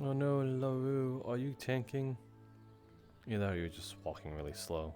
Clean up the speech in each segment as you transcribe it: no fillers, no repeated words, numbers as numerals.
Oh no, Laru, are you tanking? Either you're just walking really slow.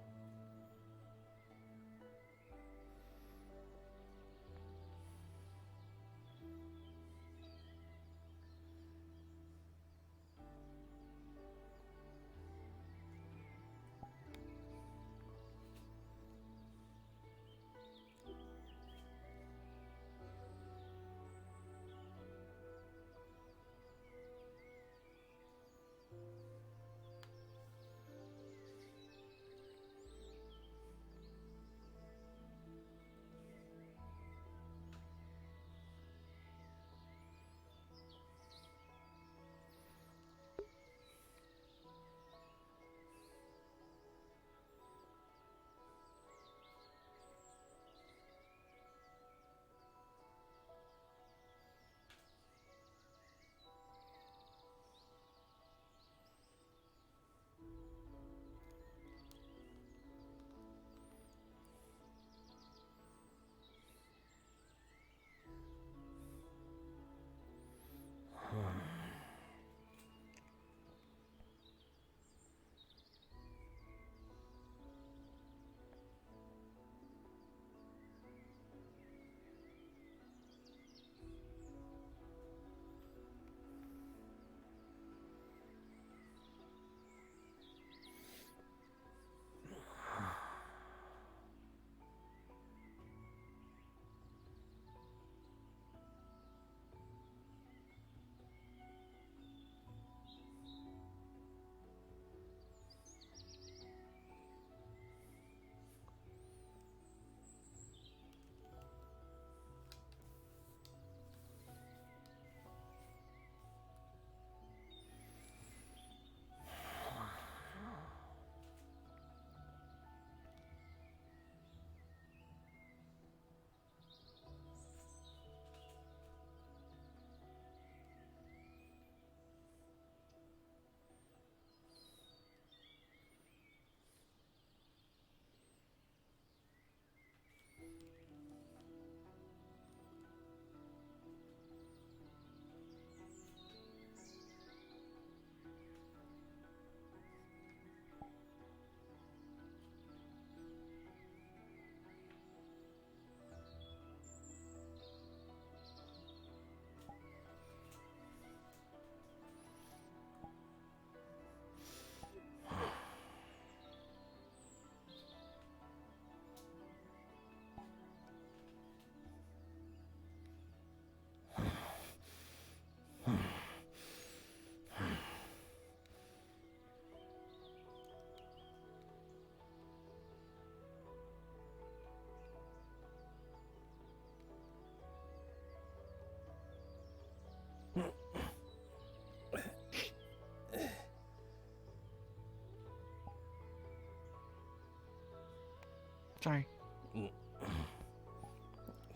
Sorry.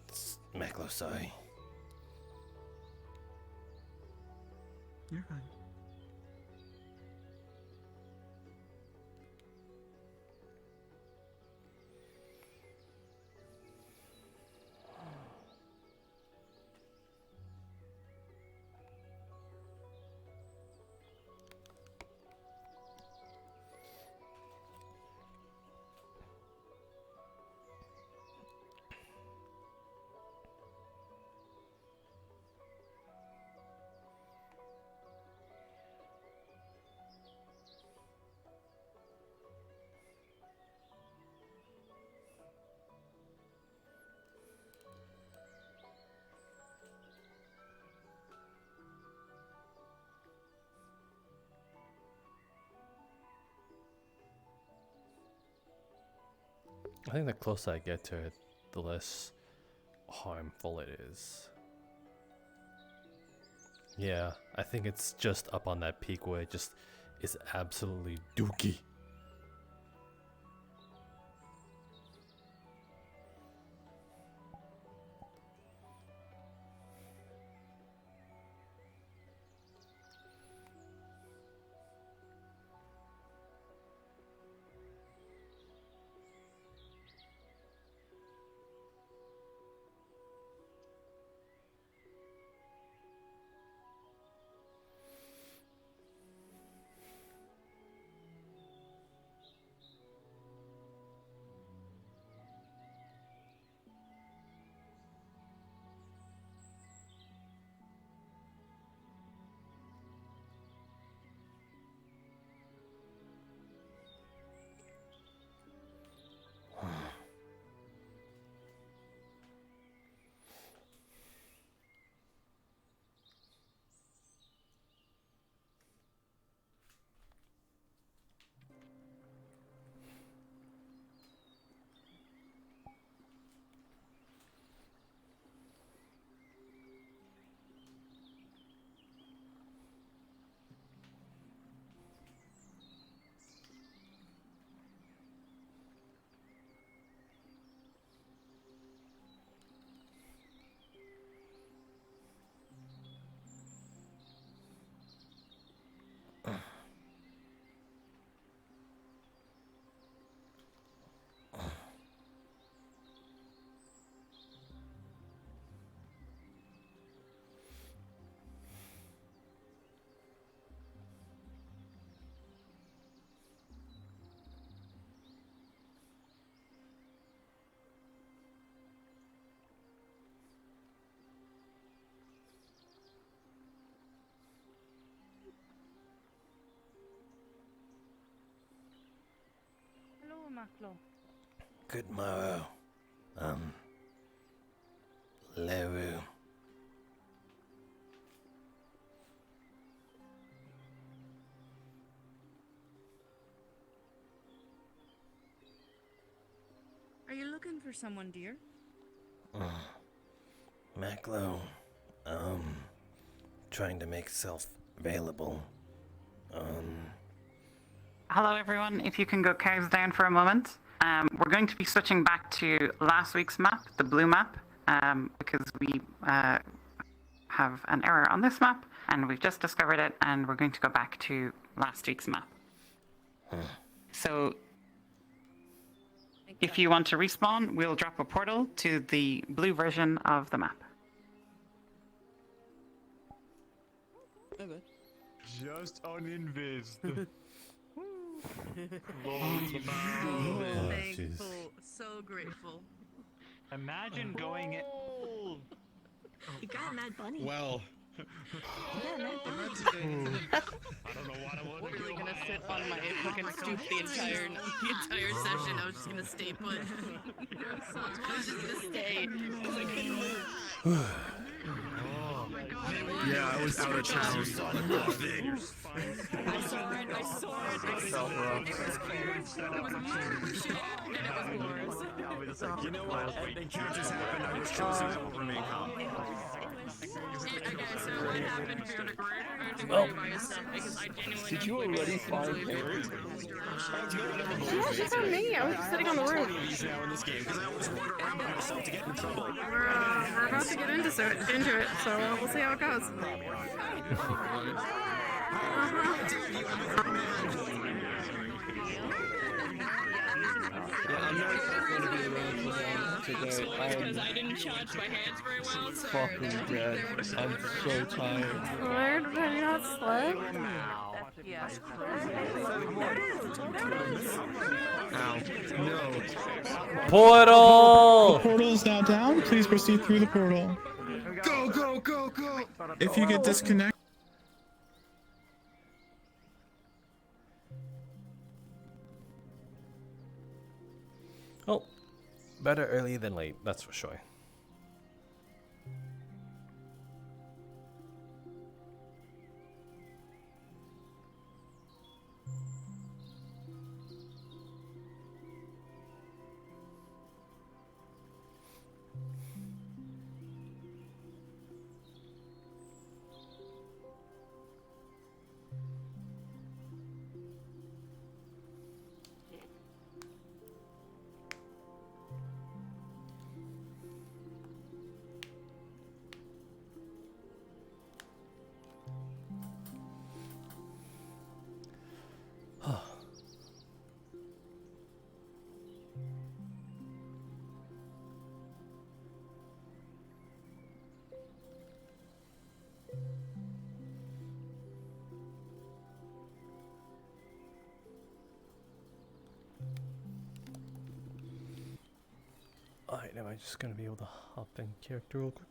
It's Maklo, sorry. You're fine. I think the closer I get to it, the less harmful it is. Yeah, I think it's just up on that peak where it just is absolutely dookie. Maklo? Good morrow. Leru. Are you looking for someone, dear? Maklo. Trying to make self available. Hello everyone, if you can go cows down for a moment. We're going to be switching back to last week's map, the blue map, because we have an error on this map, and we've just discovered it, and we're going to go back to last week's map. So, if you want to respawn, we'll drop a portal to the blue version of the map. Just uninvised. Thankful, so grateful. Imagine going it. You got Mad Bunny. Well, You got Mad Bunny. I don't know what I want to do. Really gonna sit on my fucking stoop the entire session. I was just gonna stay put. I was just gonna stay. yeah, I was out of town. I saw it. It was clear. It was more shit, and it was wars. You know what? Encounters happened. I was chosen. I will remain calm. Okay, so what happened if you're in a group or do you by yourself? Because I genuinely Did you already find it? Yeah, she's on me. I was just sitting on the roof. Now in this game, because I always wander around by myself to get in trouble. We're about to get into it, so we'll see how it goes. Yeah, I'm not going to be around for long today. because I didn't charge my hands very well, so Fucking dead. I'm so tired. Tired? Have you not slept? yes. Ow. No. Portal! Portal is now down. Please proceed through the portal. Go, go, go, go! If you get disconnected. Oh, better early than late, that's for sure. Alright, am I just gonna be able to hop in character real quick?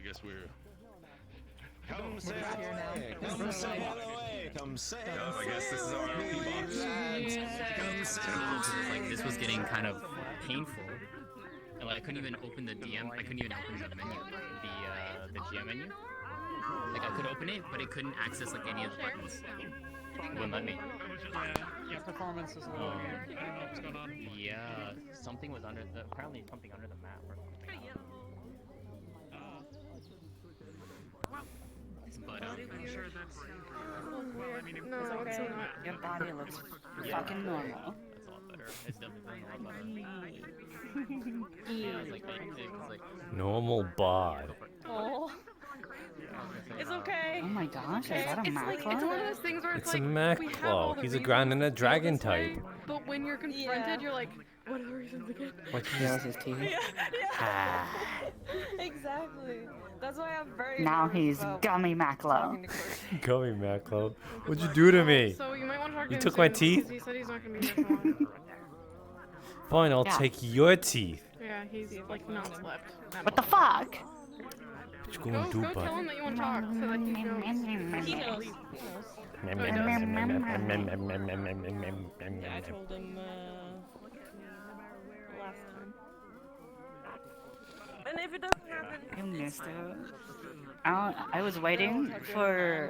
I guess we're. Come say away! Come say away! Come say I guess this is our like this was getting kind of painful, and like I couldn't even open the DM. I couldn't even open the menu, the GM menu. Like I could open it, but it couldn't access like any of the buttons. It wouldn't let me. Yeah, performance is a little weird. I don't know what's going on. Yeah, something was under the. Apparently something under the map or something. But I'm sure that's. Well, I mean, No, it's not. Your body looks fucking normal. that's a lot better. It's definitely a lot better. Yeah, it's like, it's like Normal bod. Oh. It's okay. Oh my gosh, Okay. is that a It's like, Maklo? it's one of those things where It's a like, we have all Maklo. the He's a reasons ground and a to feel dragon this way, type. But when you're confronted, you're like, what are the reasons again? What He has his teeth. Yeah. Exactly. That's why I'm very Now nervous he's about Gummy Maklo. talking to Chris. Gummy Maklo. What'd you do to me? So you might want to talk to You him took my soon, teeth? because he said he's not going to be there for long. Fine, I'll Yeah. take your teeth. Yeah, he's like not slept. What the fuck? What you gonna do, Go tell him bud? that you want to talk so that he knows. He knows. Yeah, I told him last time. And if it doesn't happen, I missed it. I was waiting for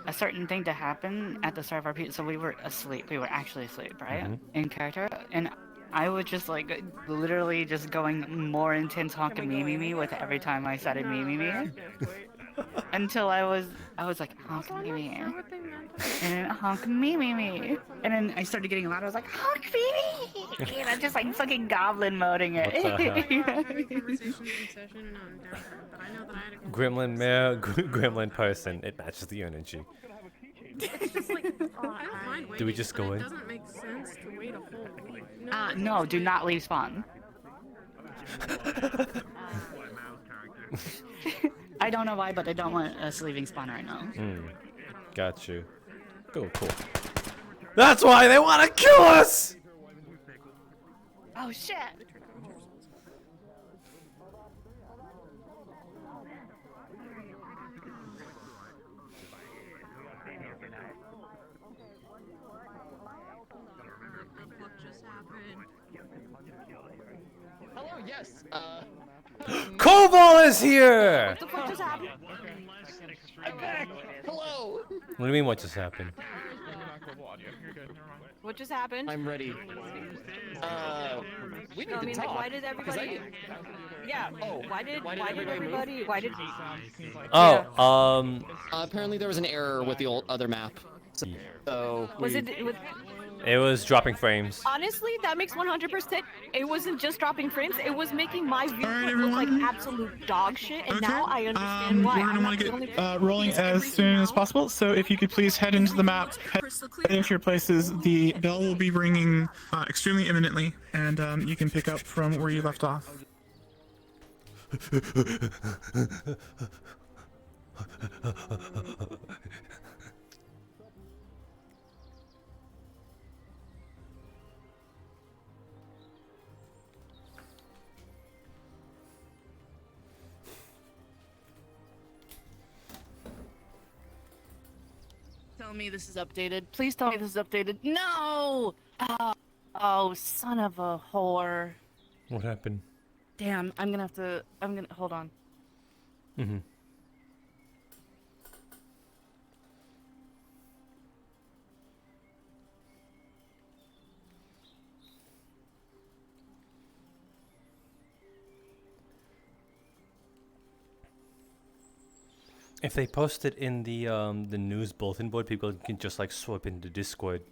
a certain thing to happen at the start of our piece, so we were asleep. We were actually asleep, right? In character, and I was just like literally just going more intense honk me with every time I started me until I was like honk me Sure what they meant. and then honk me and then I started getting loud. I was like honk me and I'm just like fucking goblin moding What the hell? it. Conversations in session and on downtime, but I know that I had a Gremlin male, gremlin person. It matches the energy. It's just like, I don't mind waiting. Do we just but go it in? doesn't make sense to wait a whole week. No, do not leave spawn. I don't know why, but I don't want us leaving spawn right now. Got you. Cool. That's why they want to kill us! Oh shit! What just happened? hello, yes. Koval is here! what just happened? I'm back. Hello. What do you mean, what just happened? What just happened? I'm ready. We need No, I to mean, talk. like, why did 'cause everybody? Yeah. Oh, Why did everybody move? everybody? Why did? Oh, apparently there was an error with the old other map. So Was it? it was dropping frames. Honestly, that makes 100%. It wasn't just dropping frames. It was making my view Alright, look like everyone. absolute dog shit. And Okay. now I understand why. We're gonna I'm want not to the only get rolling as soon as possible. So if you could please head into the map, head into your places. The bell will be ringing extremely imminently, and you can pick up from where you left off. Tell me this is updated. Please tell me this is updated. No! Oh, son of a whore. What happened? Damn, I'm gonna hold on. If they post it in the news bulletin board, people can just like swap into Discord.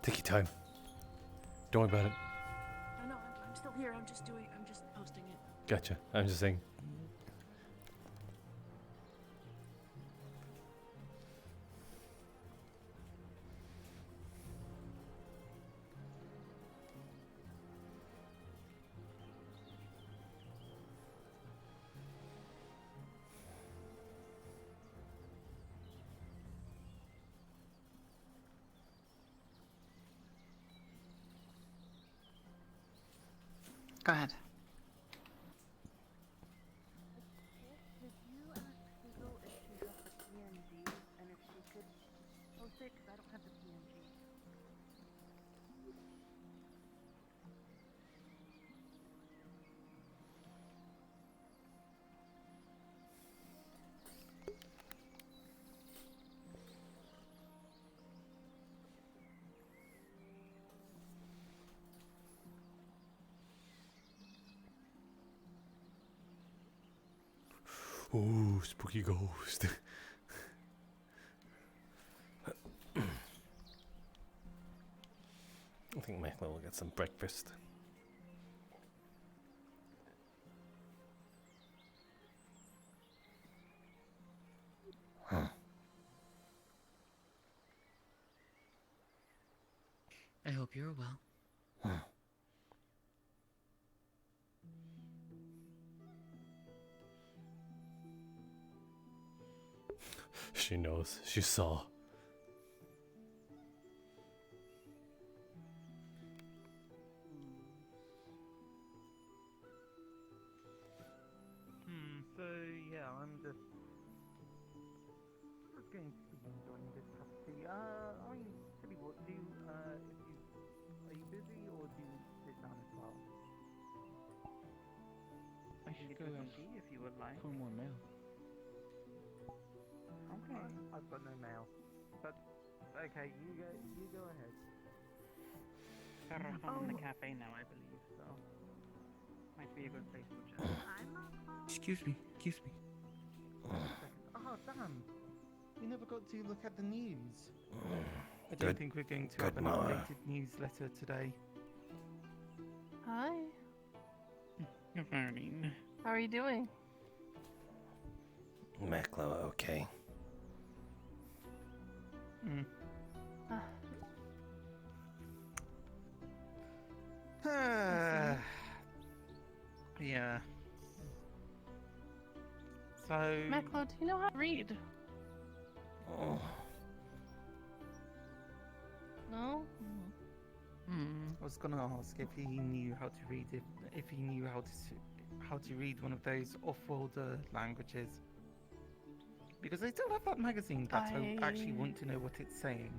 Take your time. Don't worry about it. No, I'm still here. I'm just posting it. Gotcha. I'm just saying. Go ahead. Ooh, spooky ghost. I think Maklo will get some breakfast. I hope you're well. She knows. She saw. So yeah, I'm just going to be enjoying this cup of tea. I mean, tell you what, if you are you busy or do you sit down as well? I should go some tea if you would like. for more mail. Okay, I've got no mail, but okay, you go ahead. I'm in the cafe now, I believe, so might be a good place to chat. Excuse me. Oh damn! We never got to look at the news. I don't Good- think we're going to good have an morrow. updated newsletter today. Hi. Good morning. How are you doing? Maklo, okay. Yeah. So. Maklo, do you know how to read? Oh, No? I was gonna ask if he knew how to read if he knew how to read one of those off-world languages. Because I still have that magazine that I actually want to know what it's saying.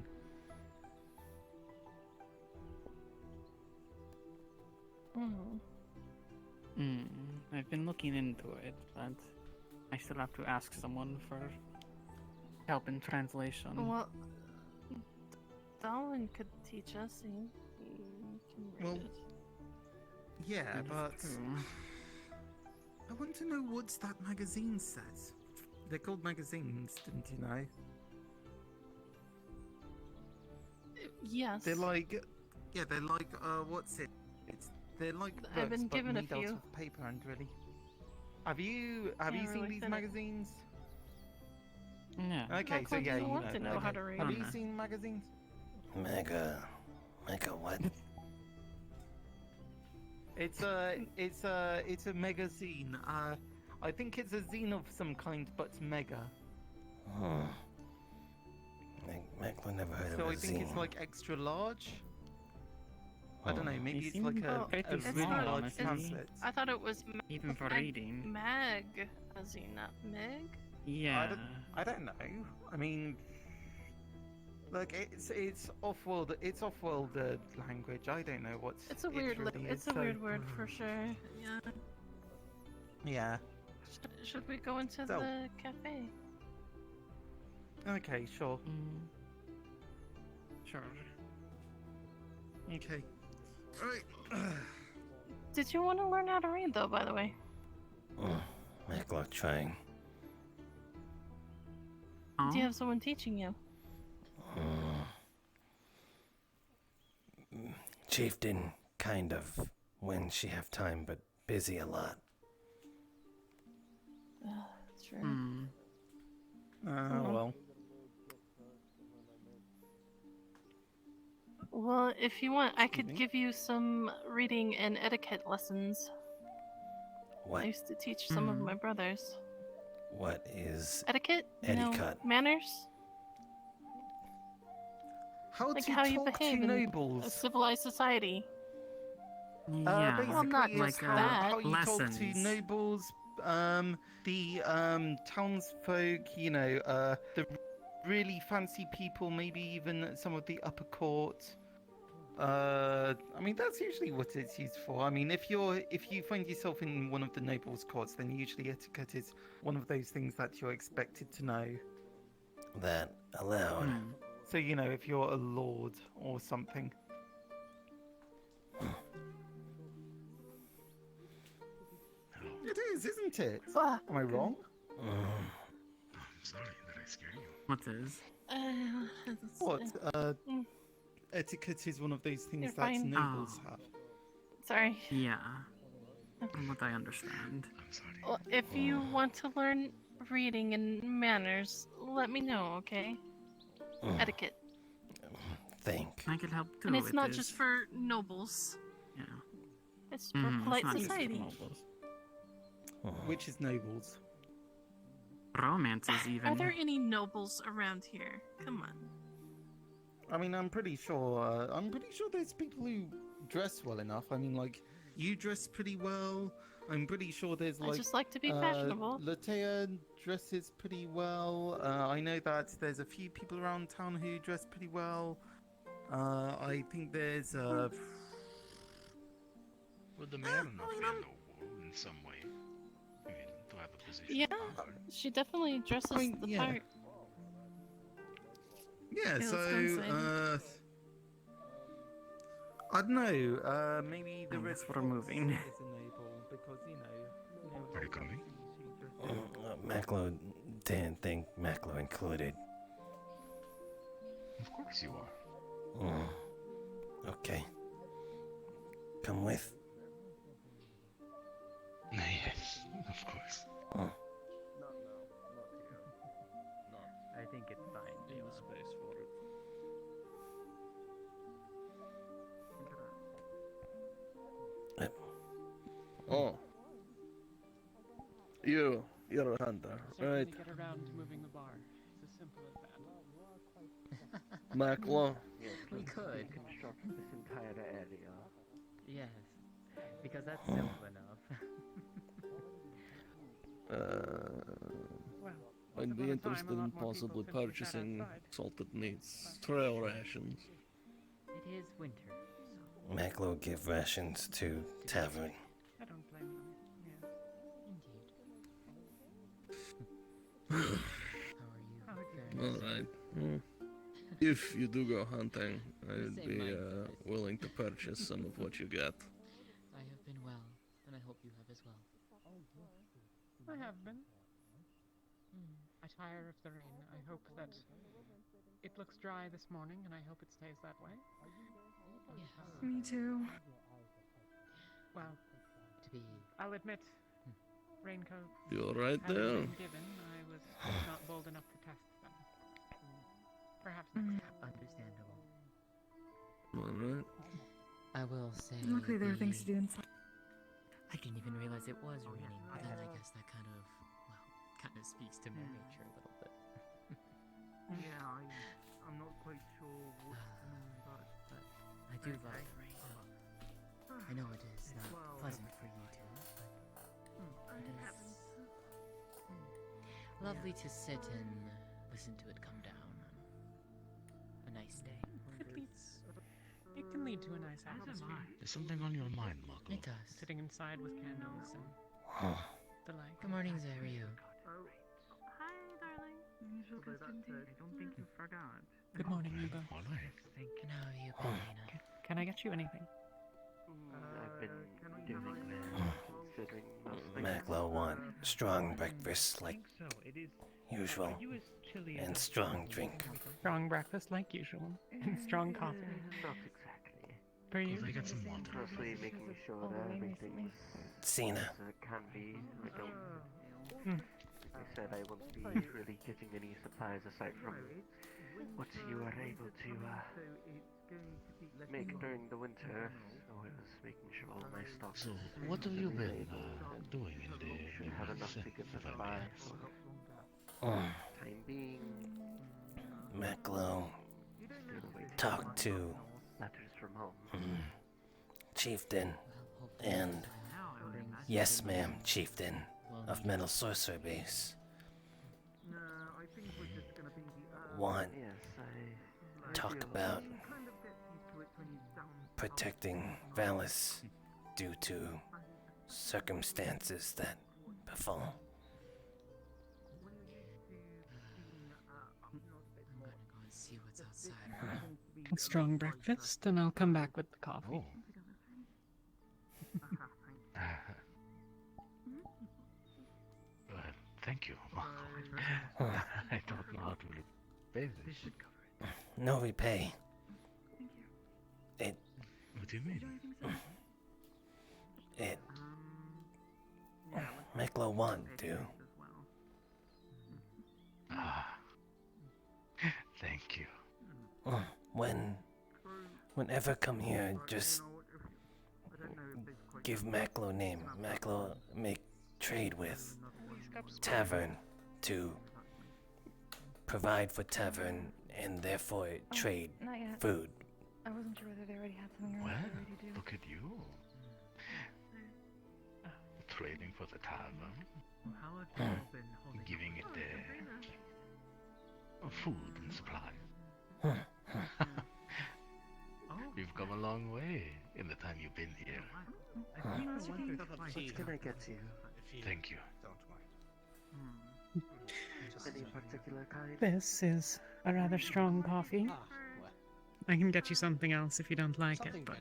I've been looking into it, but I still have to ask someone for help in translation. Well, Darwin could teach us. He can read Well, it. Yeah, That's but true. I want to know what that magazine says. They're called magazines, didn't you know? Yes. They're like, what's it? They're like books, I've been but given a made out few. of paper and really. Have you Yeah, seen really these thin. magazines? Yeah. Okay, so Maklo yeah, doesn't you want know. to know how okay. to read. Have you seen magazines? Mega what? It's a magazine. I think it's a zine of some kind, but mega. Maklo never heard So of a I think it's zine. like extra large. I don't know. Maybe They it's seem like a pretty really small, large honestly. pamphlet. I thought it was Even for reading. Mag, as in not Meg. Yeah. I don't know. I mean, look, it's off-world. It's off-world language. I don't know what It's a it weird. really It's is, a weird word for sure. Yeah. Yeah. Should we go into So- the cafe? Okay. Sure. Sure. Okay. Alright. Did you want to learn how to read, though? By the way. Maklo trying. Do you have someone teaching you? Chieftain, kind of, when she have time, but busy a lot. True. Well. Well, if you want, I could give you some reading and etiquette lessons. What? I used to teach some of my brothers. What is Etiquette? You know, etiquette? manners? How Like to how you talk behave to in a nobles? civilized society. Yeah, basically well, not it's just how, that. how you talk to Lessons. nobles, the townsfolk, you know, the really fancy people, maybe even some of the upper court. I mean, that's usually what it's used for. I mean, if you find yourself in one of the nobles' courts, then usually etiquette is one of those things that you're expected to know. That allowed. So, you know, if you're a lord or something. It is, isn't it? Fuck. Am I wrong? Sorry that I scared you. What is? What? Etiquette is one of those things You're that fine. nobles Oh. have. Sorry. Yeah. From what I understand. I'm sorry. Well, if you want to learn reading and manners, let me know, okay? Etiquette. Think. I could help too. And it's with not this. just for nobles. Yeah. It's for Mhm, polite it's not just for society. nobles. Which is nobles. Romances, even. Are there any nobles around here? Come on. I mean, I'm pretty sure there's people who dress well enough. I mean, like, you dress pretty well. I'm pretty sure there's I like. just like to be fashionable. Latea dresses pretty well. I know that there's a few people around town who dress pretty well. I think there's Would the man not be a noble in some way? I mean, to have a position. Yeah, of power. she definitely dresses I mean, the yeah. part. Yeah, let's so go inside. I don't know. Maybe the I red guess we're fox moving. is a noble because you know. Are you coming? Maklo didn't think Maklo included. Of course you are. Okay. Come with. Yes, of course. I think it's fine. Need space for it. Oh. You're a hunter, right? Get around to moving the bar. It's as simple as that. Maklo? Yes, We could. construct this entire area. Yes. Because that's simple enough. I'd be interested in possibly purchasing salted meats, trail rations. It is winter, so Maklo give rations to tavern. I don't blame them. Yes. indeed. How are you? How are you? Alright. If you do go hunting, I'd Same be mindset. willing to purchase some of what you get. I have been well, and I hope you have as well. I have been. I tire of the rain. I hope that it looks dry this morning, and I hope it stays that way. Yes. Me too. Well, To be I'll admit, raincoat You alright having there? been given, I was not bold enough to test them. Perhaps next time. understandable. Alright. I will say. Luckily, there are things to do inside. I didn't even realize it was raining. But then I guess that kind of speaks to my nature a little bit. Yeah, I'm not quite sure what but I do love the rain. I know it is not pleasant for you two, but it is lovely to sit and listen to it come down on a nice day. It can lead to a nice atmosphere. There's something on your mind, Maklo. It does. Sitting inside with candles and the like. Good morning, Zaryu. Hi, darling. I don't think you forgot. Good morning, Yuga. All right. And how are you, Paulina? Can I get you anything? I've been doing considering Maklo want strong breakfast like so. It is usual, and strong drink. Strong breakfast like usual, and strong coffee. Not exactly. For you? They got some water. Mostly making sure that everything's Cena. as it can be. I don't. I said I won't be really getting any supplies aside from what you are able to make during the winter. So I was making sure all my stocks. So, what have you been doing in the should have enough to get if I them may by ask? for time being. Maklo Still waiting talked to letters from home. Chieftain And yes, ma'am, chieftain of Metal Sorcerer Base. Want talk about protecting Valis due to circumstances that befall. See what's outside. A strong breakfast, and I'll come back with the coffee. Thank you. I don't know how to repay this. No repay. What do you mean? Maklo want to. Thank you. Whenever come here, just give Maklo name. Maklo make trade with tavern to provide for tavern and therefore trade Not yet. food. I wasn't sure whether they already had something Well, around to already do. look at you. Trading for the tavern. Giving it food and supplies. You've come a long way in the time you've been here. What can I get you? Thank you. Any particular kind? This is a rather strong coffee. I can get you something else if you don't like it, but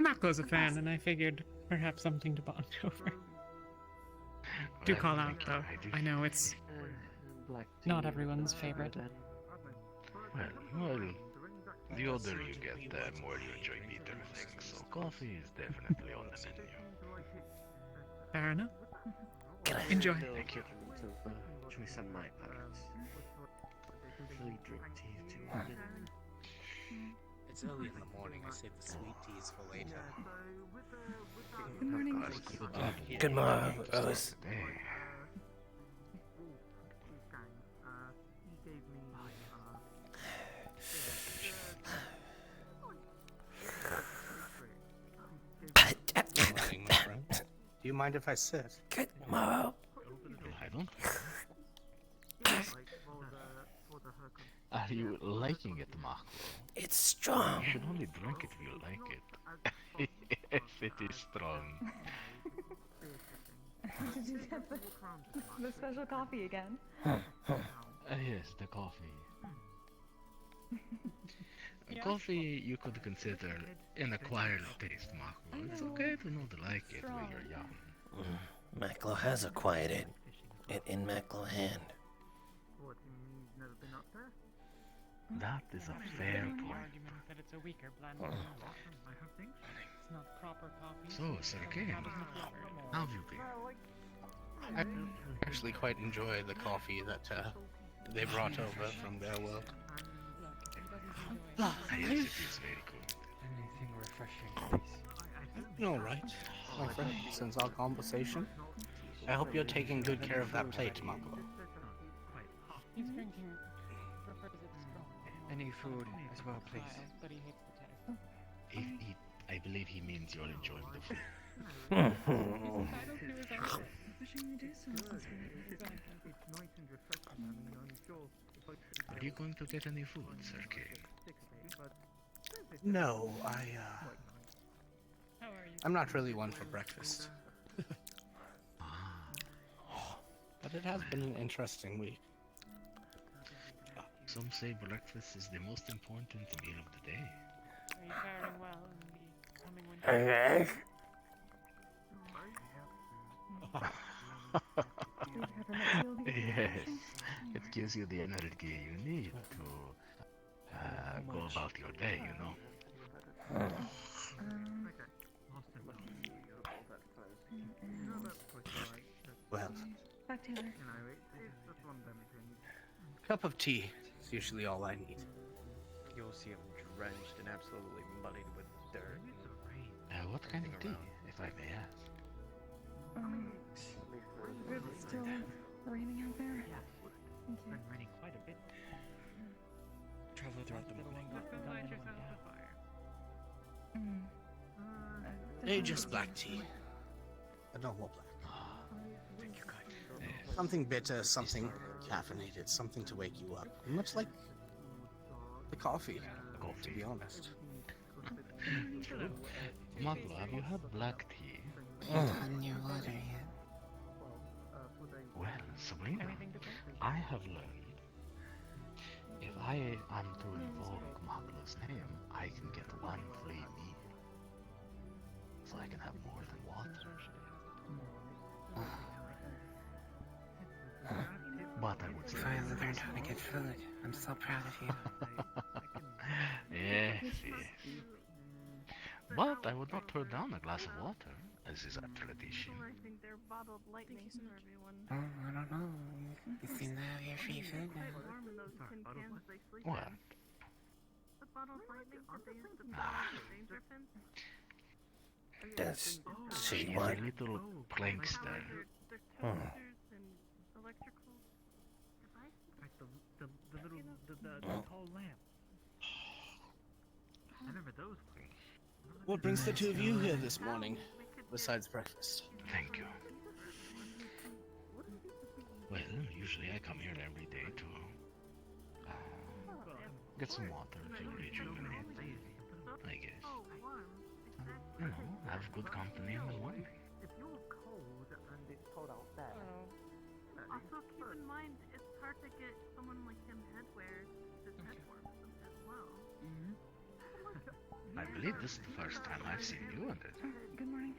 Maklo's a fan, and I figured perhaps something to bond over. Do call out, though. I know it's not everyone's favorite. Well, the older you get, the more you enjoy bitter things, so coffee is definitely on the menu. Fair enough. Enjoy. Thank you. Choice on my part. Usually drink tea too often. It's early in the morning. I saved the sweet teas for later. Good morning. Good morning, Rose. Morning, my friend. Do you mind if I sit? Good morrow. I don't. Are you liking it, Maklo? It's strong. You should only drink it if you like it. Yes, it is strong. Did you get the special coffee again? Yes, the coffee. Coffee you could consider an acquired taste, Maklo. It's okay to not like it when you're young. Maklo has acquired it. It in Maklo hand. That is a fair point. That it's a weaker blend. It's not proper coffee. So, Sir Kane, how have you been? I actually quite enjoy the coffee that they brought over from their world. Yes, it is very good. Anything refreshing, please. All right, my friend. Since our conversation, I hope you're taking good care of that plate, Maklo. He's drinking. Prefers it strong. Any food as well, please. But he hates the taste. I believe he means you're enjoying the food. Are you going to get any food, Sir Kane? No, I'm not really one for breakfast. But it has been an interesting week. Some say breakfast is the most important meal of the day. Are you faring well in the coming winter? Yes, it gives you the energy you need to go about your day, you know. Well, Back Taylor. cup of tea is usually all I need. You'll see him drenched and absolutely muddied with dirt. What kind of tea, if I may ask? Is it still raining out there? Thank you. Been raining quite a bit. Travel throughout the morning. Light yourself a fire. Just black tea. A normal black. Thank you, kind. Something bitter, something caffeinated, something to wake you up. Much like the coffee, to be honest. Maklo, have you had black tea? I haven't gotten your water yet. Well, Sabrina, I have learned if I am to invoke Maklo's name, I can get one free meal. So I can have more than water. But I would say... Finally learned how to get food. I'm so proud of you. Yes, yes. But I would not turn down a glass of water, as is our tradition. Oh, I don't know. You seem to have your free food now. What? That's she She's one. a little prankster. Hmm. The tall lamp. I remember those things. What brings the two of you here this morning, besides breakfast? Thank you. Well, usually I come here every day to get some water to rejuvenate, I guess. You know, have good company in the morning. Also, keep in mind, it's hard to get someone like him headwear to headwear as well. I believe this is the first time I've seen you in it. Good morning.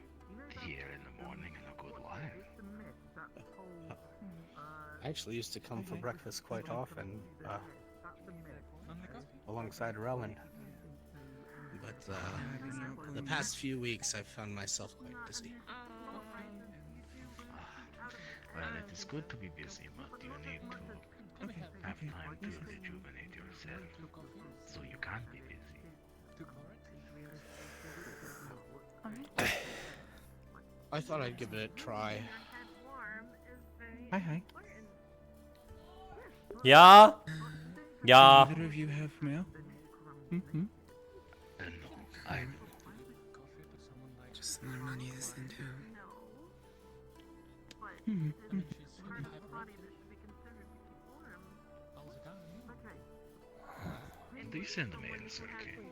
Here in the morning in a good while. I actually used to come for breakfast quite often, alongside Rowan. But the past few weeks I've found myself quite busy. Well, it is good to be busy, but you need to have time to rejuvenate yourself, so you can be busy. I thought I'd give it a try. Hi. Yeah? Yeah. Either of you have mail? Mm-hmm. No, I do. Just some more money to send home. Mm-hmm. Do you send the mail, Sir King?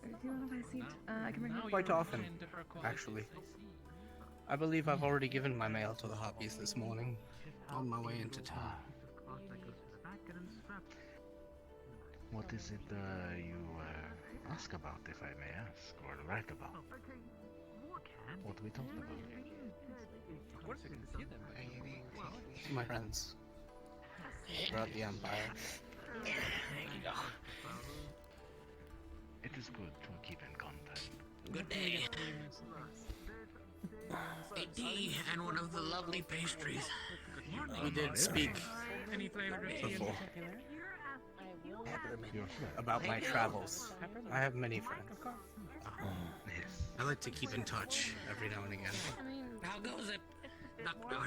Do you want to buy a seat? I can bring Quite often, actually. I believe I've already given my mail to the Hoppies this morning, on my way into town. What is it you ask about, if I may ask, or write about? What we talked about? My friends throughout the Empire. It is good to keep in contact. Good day. A tea and one of the lovely pastries. We did speak Any flavored tea in before particular? about my travels. I have many friends. I like to keep in touch every now and again. How goes it, Doctor?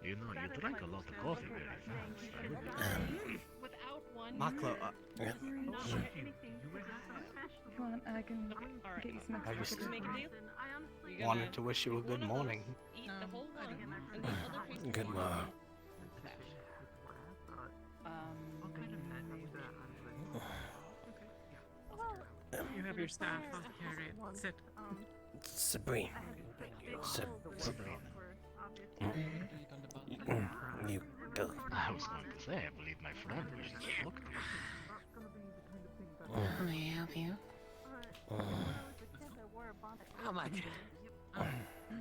You know, you drank a lot of coffee very fast. I would Without one. Maklo, If you want, I can get you some I extra just chicken. wanted to wish you a good morning. Eat the whole one, and the other piece Good morning. You have your staff. I'll carry it. Sit. Sabrina. Sabrina. You go. I was going to say, I believe my friend wishes to talk to you. May I help you? How much?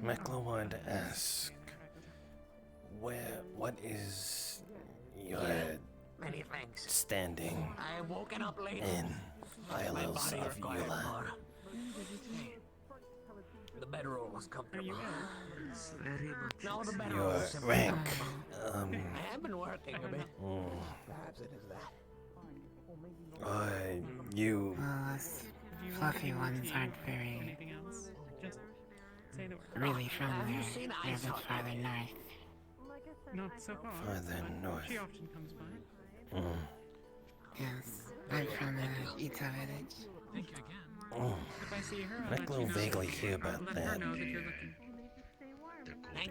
Maklo wanted to ask, what is your Many thanks. standing I have woken up late. in My Isles body of required Yula? more. The bedroll was comfortable. Very much. No, the bedroll Your was simple. rank, I have been working a bit. Perhaps it is that. you Well, us fluffy ones aren't very Anything else? Just say the word. really from Have you there. seen They're a ice bit hockey? farther north. Not so far. Farther but north. She often comes by. Yes, I'm from the Ita village. Thank you again. Oh. If I see her, I'll let Maklo you know. vaguely hear about Let that. her know that you're looking.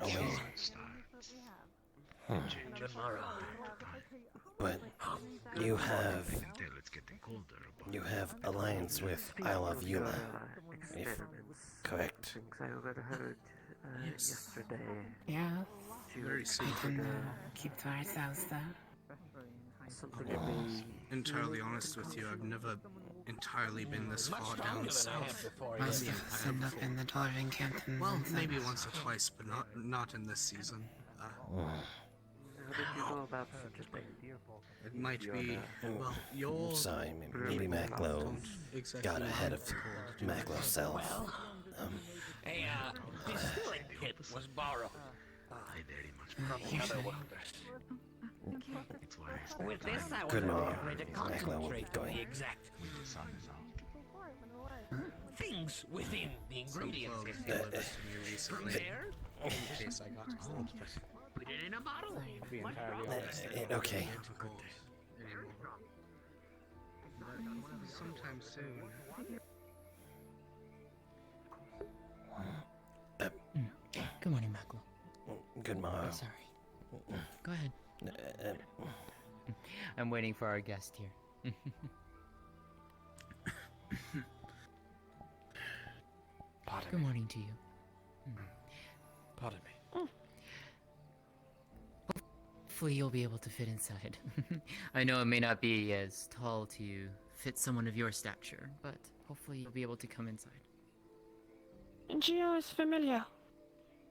Oh, wait. Tomorrow. But you have alliance with Isle of Yuma, if correct. Things I overheard yesterday. Yeah, Very we secret. can keep to ourselves though. Something I'll may be entirely honest with you, I've never entirely been this far down south. Most of us end up in the dwarven cantons. Well, and maybe such. once or twice, but not in this season. How did you know about such a thing? It might be, well, your... Sorry, maybe Maklo got ahead of Maklo's self. This filling kit was borrowed. I very much From the other workers. It's why With this, I was Good able mom. to Maklo will be concentrate on going. the exact when the sun is out. things within the ingredients. Some if clothes you will. delivered to me From recently, there, in case I got cold. put it in a bottle. To be What entirely problem? honest, Okay. But sometime soon. Good morning, Maklo. Good morrow. Sorry. Go ahead. Uh, I'm waiting for our guest here. Good morning to you. Pardon me. Hopefully you'll be able to fit inside. I know it may not be as tall to fit someone of your stature, but hopefully you'll be able to come inside. Geo is familiar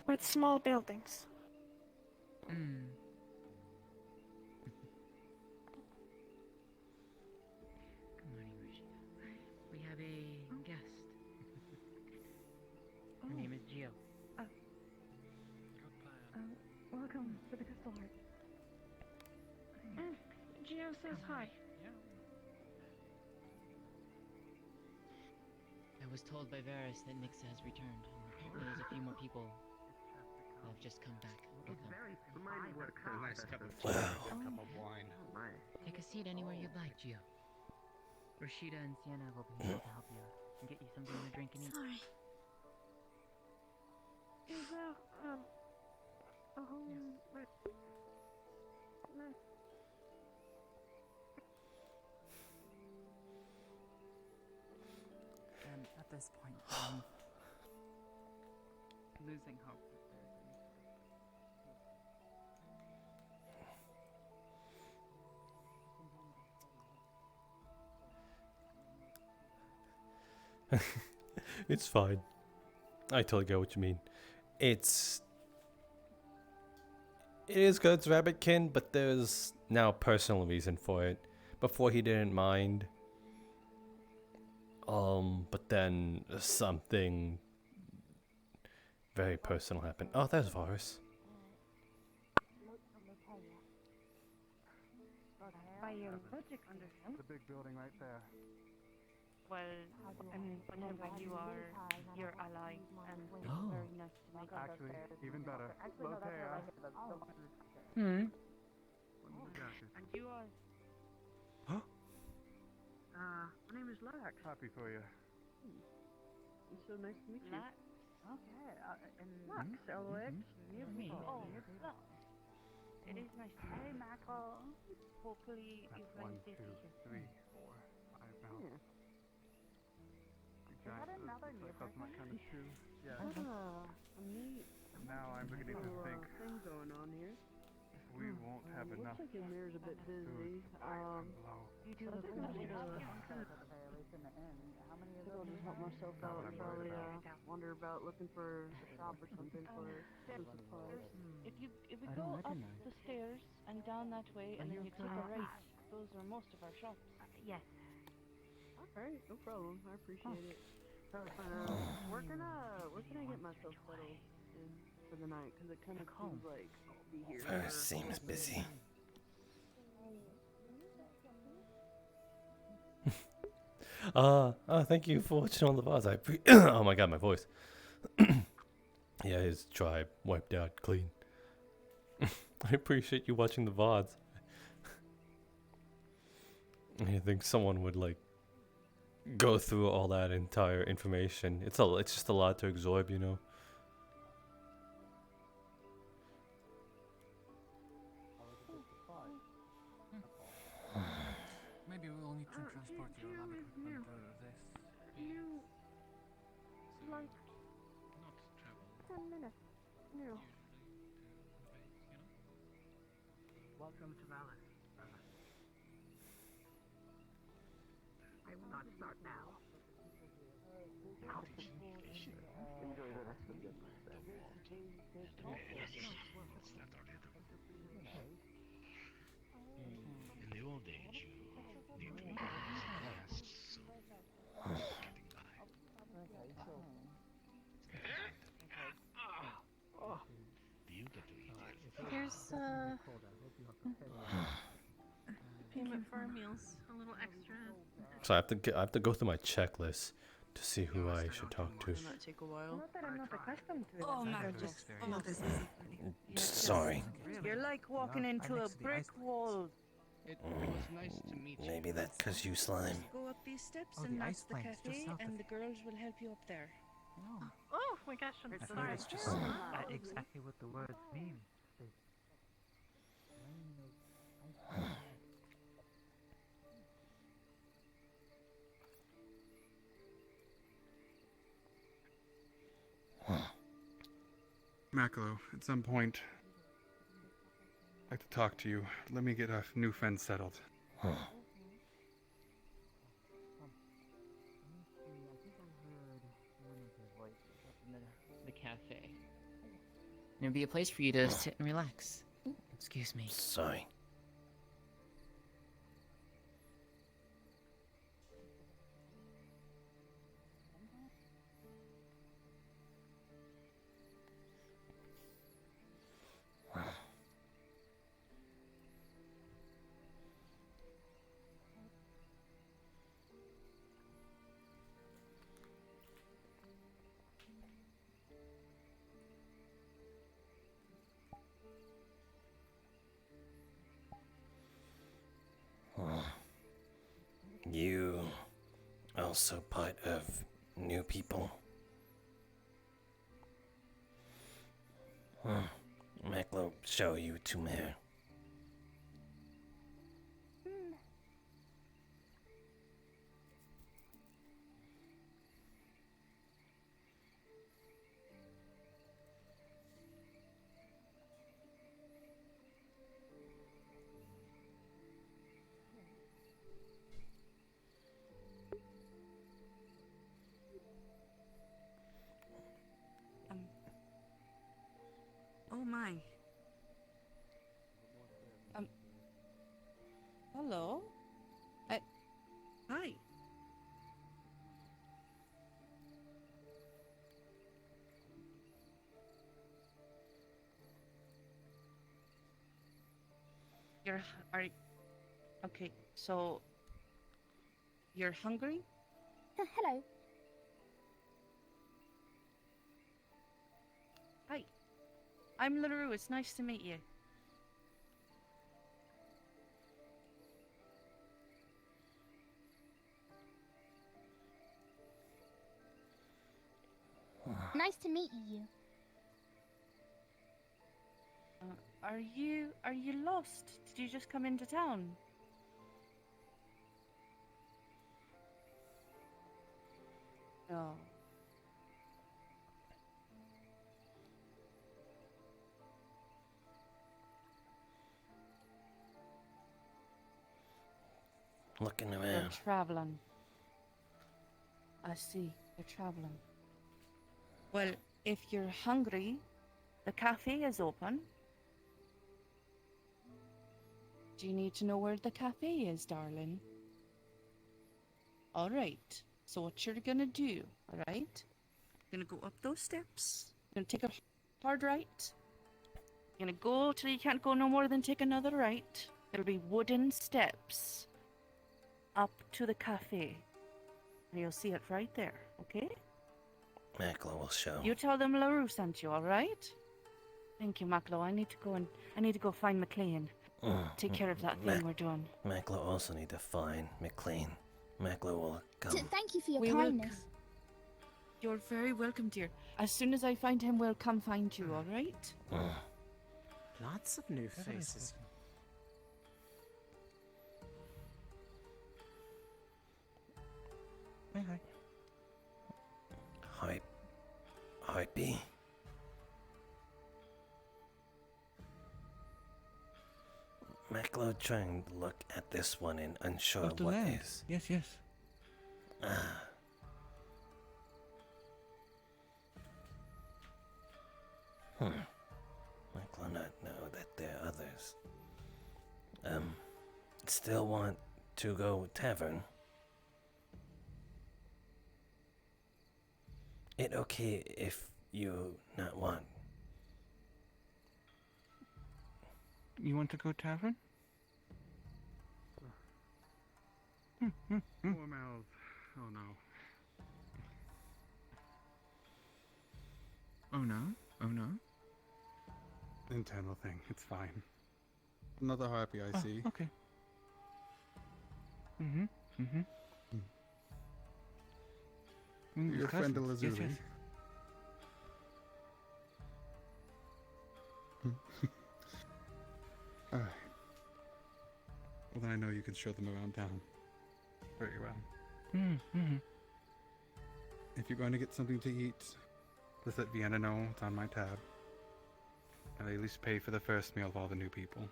with small buildings. Hmm. Good morning, Rashida. We have a guest. Her name is Geo. Welcome to the Crystal Heart. Geo says hi. I was told by Varys that Nixa has returned, and apparently there's a few more people that have just come back with him. A nice cup of tea, Wow. a cup of wine. Take a seat anywhere you'd like, Gio. Rashida and Sienna will be able to help you and get you something to drink and eat. Sorry. Is there, a home with... And at this point, losing hope. It's fine. I totally get what you mean. It is good, it's rabbitkin, but there's now a personal reason for it. Before he didn't mind. But then something very personal happened. Oh, there's Varus. By your logic, understand? The big building right there. Well, whenever you are your ally, and it's Oh. very nice to meet you. Actually, even better. Lotea. Hmm. And you are... My name is Lax. Happy for you. It's so nice to meet you. Okay, and Lux, L-O-X. Oh, It is nice to meet you. Maklo. Hopefully you find 1, 2, safety here. 3, 4, 5 pounds. Big that giant another boots, like that's my neighborhood? kind of shoe. Yeah. Neat. Now I'm beginning to think thing going on here. we won't have enough Looks like your mayor's a bit busy. below. You do look a little... I'll just help myself out and probably wonder about looking for a shop or something for some supplies. If we go up the stairs and down that way and then you take a right, those are most of our shops. Yes. Alright, no problem. I appreciate it. Where can I get myself settled in for the night? Because it kind of seems like I'll be here. Varus seems busy. Thank you for watching on the bars. Oh my god, my voice. Yeah, his tribe wiped out clean. I appreciate you watching the VODs. I think someone would like go through all that entire information. It's just a lot to absorb, you know. Maybe we will need to transport your lab equipment to this. Like 10 minutes. No. Welcome to Valor. I will not start now. Enjoy the rest of your In the old age, you need to economize gas, so getting by. Do you get to eat your Here's payment for our meals. A little extra. So I have to go through my checklist to see who I should talk to. Doesn't that take a while? Not that I'm not accustomed to it. Oh, Mac, just this easy. Sorry. You're like walking into a brick wall. It was nice to meet you. Maybe that's because you slime. Go up these steps Oh, and the that's ice the plane's just cafe, south of and the girls will help you up there. Oh my gosh, I'm I thought sorry. it's just exactly what the words mean. Maklo, at some point, I'd like to talk to you. Let me get a new fence settled. The cafe. It'd be a place for you to sit and relax. Excuse me. Sorry. You also part of new people? Maklo show you to Mayor. Oh my. Hello? Hi. Okay, so you're hungry? Hello. Hi. I'm LaRue. It's nice to meet you. Nice to meet you. Are you lost? Did you just come into town? No. Looking You're around. traveling. I see. You're traveling. Well, if you're hungry, the cafe is open. Do you need to know where the cafe is, darling? Alright. So what you're gonna do, alright? You're gonna go up those steps. You're gonna take a hard right. You're gonna go till you can't go no more than take another right. There'll be wooden steps up to the cafe. And you'll see it right there, okay? Maklo will show. You tell them LaRue sent you, alright? Thank you, Maklo. I need to go find McLean. Take care of that thing we're doing. Maklo also need to find McLean. Maklo will come. Thank you for your We will kindness. You're very welcome, dear. As soon as I find him, we'll come find you, alright? Lots of new faces. Hi. Heartbeat. Maklo trying to look at this one and unsure Dr. what Laird. is. Yes, yes. Ah. Maklo not know that there are others. Still want to go tavern? It okay if you not want. You want to go tavern? Poor mouth. Oh no. Oh no? Oh no? Internal thing. It's fine. Another harpy I see. Okay. Mm-hmm. Mm-hmm. Your friend Lazuli. Yes, yes. Alright. Well, then I know you can show them around town very well. Mm-hmm. If you're going to get something to eat, just let Vienna know it's on my tab. I'll at least pay for the first meal of all the new people.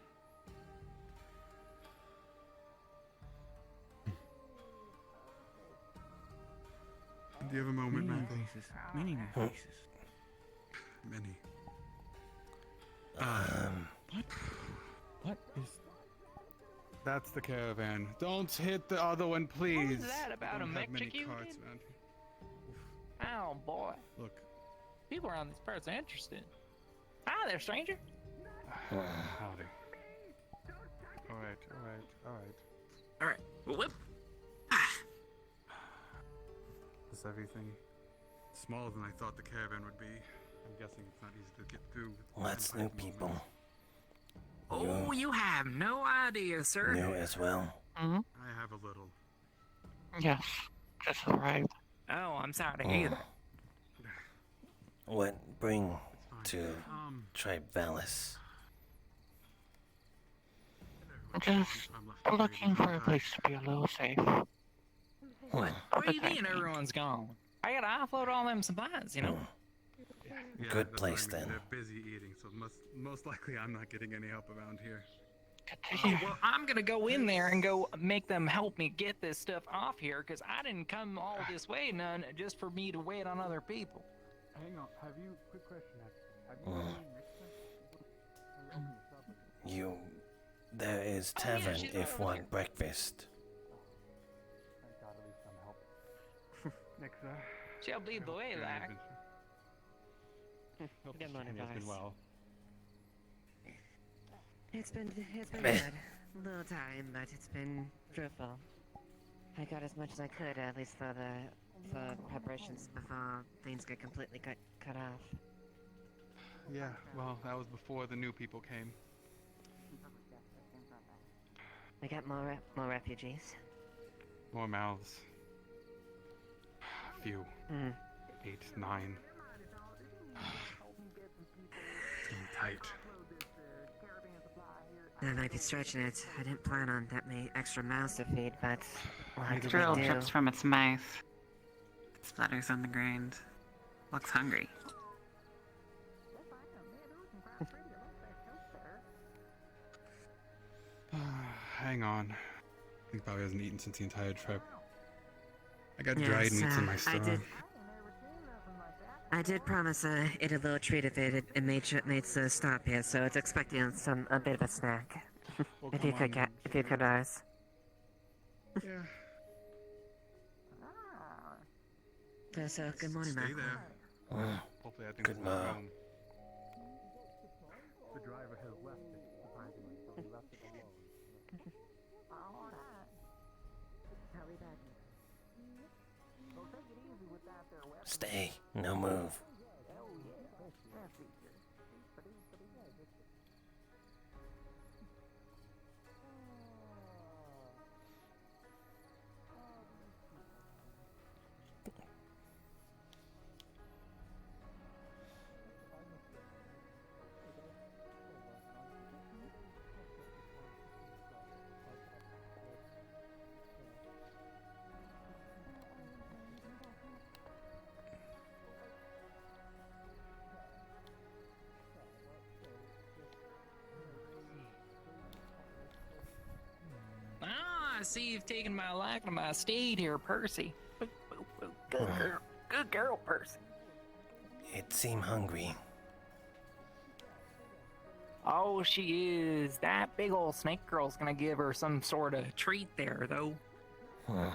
Do you have a moment, Many new Michael? faces. Many new faces. Many. What is... That's the caravan. Don't hit the other one, please. What was that about Don't a have many Mexican? carts around here. Oh boy. Look. People around these parts are interested. Hi there, stranger. Howdy. Alright. Alright. Whoop. Is everything smaller than I thought the caravan would be? I'm guessing it's not easy to get through. Lots new people. Oh, you have no idea, sir. New as well. Mm-hmm. I have a little. Yes. Just arrived. Oh, I'm sorry to hear that. What bring to Tribe Valis? Just looking for a place to be a little safe. What? Where you mean everyone's gone? I gotta offload all them supplies, you know? Yeah, Good that's place what I mean. then. They're busy eating, so most likely I'm not getting any help around here. Oh, well, I'm gonna go in there and go make them help me get this stuff off here, because I didn't come all this way none just for me to wait on other people. Hang on, quick question, actually. Have you There is tavern if want breakfast. Thank God, at least I'm helping. Next, She'll lead the way, like. Good morning, has been well. It's been good. A little time, but it's been fruitful. I got as much as I could, at least for the preparations before things get completely cut off. Yeah, well, that was before the new people came. We got more refugees. More mouths. A few. 8, 9. It's getting tight. That might be stretching it. I didn't plan on that many extra mouths to feed, but what do Drill we do? drips from its mouth. Splatters on the ground. Looks hungry. Hang on. He probably hasn't eaten since the entire trip. I got dried meats in my store. I did promise it a little treat if it made the stop here, so it's expecting a bit of a snack. Well, if you could ours. Yeah. So good morning, Stay Mac. there. Hopefully I think Good it's morning. home. The driver has left it, surprisingly, so we left it alone. Stay, no move. I see you've taken my liking to my steed here, Percy. Good girl. Good girl, Percy. It seemed hungry. Oh, she is. That big old snake girl's gonna give her some sort of treat there, though. Huh.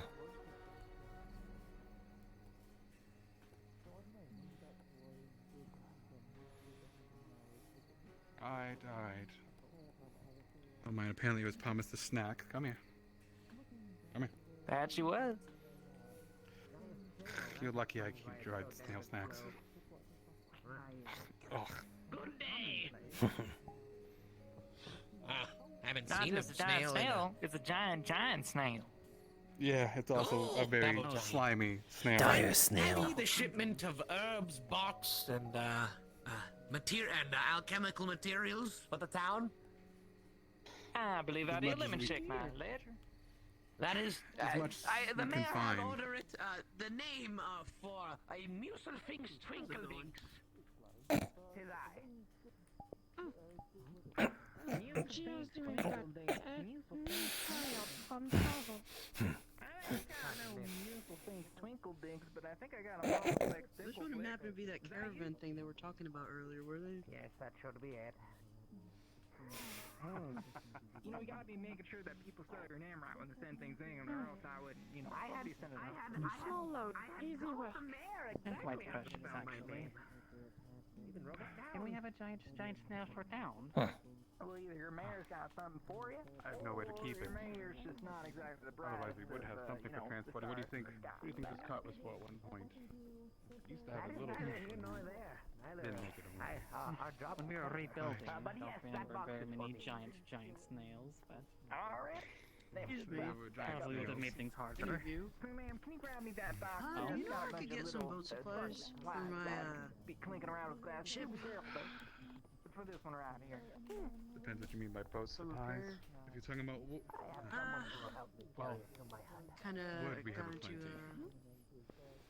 Alright. Oh mine, apparently was promised a snack. Come here. That she was. You're lucky I keep dried snail snacks. Oh. Good day. Haven't Not seen a just a giant snail. snail. It's a giant snail. Yeah, it's also a very Double giant. slimy snail. Dire snail. Maybe the shipment of herbs, box, and alchemical materials for the town. I believe I'd As a much as lemon we- shake my ledger. That is As much the we can mayor had find. order it. The name for a Muselfinks Twinkledinks. Tis Cheers to me. Twinkle dinks, but I think I got a This wouldn't happen to be that caravan thing they were talking about earlier, were they? Yes, that should be it. You know, you gotta be making sure that people spell your name right when they send things in, or else I would, be sending it. Small load, easy way. That's quite precious, actually. Can we have a giant snail for town? Huh. Well, either your mayor's got something for you, I have nowhere to keep it. your mayor's just not exactly the brightest. Otherwise we would have something for transport. What do you think? What do you think this cart was for at one point? Used to have a little. Didn't make it a home. When we were rebuilding, but yes, that box very is many for me. giant snails, but Alright. probably would have made things harder. Ma'am, can you grab me that box? You know I could get some boat supplies for my be clinking around with glass. ship. Be careful, though. But for this one right here. Depends what you mean by boat supplies. If you're talking about well, Kind of wood we have got a into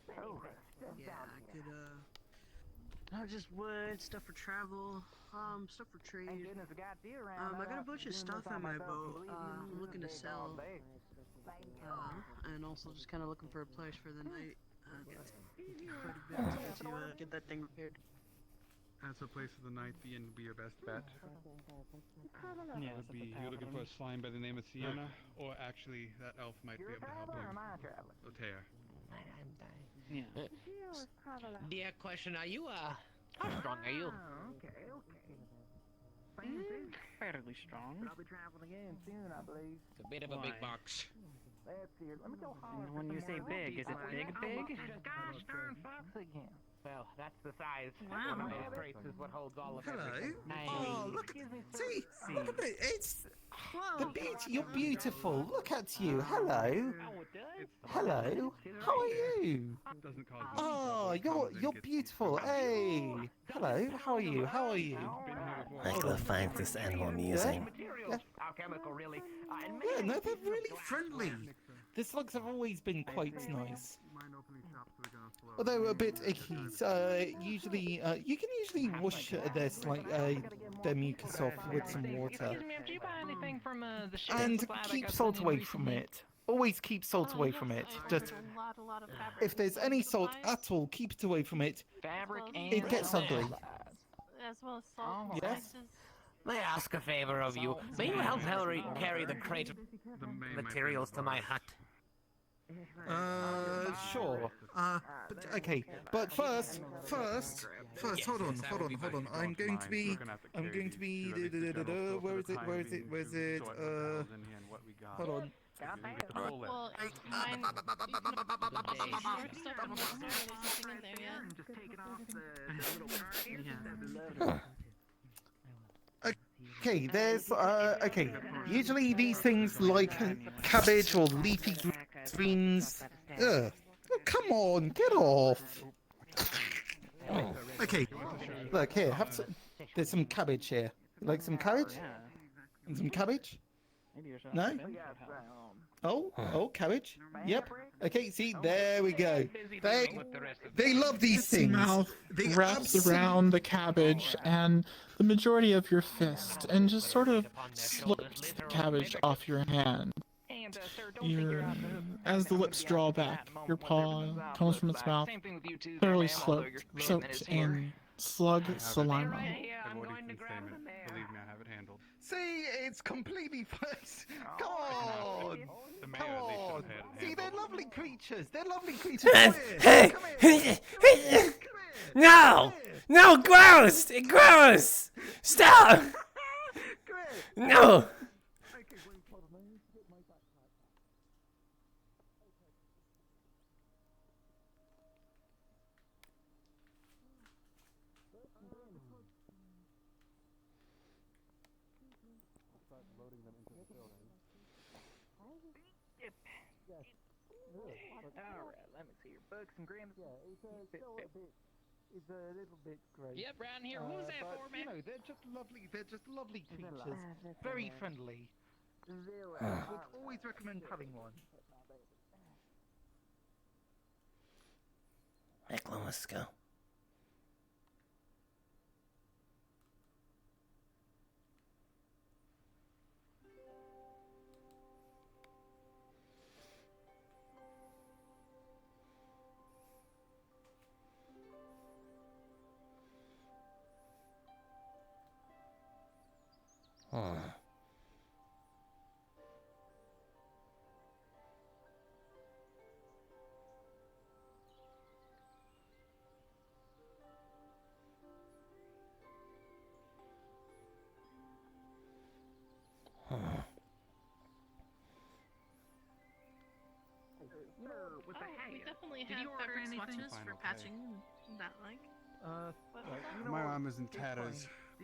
plenty. yeah, I could not just wood, stuff for travel, stuff for trade. I got a bunch of stuff in my boat. I'm looking to sell. And also just kind of looking for a place for the night. Quite a bit to get that thing repaired. As a place for the night, the inn would be your best bet. Yeah, Would be you're looking for a slime by the name of Sienna, or actually that elf might be able to help you. Otea. Yeah. Dear question, are you how strong are you? Fairly strong. I'll be traveling again soon, I believe. It's a bit of a big box. Let's see. Let me go holler. When you say big, is it big? Gosh darn fox again. Well, that's the size. Wow. One of those crates is what holds all of everything. Oh, look at it. It's the beauty. You're beautiful. Look at you. Hello. Hello. How are you? Oh, you're beautiful. Hey. Hello. How are you? How are you? Maklo finds this animal amusing. Alchemical, really. Yeah, no, they're really friendly. The slugs have always been quite nice. Although a bit icky. Usually, you can usually wash their mucus off with some water. Excuse me, do you buy anything from the ship? And keep salt away from it. Always keep salt away from it. Just A lot of fabric. if there's any salt at all, keep it away from it. Fabric and It gets ugly. As well as salt. Yes. spices. May I ask a favor of you? May you help Hillary carry the crate of materials to my hut? Sure. But okay. But first, hold on. I'm going to be. Where is it? Hold on. Well, mine. Short stuff and not really something in there yet. Okay, there's okay. Usually these things like cabbage or leafy greens. Ugh. Oh, come on, get off. Okay, look here. Have some. There's some cabbage here. You like some cabbage? And some cabbage? No? Oh, cabbage. Yep. Okay, see, there we go. They love these things. Mouth They wraps around the cabbage and the majority of your fist, and just sort of slips the cabbage off your hand. as the lips draw back, your paw comes from its mouth, thoroughly soaked in slug saliva. I've already been saying it. Believe me, I have it handled. See, it's completely Come on! Come on! See, they're lovely creatures. They're lovely creatures. Hey! No! No, gross! Gross! Stop! No! Alright, let me see your books and grams. It's a little bit gross. Yep, round here. Who's that but, for, man? You know, they're just lovely creatures. Very friendly. Would always recommend having one. Maklo, let's go. We definitely have better swatches for patching and that like. My arm is in tatters. I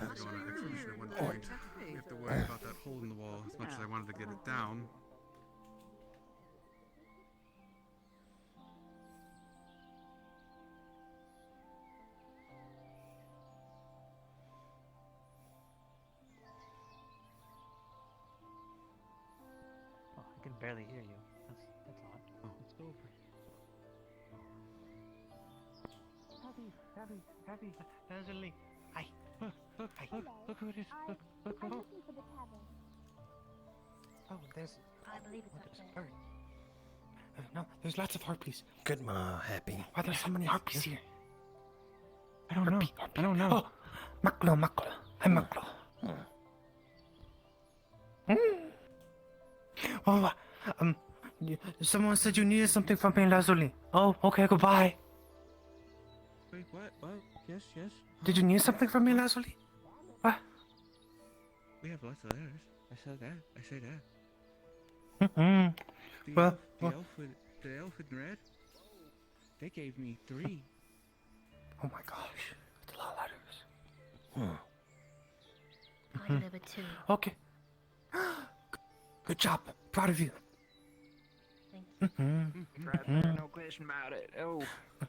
had to go on an expedition at one point. We have to worry about that hole in the wall as much as I wanted to get it down. Oh, I can barely hear you. That's odd. Oh. Let's go over. Happy, Leslie. Hi. Look who it is. Look. Oh, there's. I believe it's There's a bird. No, there's lots of harpies. Good, Ma, Happy. Why are there so many harpies here? I don't know. I don't know. Oh, Maklo. Hi, Maklo. Oh, someone said you needed something from me, Lazuli. Oh, okay, goodbye. Wait, what? Yes. Did you need something from me, Lazuli? What? We have lots of letters. I said that. Mm-hmm. The elf in red, they gave me 3. Oh my gosh, that's a lot of letters. I delivered 2. Okay. Good job. Proud of you. Thank Right there, no question about it. Oh,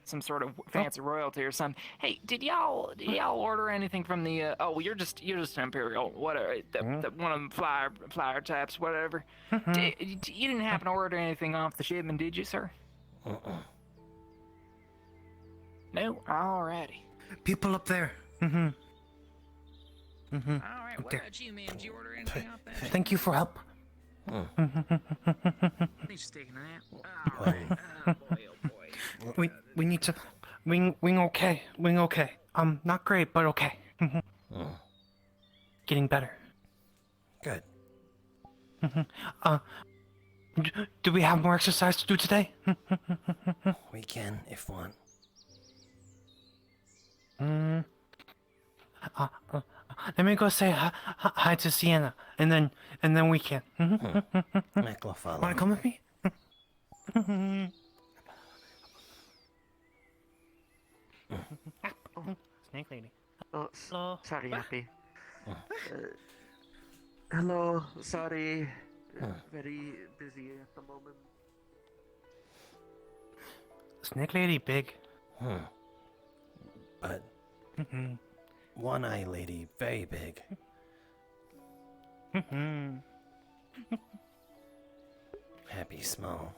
some sort of fancy royalty or something. Hey, did y'all order anything from the? Oh, you're just an imperial, whatever. One of them flyer types, whatever. You didn't happen to order anything off the shipment, did you, sir? No. Alrighty. People up there. All right. What about you, man? Did you order anything off that? Thank you for help. He's taking that. Oh boy. We need to wing okay. Not great, but okay. Getting better. Good. Do we have more exercise to do today? We can, if one. Let me go say hi to Sienna, and then we can. Maklo, follow. Wanna come with me? Snake lady. Oh, Hello. sorry, Happy. Hello, sorry. Very busy at the moment. Snake lady big. But one-eye lady, very big. Happy small.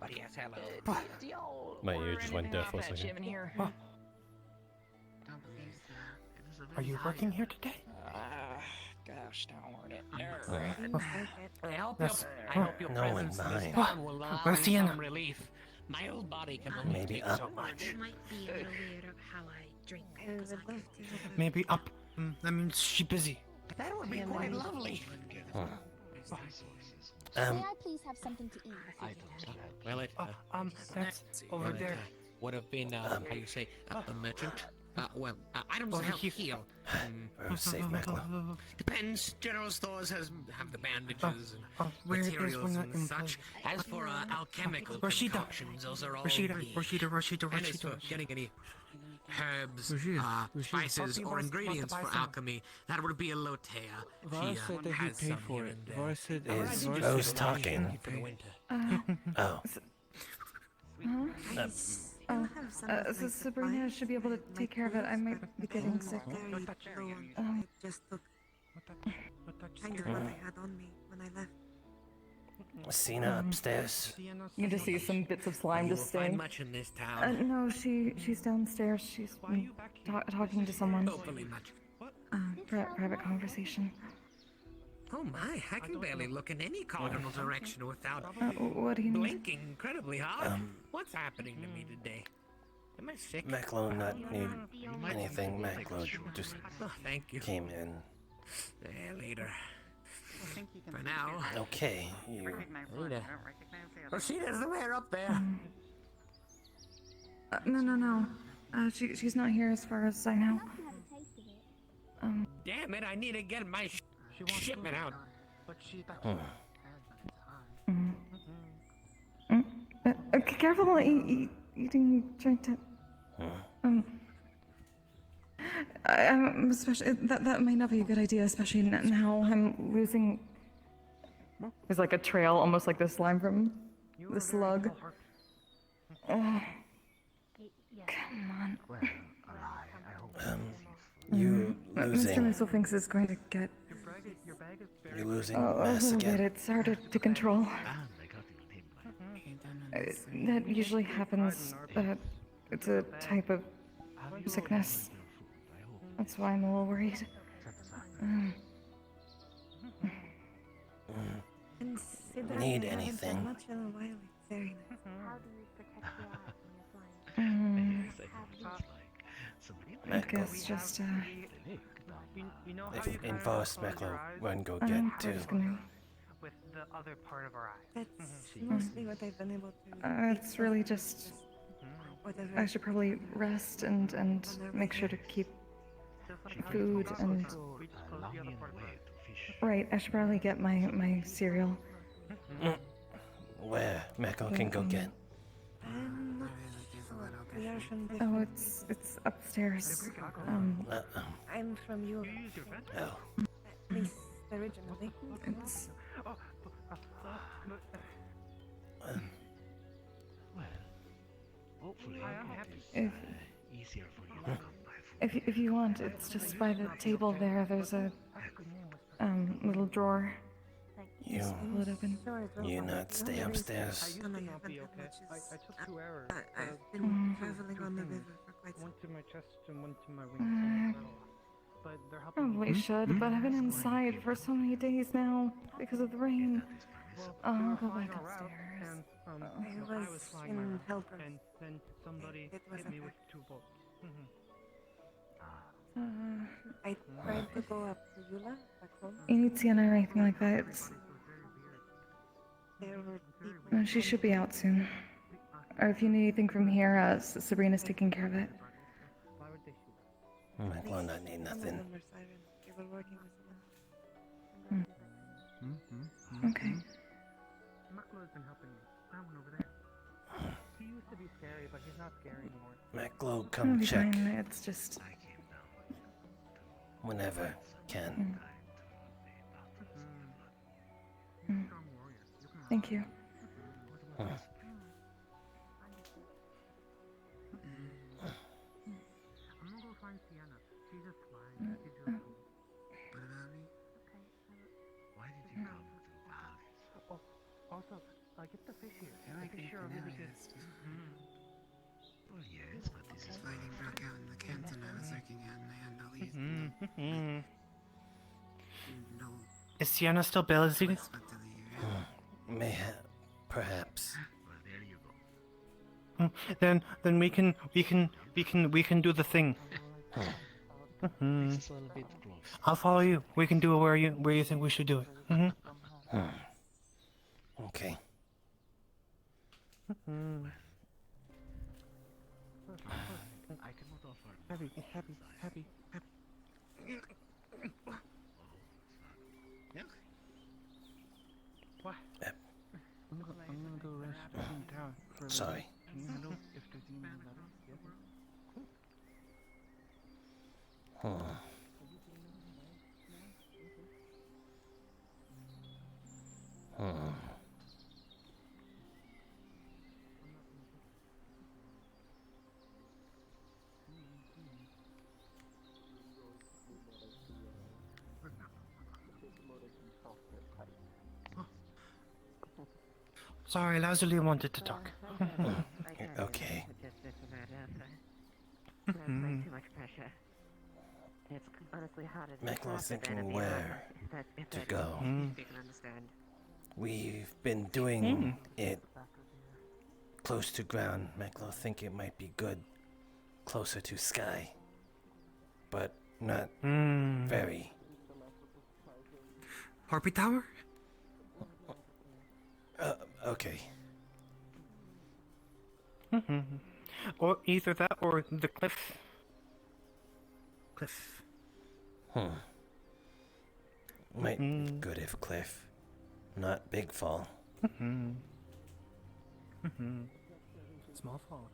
But yes, hello. Do y'all My order ear just went anything deaf off for a that second. gym in here? Are you working here today? Gosh darn it. I hope Yes. your No presence one in this mind. town will allow Where's me Sienna? some relief. My old body can only Maybe take up. so much. It might be a little weird of how I drink. Because I'm gifted. Maybe up. That means she's busy. That would be quite lovely. May I please have something to eat? Well, it That's over there. would have been how you say a merchant. Items Over to help here. heal. We're safe, Maklo. Depends. General stores have the bandages and where there's materials one and in such. As for alchemical Rashida. concoctions, those are all Rashida, me. Rashida. And as for getting any herbs, Rashida. spices, Rashida. or ingredients for alchemy, that would be a Lotea. Varus said that he'd pay for it. Varus said Is Varus Rose said talking? For the winter. Oh. So Sabrina should be able to take care of it. I might be getting sick. Just look kind of what I had on me when I left. Sina upstairs. You can just see some bits of slime You just will find staying. much in this town. No, she's downstairs. She's talking to someone. Openly much. Private conversation. Oh my, I can barely look in any cardinal direction without What do you need? blinking incredibly hard. What's happening to me today? Am I sick? Maklo not need anything. Maklo just thank you. came in. Later. For now. Okay, you. Rita. Rosita's the mayor up there. No. She's not here as far as I know. Damn it, I need to get my shipment out. Careful eating drink to. I'm especially that might not be a good idea, especially now I'm losing. There's like a trail, almost like the slime from the slug. Come on. You Mr. losing. Missile thinks it's going to get. You losing A mass little bit. again. It's harder to control. That usually happens. It's a type of sickness. That's why I'm a little worried. Need anything? Much in a while. It's very nice. How do you protect the eye when you're flying? I guess just If in forest, Maklo, run go I'm get too. just gonna. With the other part of our eye. That's mostly what I've been able to. It's really just. I should probably rest and make sure to keep food and. Right, I should probably get my cereal. Where Maklo can go get. I'm not sure. We are from Oh, different. it's upstairs. I'm from Europe. Oh. At least originally. It's. Hopefully, If, easier for you to come by food. if you want, it's just by the table there. There's a little drawer. You. Just pull it open. You not stay upstairs. No, I Not be haven't okay. had much. I took 2 errors. I've been traveling on the river for quite some One time. to my chest and one to my wings. But they're helping Probably me. should, but I've been inside for so many days now because of the rain. I'll go back upstairs. I was in helper. And then somebody It hit wasn't me her. with 2 bolts. I tried to go up to Yula back home. You need Sienna or anything like that. There were people. No, she should be out soon. Or if you need anything from here, Sabrina's taking care of it. Maklo not need Some of nothing. them were sirens. They were working with someone. Okay. Maklo has been helping me. That one over there. He used to be scary, but he's not scary anymore. Maklo, It'll come be check fine. It's just. whenever can. Thank you. I'm gonna go find Sienna. She's just flying. She's really cool. Why did you come to the palace? Also, Get the fish here. They're like The fish here are really good. Well, yes, but this is Fighting broke out in the canton I was looking at, and they had all these no Is Sienna still busy? Perhaps. Well, there you go. Then we can do the thing. This is a little bit close. I'll follow you. We can do it where you think we should do it. Okay. I cannot offer. Happy. Yeah. What? I'm gonna go rest in town for a little. Sorry. Can you handle if there's any letters? Sorry, Lazuli wanted to talk. Okay. That's like too much pressure. It's honestly harder than Maklo it's thinking than where if to that go. you can understand. We've been doing it close to ground. Maklo think it might be good closer to sky, but not very. Harpy Tower? Okay. Or either that or the cliff. Might be good if cliff, not big fall. Small fall.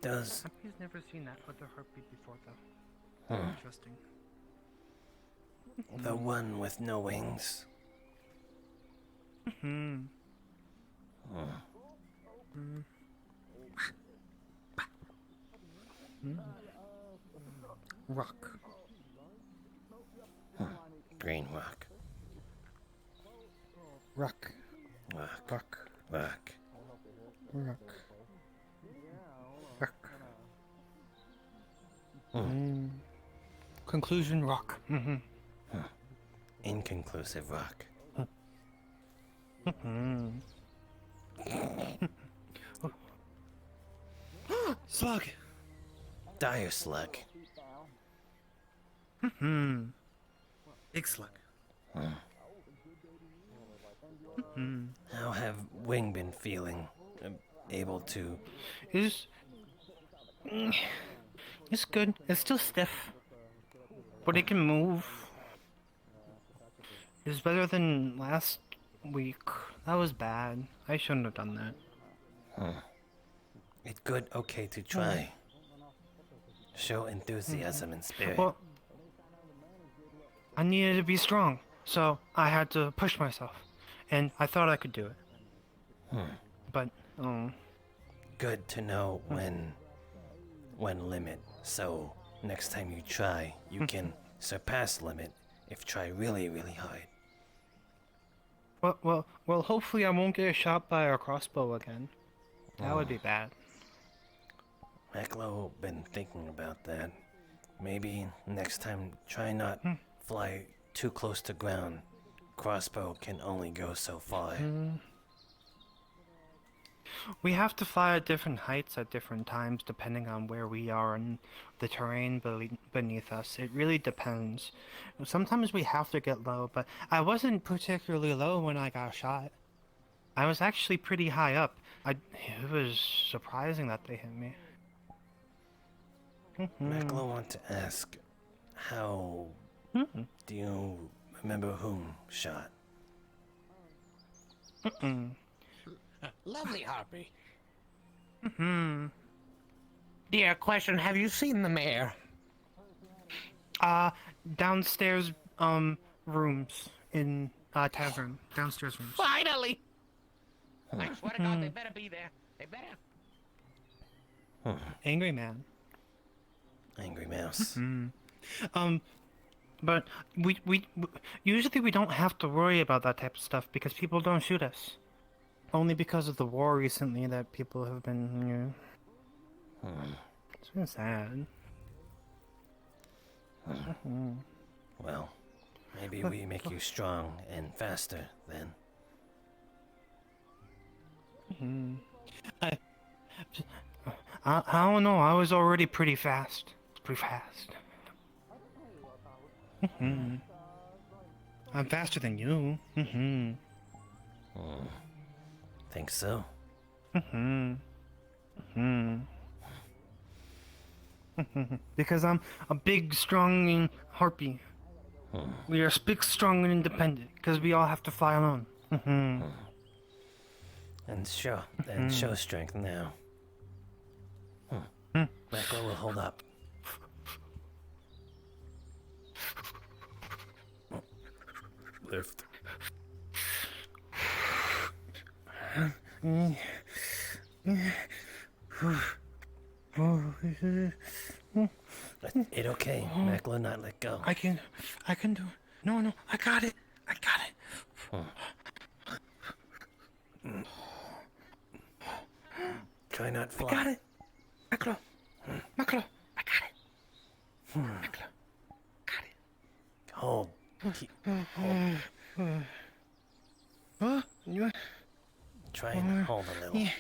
Does Happy's never seen that other heartbeat before, though. Interesting. the one with no wings? Rock. Green rock. Rock. Rock. Rock. Rock. Rock. Rock. Conclusion rock. Inconclusive rock. Slug. Dire slug. Big slug. How have Wing been feeling? Able to... It's good. It's still stiff, but it can move. It's better than last week. That was bad. I shouldn't have done that. It's good, okay to try. Show enthusiasm and spirit. Well, I needed to be strong, so I had to push myself, and I thought I could do it. But Good to know when limit, so next time you try, you can surpass limit if try really, really hard. Well, hopefully I won't get shot by a crossbow again. That would be bad. Maklo been thinking about that. Maybe next time try not fly too close to ground. Crossbow can only go so far. We have to fly at different heights at different times depending on where we are in the terrain beneath us. It really depends. Sometimes we have to get low, but I wasn't particularly low when I got shot. I was actually pretty high up. It was surprising that they hit me. Maklo want to ask, how do you remember whom shot? Lovely Harpy. Dear question, have you seen the mayor? Downstairs, rooms. in tavern, downstairs rooms. Finally! I swear to God, they better be there. They better. Angry man. Angry mouse. But we usually we don't have to worry about that type of stuff because people don't shoot us. Only because of the war recently that people have been, it's been sad. Well, maybe we make you strong and faster then. I don't know. I was already pretty fast. Pretty fast. I'm faster than you. Think so? Because I'm a big, strong harpy. We are big, strong, and independent. Because we all have to fly alone. And show strength now. Maklo will hold up. Lift. It okay, Maklo, not let go. I can do it. No, I got it. Try not fly. I got it. Maklo, I got it. Maklo, got it. Hold. Try and hold a little. Yeah.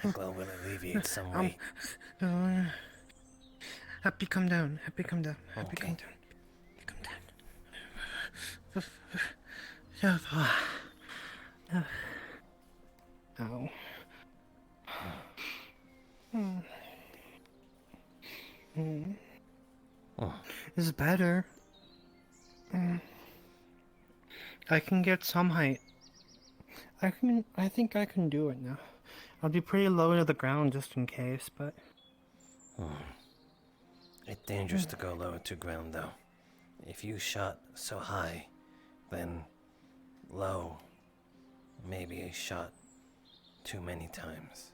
Maklo will alleviate some weight. Happy, come down. Happy, come down. Ow. This is better. I can get some height. I think I can do it now. I'll be pretty low to the ground just in case, but... It's dangerous to go low to ground, though. If you shot so high, then low, maybe a shot too many times.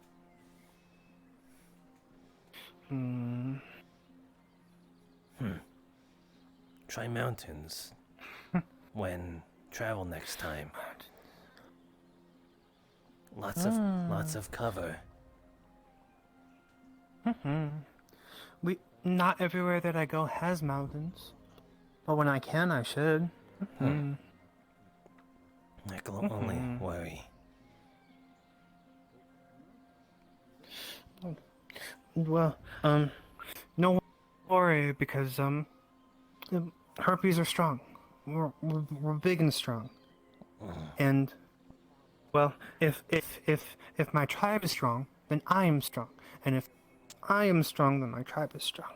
Try mountains when travel next time. Lots of cover. Not everywhere that I go has mountains. But when I can, I should. Maklo, only worry. Well, no worry because herpes are strong. We're big and strong. And well, if my tribe is strong, then I am strong. And if I am strong, then my tribe is strong.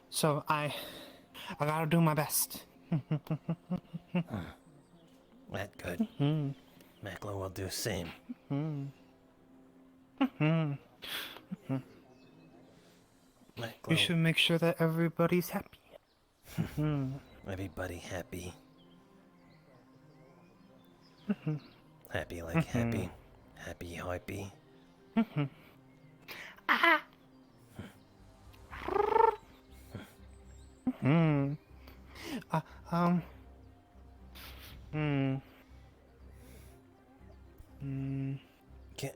So I gotta do my best. That good. Maklo will do same. We should make sure that everybody's happy. Everybody happy. Happy like happy. Happy harpy.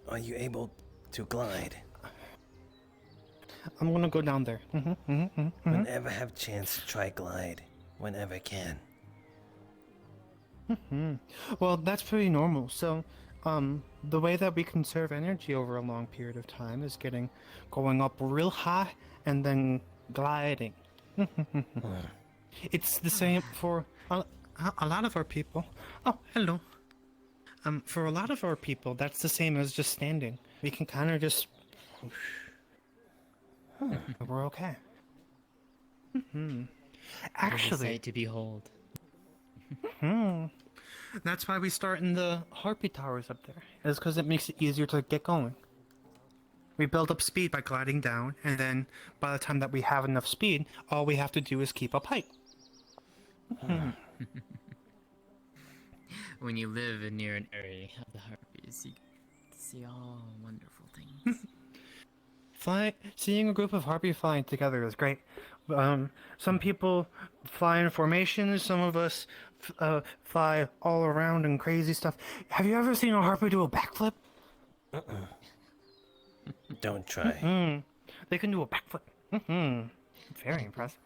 Are you able to glide? I'm gonna go down there. Whenever have chance to try glide. Whenever can. Well, that's pretty normal. So, the way that we conserve energy over a long period of time is going up real high and then gliding. It's the same for a lot of our people. Oh, hello. For a lot of our people, that's the same as just standing. We can kind of just... We're okay. Actually... to behold. That's why we start in the Harpy Towers up there. It's because it makes it easier to get going. We build up speed by gliding down, and then by the time that we have enough speed, all we have to do is keep up height. When you live near an area of the harpies, you see all wonderful things. Seeing a group of harpy flying together is great. Some people fly in formations, some of us fly all around and crazy stuff. Have you ever seen a harpy do a backflip? Don't try. They can do a backflip. Very impressive.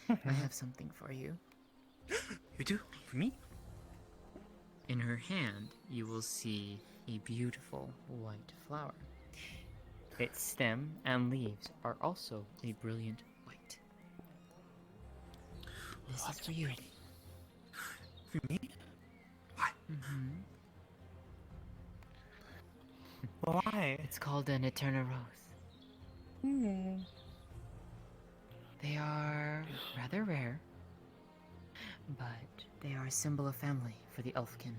I have something for you. You do? For me? In her hand, you will see a beautiful white flower. Its stem and leaves are also a brilliant white. This is for you. For me? Why? Why? It's called an Eterna Rose. They are rather rare, but they are a symbol of family for the Elfkin.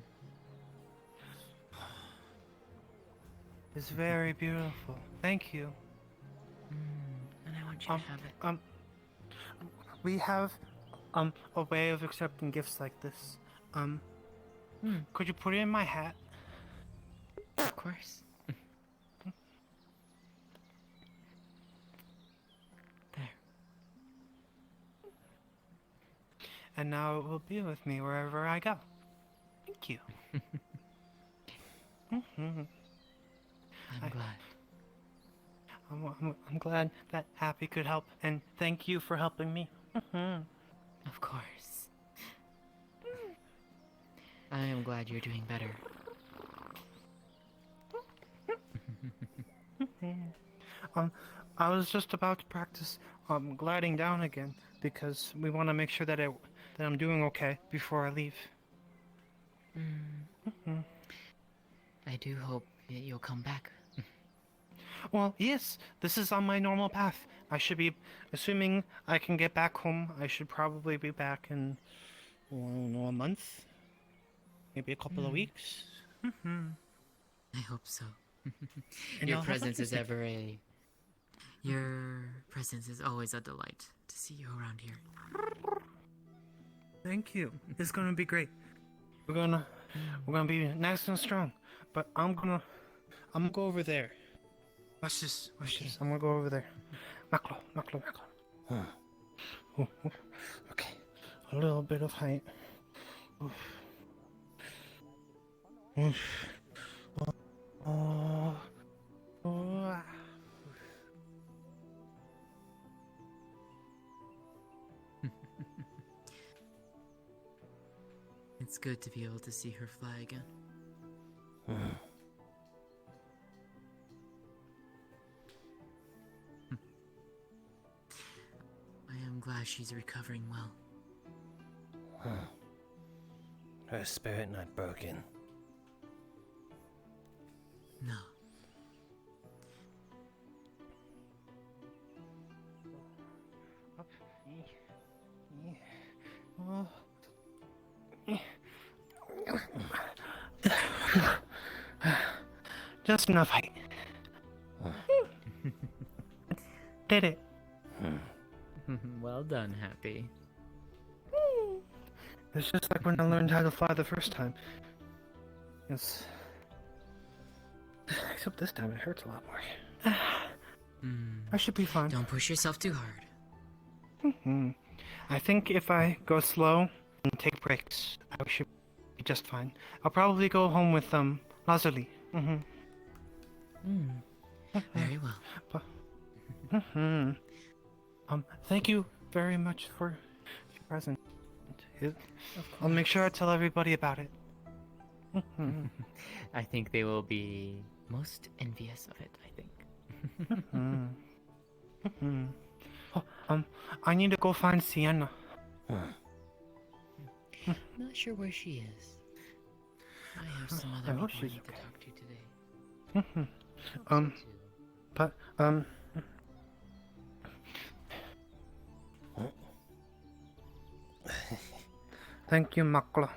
It's very beautiful. Thank you. And I want you to have it. We have a way of accepting gifts like this. Could you put it in my hat? Of course. There. And now it will be with me wherever I go. Thank you. I'm glad. I'm glad that Happy could help, and thank you for helping me. Of course. I am glad you're doing better. I was just about to practice gliding down again because we want to make sure that I'm doing okay before I leave. I do hope that you'll come back. Well, yes, this is on my normal path. I should be, assuming I can get back home, I should probably be back in, I don't know, a month? Maybe a couple of weeks? I hope so. And Your I'll have presence is everything. Your presence is always a delight to see you around here. Thank you. It's gonna be great. We're gonna be nice and strong. But I'm gonna go over there. Watch this. I'm gonna go over there. Maklo. Okay. A little bit of height. It's good to be able to see her fly again. I am glad she's recovering well. Her spirit not broken. No. Just enough height. Did it. Well done, Happy. It's just like when I learned how to fly the first time. Except this time it hurts a lot more. I should be fine. Don't push yourself too hard. I think if I go slow and take breaks, I should be just fine. I'll probably go home with Lazuli. Very well. Thank you very much for your present. I'll make sure I tell everybody about it. I think they will be most envious of it, I think. I need to go find Sienna. Not sure where she is. I have some I other hope people I she's need to okay. talk to today. Thank you, Maklo.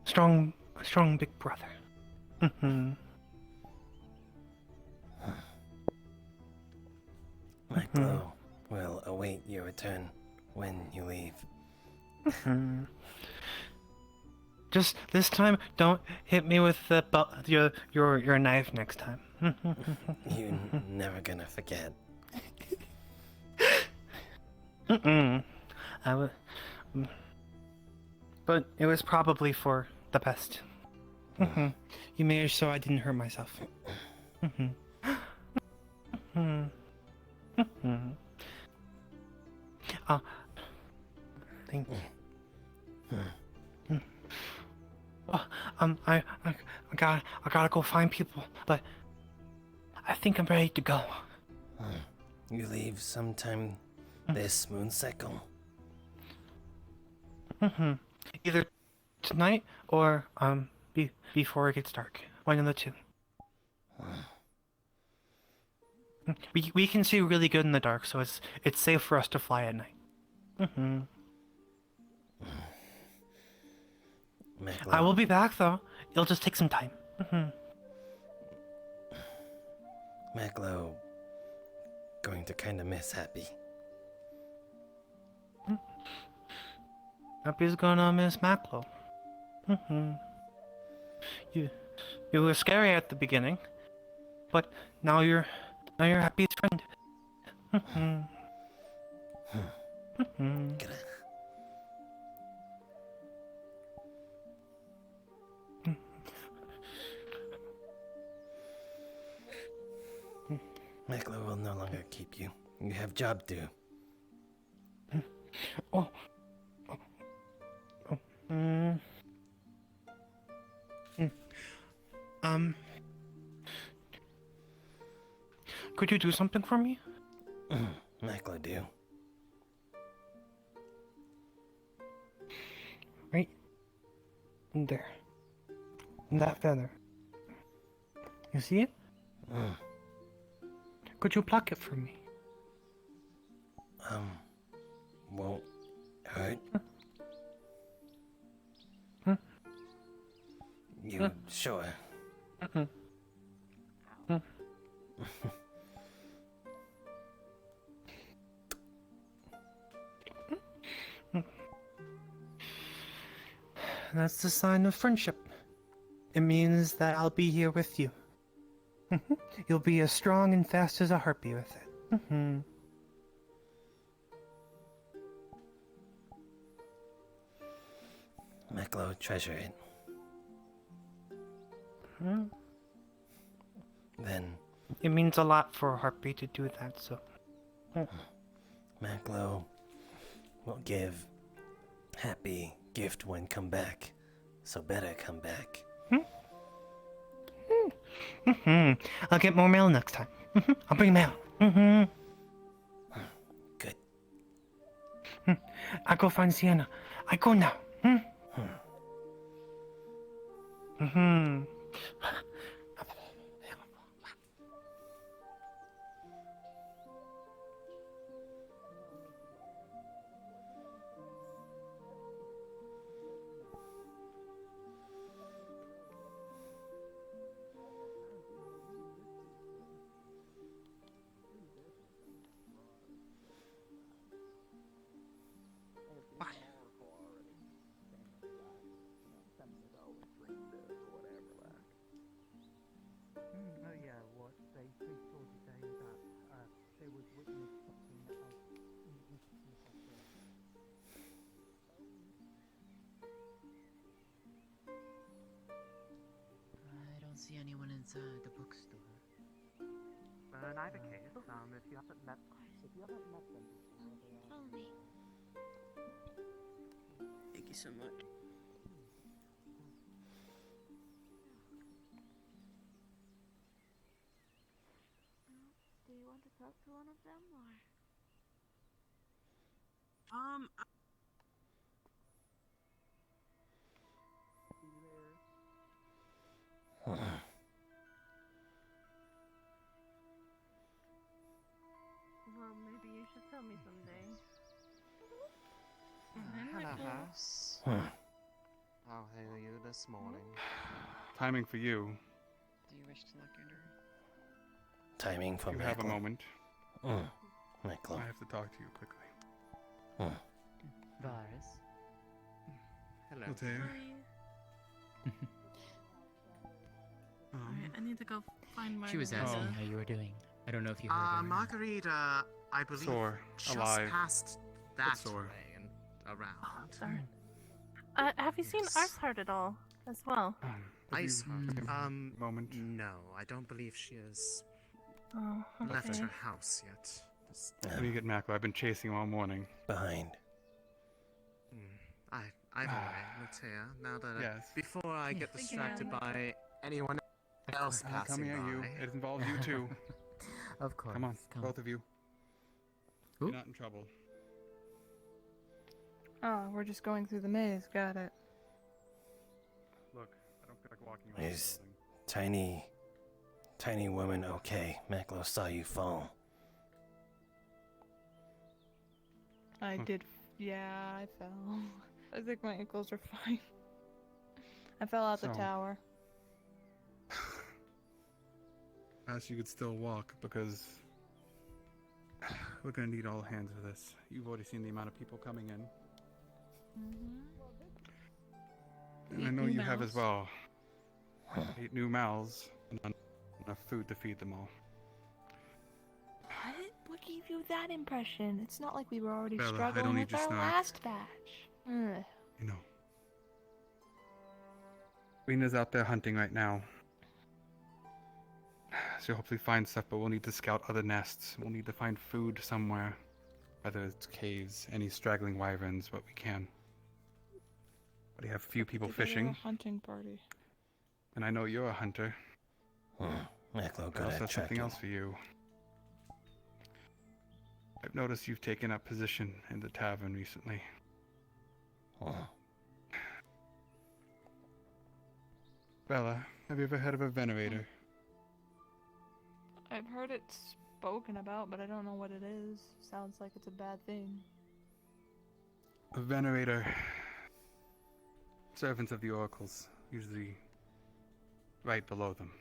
Strong big brother. Maklo will await your return when you leave. Just this time, don't hit me with the your knife next time. You're never gonna forget. But it was probably for the best. You made it so I didn't hurt myself. Thank you. I gotta go find people, but I think I'm ready to go. You leave sometime this moon cycle? Either tonight or before it gets dark. One of the two. We can see really good in the dark, so it's safe for us to fly at night. I will be back though. It'll just take some time. Maklo going to kinda miss Happy. Happy's gonna miss Maklo. You were scary at the beginning, but now you're Happy's friend. Maklo will no longer keep you. You have job due. Could you do something for me? Maklo do. Right there. That feather. You see it? Could you pluck it for me? Won't hurt? You sure? That's the sign of friendship. It means that I'll be here with you. You'll be as strong and fast as a harpy with it. Maklo, treasure it. Then It means a lot for a harpy to do that, so. Maklo will give Happy gift when come back. So better come back. I'll get more mail next time. I'll bring mail. Good. I go find Sienna. I go now. Oh yeah, what they told you saying that they would witness something as I don't see anyone inside the bookstore. in either case, if you haven't met them before, Follow me. Thank you so much. Do you want to talk to one of them, or? Well, maybe you should tell me someday. Perhaps. Hmm. I'll hail you this morning. Timing for you. Do you wish to look under? Timing for You Maklo. have a moment. Maklo. I have to talk to you quickly. Varus. Hello. Altair. Alright, I need to go find my. She was asking how you were doing. I don't know if you heard her. Margarita, I believe, Sore, just alive, past that sore. way and around. Oh, sorry. Have you seen Arsehart at all, as well? Ice Heart. Moment. No, I don't believe she has Oh, left okay. her house yet. Let me get Maklo. I've been chasing him all morning. Behind. Either way, Matea, now that Yes. before I get distracted by anyone else I'm passing coming at you. by. It involves you too. Of course. Come on, both of you. Who? You're not in trouble. Oh, we're just going through the maze. Got it. Look, I don't feel like walking around Is the building. tiny woman okay? Maklo saw you fall. I did. Yeah, I fell. I think my ankles are fine. I fell out the So- tower. Asked you could still walk because we're gonna need all hands for this. You've already seen the amount of people coming in. And I know New you have as mouths. well. 8 new mouths and not enough food to feed them all. What? What gave you that impression? It's not like we were already Bella, I struggling don't need with your our snark. last batch. Ugh. You know. Rina's out there hunting right now. She'll hopefully find stuff, but we'll need to scout other nests. We'll need to find food somewhere. Whether it's caves, any straggling wyverns, what we can. But we have a few people Together a fishing, hunting party. and I know you're a hunter. Maklo I good also at have something tracking. else for you. I've noticed you've taken up position in the tavern recently. Bella, have you ever heard of a venerator? I've heard it spoken about, but I don't know what it is. Sounds like it's a bad thing. A venerator. Servants of the oracles, usually right below them.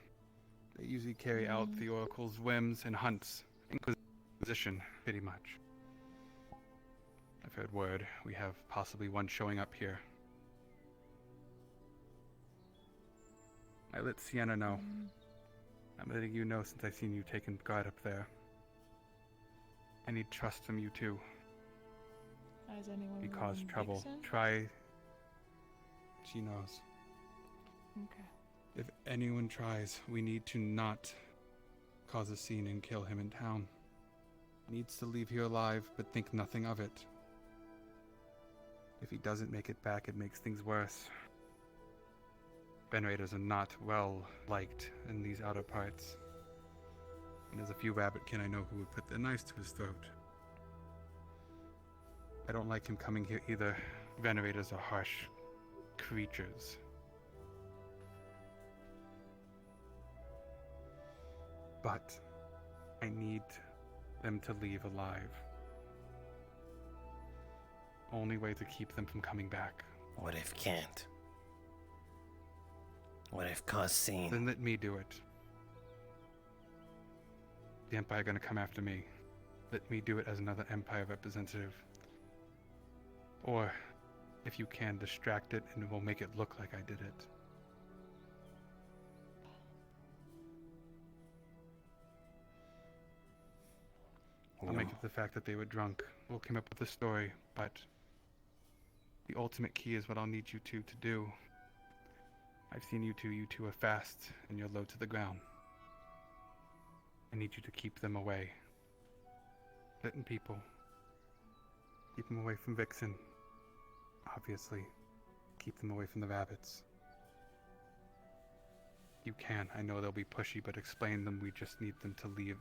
They usually carry out the oracle's whims and hunts. Inquisition, pretty much. I've heard word we have possibly one showing up here. I let Sienna know. I'm letting you know since I've seen you taking guard up there. I need trust from you too. Has anyone You more cause than trouble. Vixen? Try. She knows. Okay. If anyone tries, we need to not cause a scene and kill him in town. Needs to leave here alive, but think nothing of it. If he doesn't make it back, it makes things worse. Venerators are not well liked in these outer parts. And there's a few rabbitkin I know who would put their knives to his throat. I don't like him coming here either. Venerators are harsh creatures. But I need them to leave alive. Only way to keep them from coming back. What if can't? What if cause scene? Then let me do it. The Empire gonna come after me. Let me do it as another Empire representative. Or, if you can, distract it and we'll make it look like I did it. I'll make up the fact that they were drunk. We'll come up with a story, but the ultimate key is what I'll need you two to do. I've seen you two are fast and you're low to the ground. I need you to keep them away. Certain people. Keep them away from Vixen. Obviously. Keep them away from the rabbits. You can. I know they'll be pushy, but explain them. We just need them to leave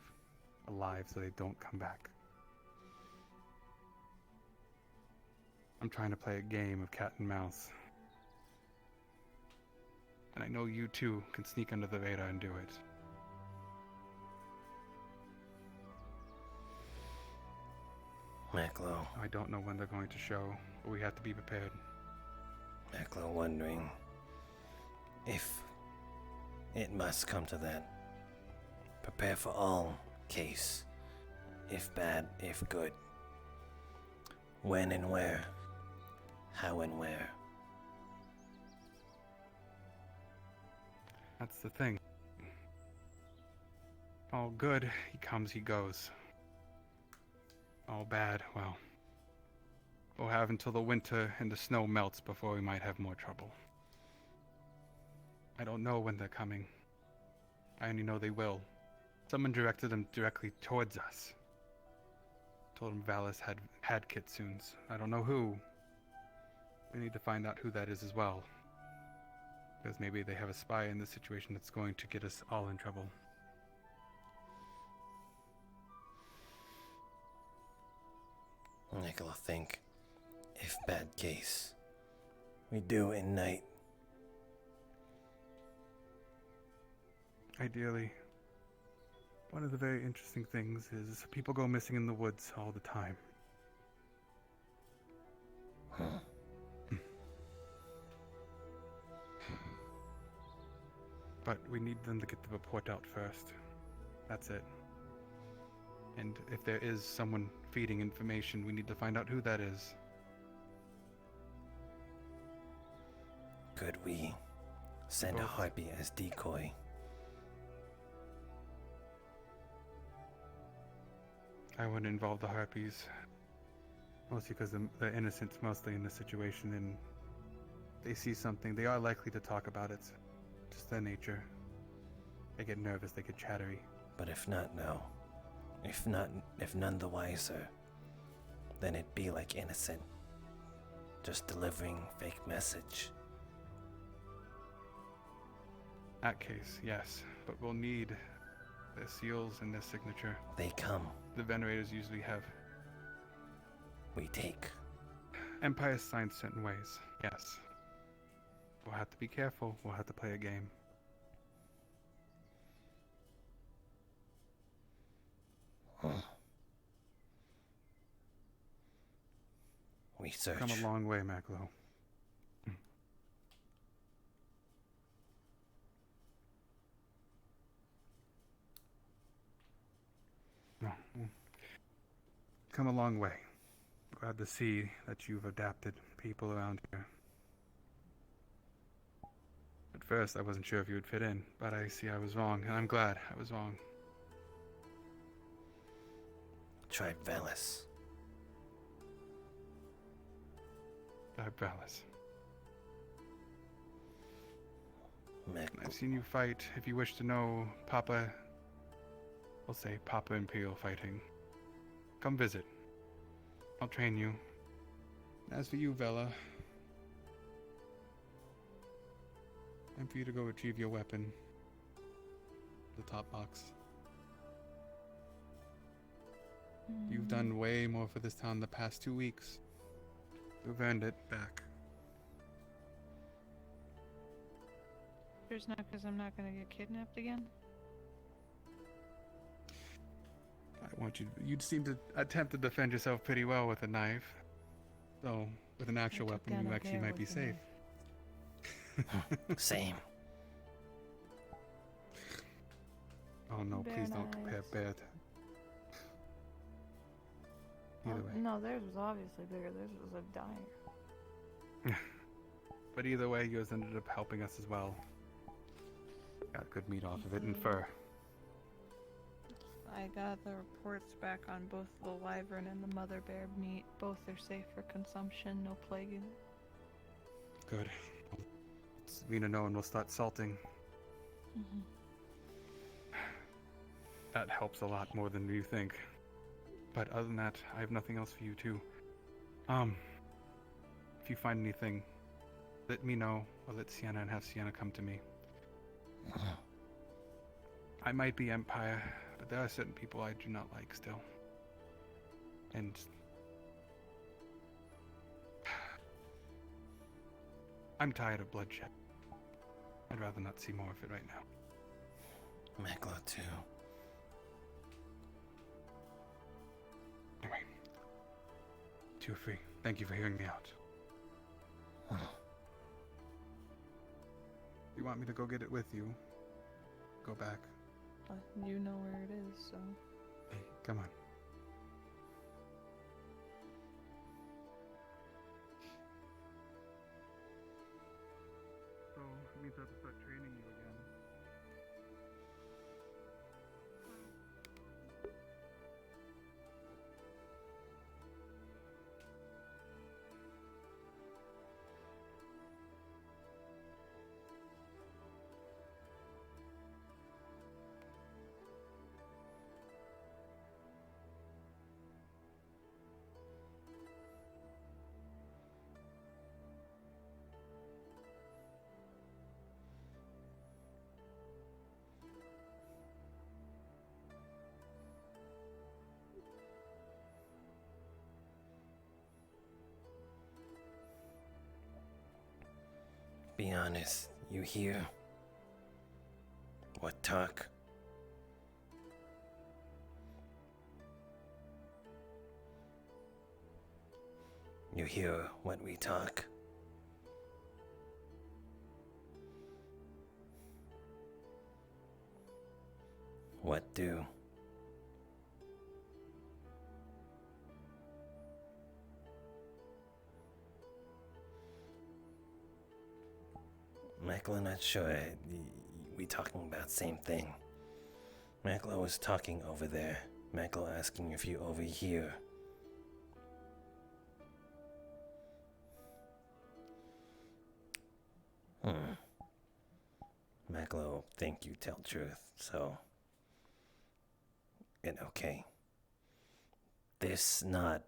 alive so they don't come back. I'm trying to play a game of cat and mouse. And I know you two can sneak under the radar and do it. Maklo. I don't know when they're going to show, but we have to be prepared. Maklo wondering if it must come to that. Prepare for all case, if bad, if good. When and where, how and where. That's the thing. All good, he comes, he goes. All bad, well, we'll have until the winter and the snow melts before we might have more trouble. I don't know when they're coming. I only know they will. Someone directed them directly towards us. Told him Valis had kitsunes. I don't know who. We need to find out who that is as well. Because maybe they have a spy in this situation that's going to get us all in trouble. Nicola think, if bad case, we do in night. Ideally. One of the very interesting things is people go missing in the woods all the time. But we need them to get the report out first. That's it. And if there is someone feeding information, we need to find out who that is. Could we send a harpy as decoy? I wouldn't involve the harpies. Mostly because the innocents mostly in this situation, and they see something, they are likely to talk about it. Just their nature. They get nervous, they get chattery. But if not, no. If none the wiser, then it'd be like innocent. Just delivering fake message. That case, yes. But we'll need their seals and their signature. They come. The Venerators usually have. We take. Empire signs certain ways, yes. We'll have to be careful, we'll have to play a game. We search. Come a long way, Maklo. No. Come a long way. Glad to see that you've adapted people around here. At first, I wasn't sure if you would fit in, but I see I was wrong, and I'm glad I was wrong. Tribe Valis. Tribe Valis. Maklo. I've seen you fight. If you wish to know Papa, I'll say Papa Imperial fighting. Come visit. I'll train you. As for you, Vela, time for you to go retrieve your weapon. The top box. You've done way more for this town the past 2 weeks. You've earned it back. There's not because I'm not gonna get kidnapped again. I want you. You seem to attempt to defend yourself pretty well with a knife. So, with an actual weapon, you actually might be safe. Same. Oh no, please don't compare bad. Either way. No, theirs was obviously bigger. Theirs was like dying. But either way, yours ended up helping us as well. Got good meat off of it and fur. I got the reports back on both the wyvern and the mother bear meat. Both are safe for consumption, no plague in it. Good. We know, and we'll start salting. That helps a lot more than you think. But other than that, I have nothing else for you too. If you find anything, let me know, or let Sienna and have Sienna come to me. I might be Empire, but there are certain people I do not like still. And I'm tired of bloodshed. I'd rather not see more of it right now. Maklo too. Anyway, You two are free. Thank you for hearing me out. You want me to go get it with you? Go back. You know where it is, so. Hey, come on. So, it means I have to start training you again. Be honest, you hear? What talk? You hear what we talk? What do? Maklo, not sure. We talking about same thing. Maklo was talking over there. Maklo asking if you over here. Maklo think you tell truth, so it okay. This not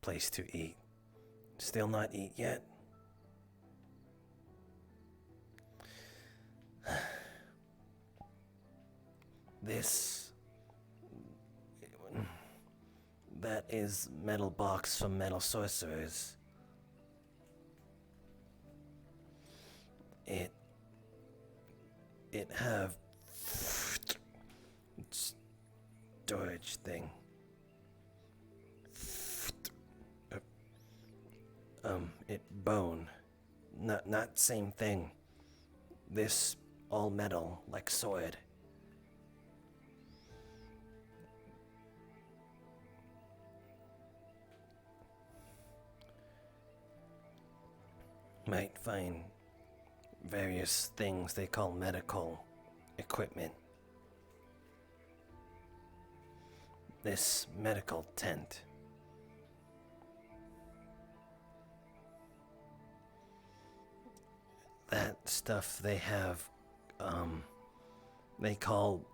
place to eat. Still not eat yet? This... that is metal box from Metal Sorcerers. It have storage thing. It bone. Not same thing. This all metal, like sword. Might find various things they call medical equipment. This medical tent. That stuff they have, they call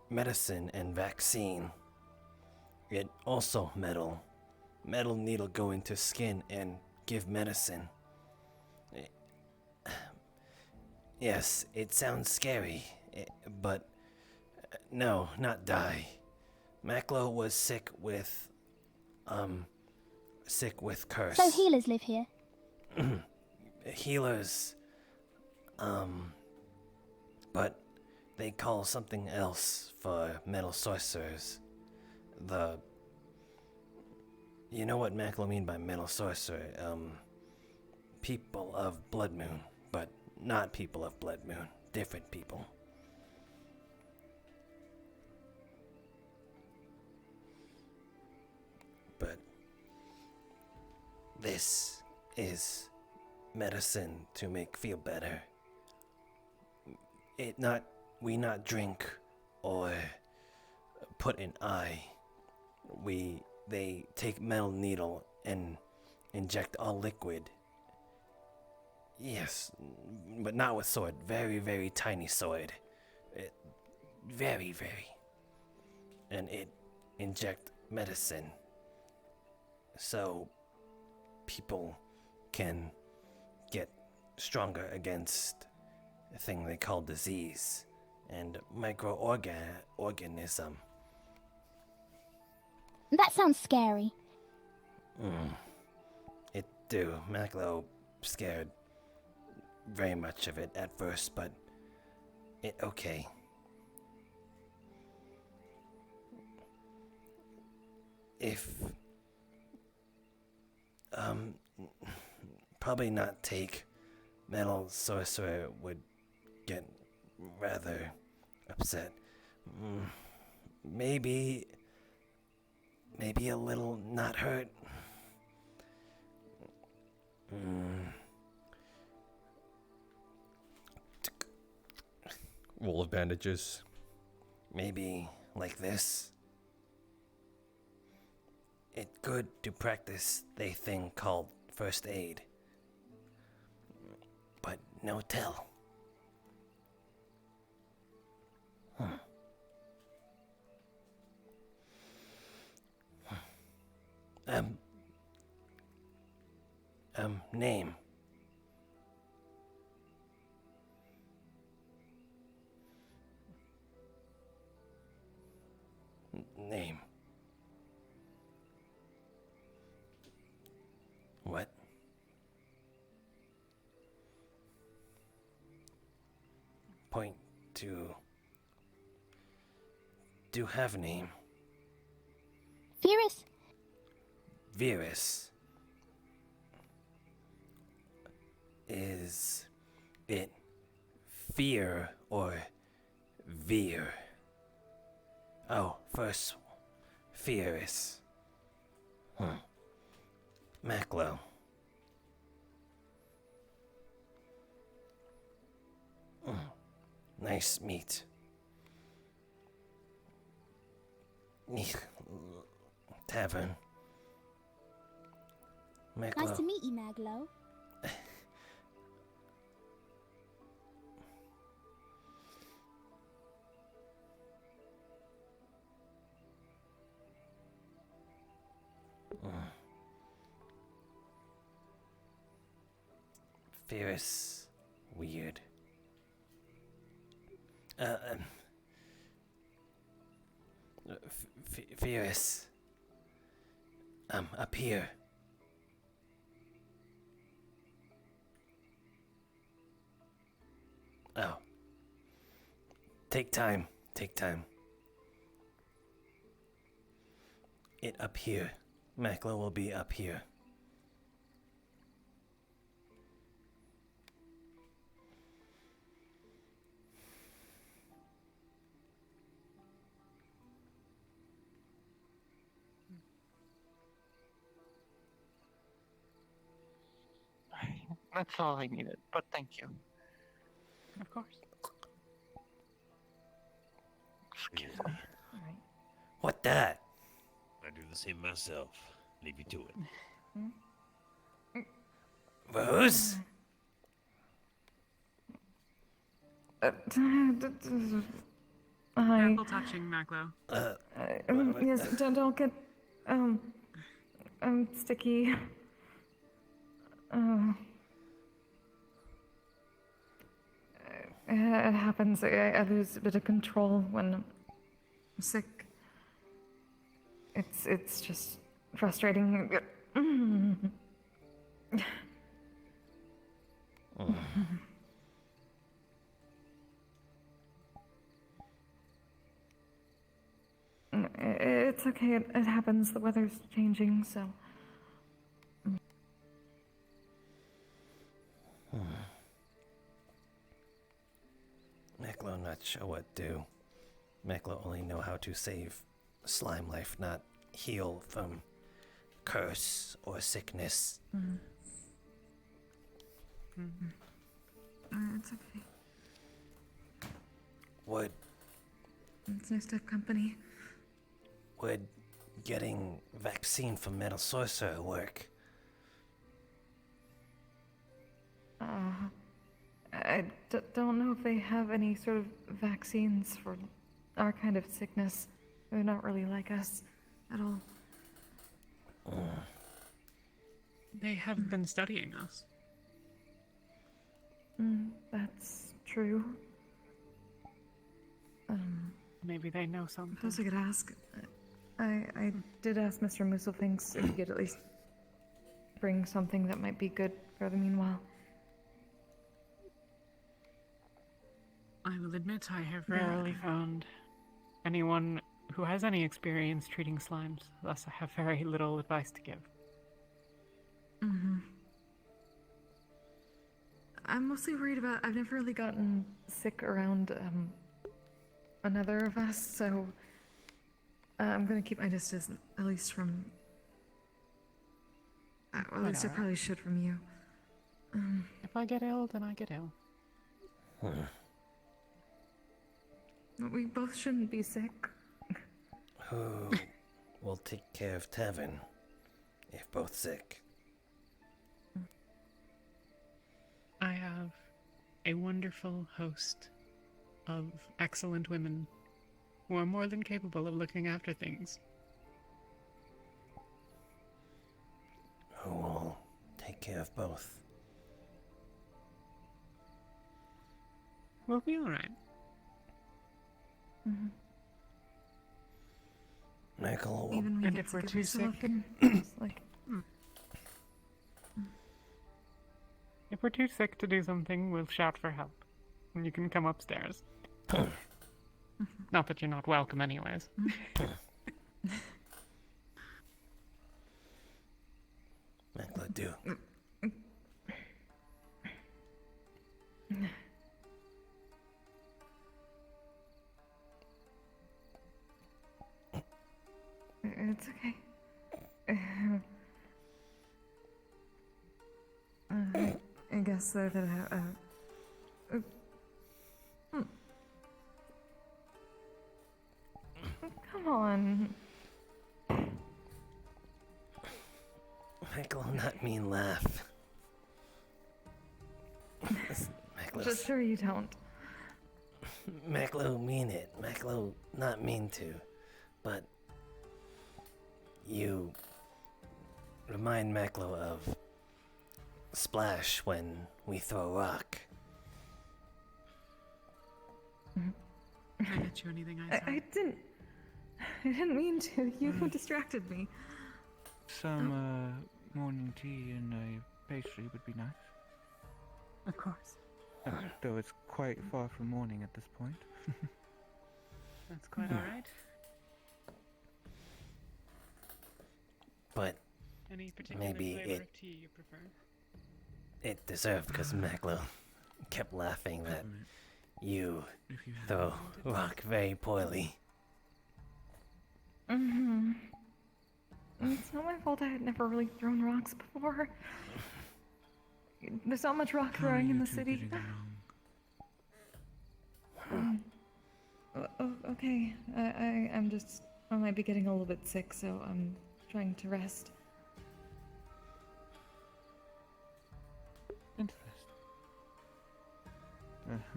medicine and vaccine. It also metal. Metal needle go into skin and give medicine. Yes, it sounds scary, but no, not die. Maklo was sick with curse. So healers live here? Healers, but they call something else for metal sorcerers. You know what Maklo mean by metal sorcerer? People of Blood Moon, but not people of Blood Moon. Different people. But this is medicine to make feel better. We not drink or put in eye. They take metal needle and inject all liquid. Yes, but not with sword. Very, very tiny sword. Very, very. And it inject medicine. So people can get stronger against a thing they call disease and microorganism. That sounds scary. It do. Maklo scared very much of it at first, but it okay. Probably not take. Metal Sorcerer would get rather upset. Maybe a little not hurt. Roll of bandages. Maybe like this. It good to practice a thing called first aid. But no tell. Name. Name. What? Point to. Do have name. Virus. Virus. Is it fear or veer? Oh, first, Fierce. Maklo. Nice meat. Tavern. Maklo. Nice to meet you, Maglo. Fierce. Weird. Fierce. Up here. Oh. Take time. Take time. It up here. Maklo will be up here. That's all I needed, but thank you. Of course. Yeah. What that? I do the same myself. Leave you to it. Rose? Hi. Careful touching, Maklo. Yes, don't get, sticky. It happens. I lose a bit of control when I'm sick. It's just frustrating. It's okay. It happens. The weather's changing, so. Maklo not sure what do. Maklo only know how to save slime life, not heal from curse or sickness. It's okay. Would It's nice to have company. would getting vaccine for Metal Sorcerer work? I don't know if they have any sort of vaccines for our kind of sickness. They're not really like us at all. They have been studying us. That's true. Maybe they know something. Suppose I could ask. I did ask Mr. Musselfinks if he could at least bring something that might be good for the meanwhile. I will admit I have rarely found anyone who has any experience treating slimes, thus I have very little advice to give. Mm-hmm. I'm mostly worried about. I've never really gotten sick around another of us, so I'm gonna keep my distance, at least from. At least I probably should from you. If I get ill, then I get ill. We both shouldn't be sick. Who will take care of Tavern if both sick? I have a wonderful host of excellent women who are more than capable of looking after things. Who will take care of both? We'll be alright. Mm-hmm. Michael will... Even we And get if we're sick too every so sick... often, it's like... If we're too sick to do something, we'll shout for help. And you can come upstairs. Not that you're not welcome anyways. Maklo, do. It's okay. I guess that come on. Maklo, not mean laugh. Just sure you don't. Maklo mean it. Maklo not mean to. But you remind Maklo of Splash when we throw rock. Can I get you anything I said? I didn't mean to. You distracted me. Some morning tea and a pastry would be nice. Of course. Though it's quite far from morning at this point. That's quite alright. But Any particular maybe flavor of tea you prefer? it deserved because Maklo kept laughing that you throw rock very poorly. Mm-hmm. It's not my fault. I had never really thrown rocks before. There's not much rock throwing in the city. Okay. I might be getting a little bit sick, so I'm trying to rest. Interesting.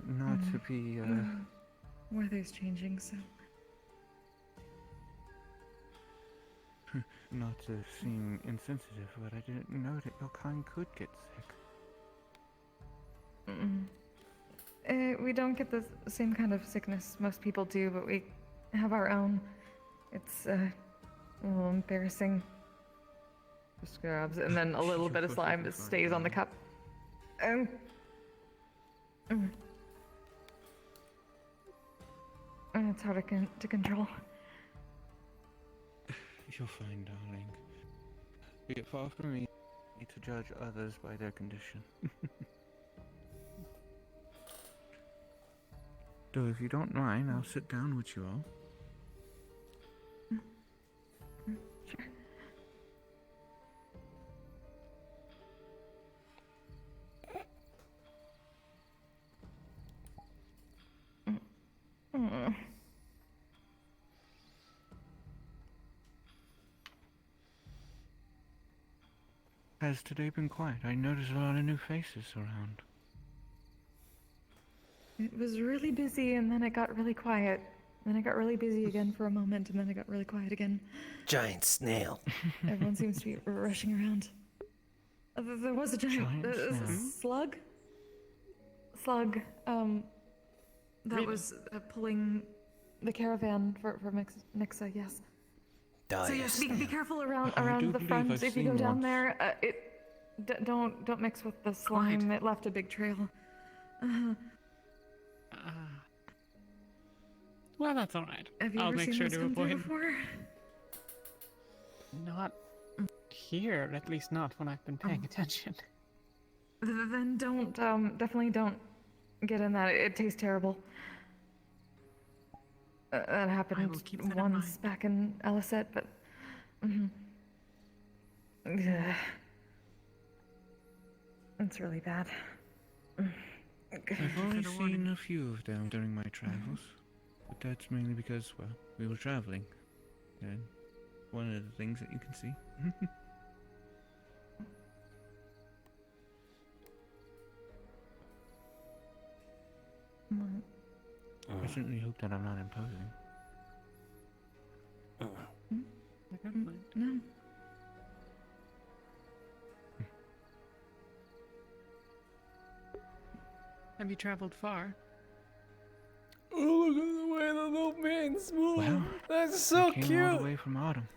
Not to be, Weather's changing, so... Not to seem insensitive, but I didn't know that your kind could get sick. We don't get the same kind of sickness most people do, but we have our own. It's a little embarrassing. Just grabs, and then a little bit of slime just stays on the cup. And it's harder to control. You're fine, darling. Be it far from me to judge others by their condition. Though if you don't mind, I'll sit down with you all. Sure. Has today been quiet? I noticed a lot of new faces around. It was really busy, and then it got really quiet. Then it got really busy again for a moment, and then it got really quiet again. Giant snail. Everyone seems to be rushing around. There was a giant slug. Slug. That was pulling the caravan for Mixa. Yes. So yes, be careful around the front if you go down there. Don't mix with the slime. It left a big trail. Well, that's alright. Have you I'll ever make seen sure those to come through avoid. before? Not here, at least not when I've been paying attention. Then don't, definitely don't get in that. It tastes terrible. That happened once back in Elisette, but... Yeah. It's really bad. I've only seen a few of them during my travels, but that's mainly because, well, we were traveling. And one of the things that you can see. I certainly hope that I'm not imposing. No. Have you traveled far? Oh, look at the way the little man's moving. Well, That's so we came cute. all the way from Autumn.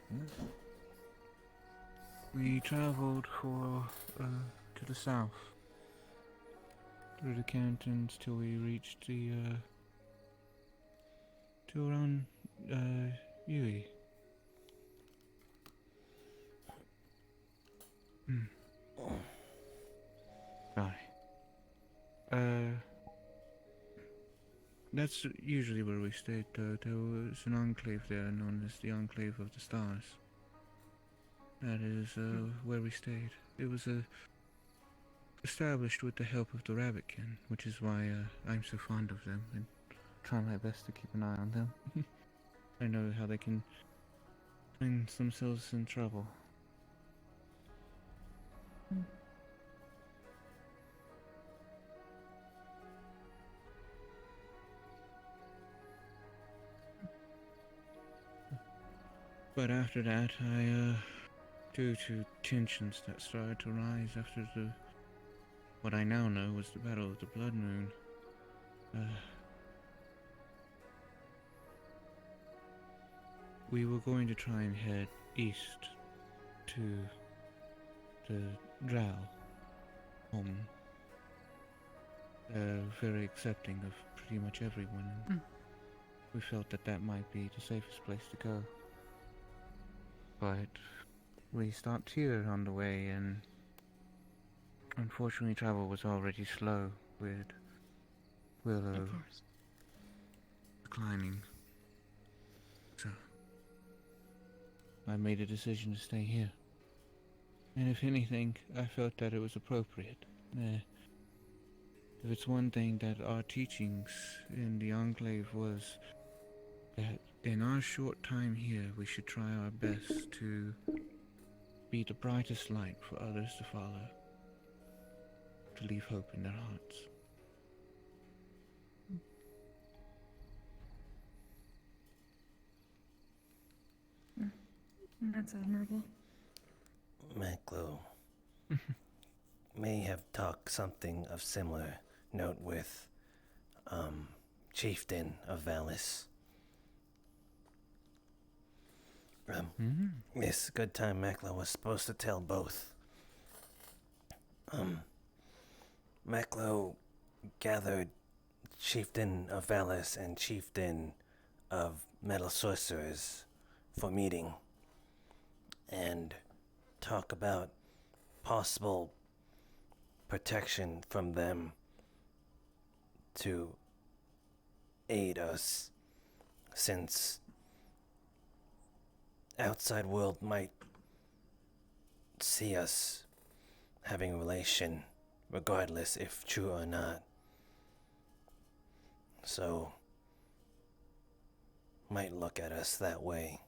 We traveled to the south, through the cantons till we reached to around Yui. Sorry. That's usually where we stayed. There was an enclave there known as the Enclave of the Stars. That is where we stayed. It was established with the help of the Rabbitkin, which is why I'm so fond of them and try my best to keep an eye on them. I know how they can find themselves in trouble. But after that, due to tensions that started to rise after what I now know was the Battle of the Blood Moon, we were going to try and head east to the Drow home. Very accepting of pretty much everyone. We felt that that might be the safest place to go. But we stopped here on the way, and unfortunately travel was already slow with Willow declining. So I made a decision to stay here. And if anything, I felt that it was appropriate. If it's one thing that our teachings in the Enclave was that in our short time here, we should try our best to be the brightest light for others to follow, to leave hope in their hearts. That's admirable. Maklo may have talked something of similar note with Chieftain of Valis. Yes, good time Maklo was supposed to tell both. Maklo gathered Chieftain of Valis and Chieftain of Metal Sorcerers for meeting and talk about possible protection from them to aid us, since outside world might see us having a relation, regardless if true or not. So, might look at us that way.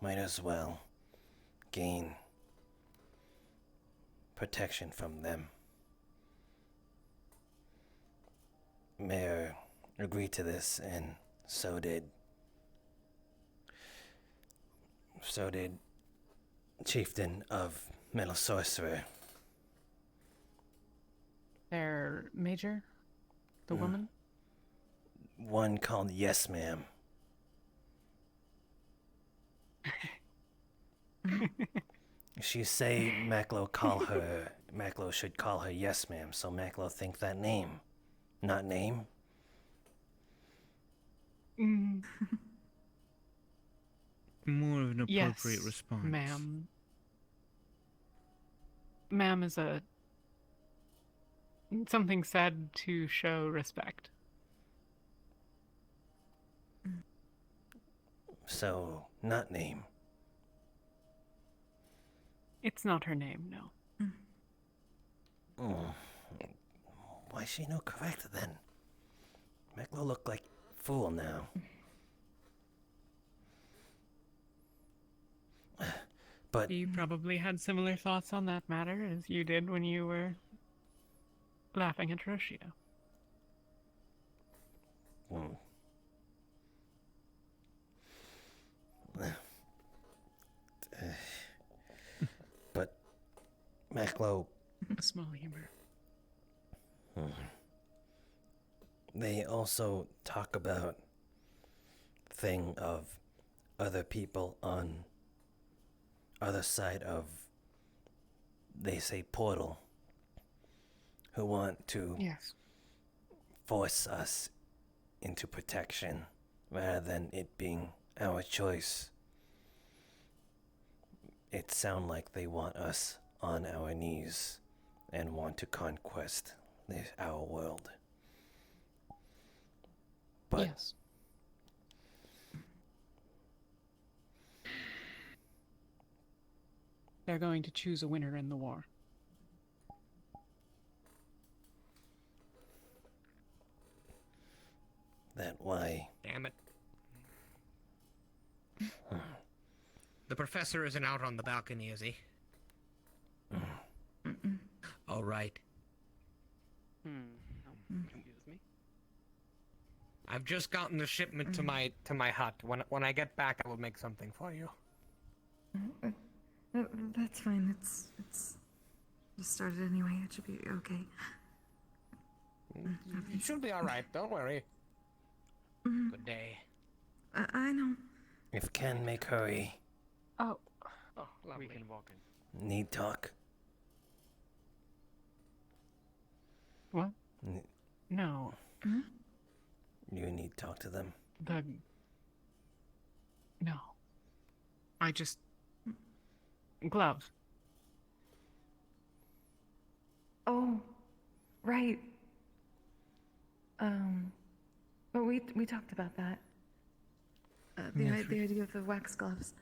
Might as well gain protection from them. Mayor agreed to this, and so did Chieftain of Metal Sorcerer. Their major? The woman? One called Yes Ma'am. She say Maklo should call her Yes Ma'am, so Maklo think that name, not name. More of an appropriate Yes, response. ma'am. ma'am is something said to show respect. So, not name. It's not her name, no. Oh. Why is she no correct then? Maklo look like fool now. But You probably had similar thoughts on that matter as you did when you were laughing at Roshio. But Maklo, A small humor. They also talk about thing of other people on other side of, they say, portal, who want to force us into protection rather than it being our choice. It sounds like they want us on our knees and want to conquest our world. But yes. They're going to choose a winner in the war. That why? Damn it. The professor isn't out on the balcony, is he? All right. Confuse me. I've just gotten the shipment to my hut. When I get back, I will make something for you. That's fine. It's just started anyway. It should be okay. It should be all right. Don't worry. Good day. I know. If can make hurry, Oh, lovely. We can walk in. need talk. What? No. You need talk to them. No. I just... Gloves. Oh, right. But we talked about that. The idea of the wax gloves.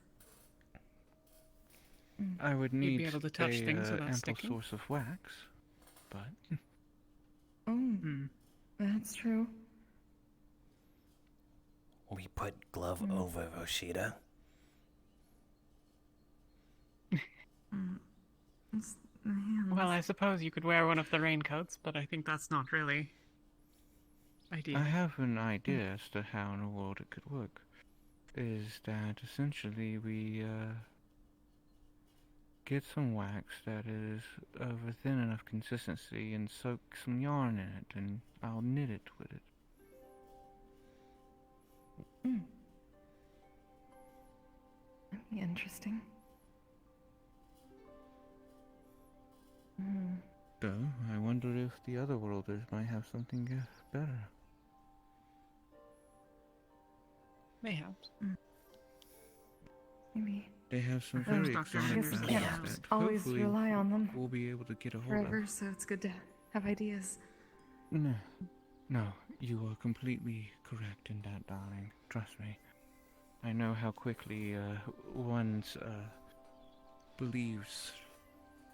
I would You'd need be able to touch things without ample sticking? source of wax, but Oh, that's true. We put glove over Roshida. Well, I suppose you could wear one of the raincoats, but I think that's not really ideal. I have an idea as to how in the world it could work. Is that essentially we get some wax that is of a thin enough consistency and soak some yarn in it, and I'll knit it with it. That'd be interesting. So, I wonder if the other worlders might have something better. Mayhaps. Maybe. They have some I very guess exotic we wax can't that always hopefully rely on them we'll be able to get a hold forever, of. so it's good to have ideas. No, you are completely correct in that, darling. Trust me. I know how quickly one's beliefs,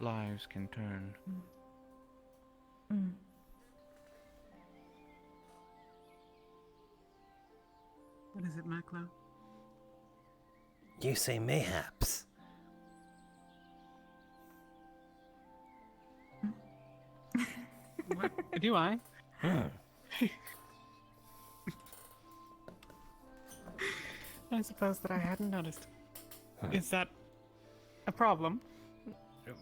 lives can turn. What is it, Maklo? You say mayhaps. What? Do I? I suppose that I hadn't noticed. Is that a problem?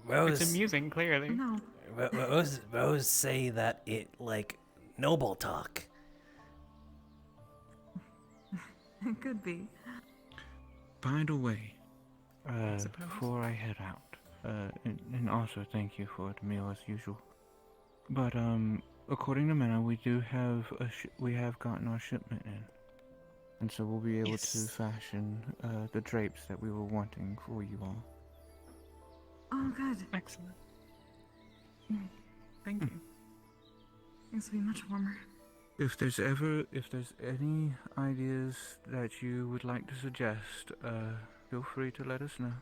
Rose, It's amusing, clearly. No. Rose say that it like noble talk. It could be. Find a way. Before I head out. And also thank you for the meal as usual. But according to Mena, we do have we have gotten our shipment in, and so we'll be able to fashion the drapes that we were wanting for you all. Oh, good. Excellent. Thank you. This will be much warmer. If there's any ideas that you would like to suggest, feel free to let us know.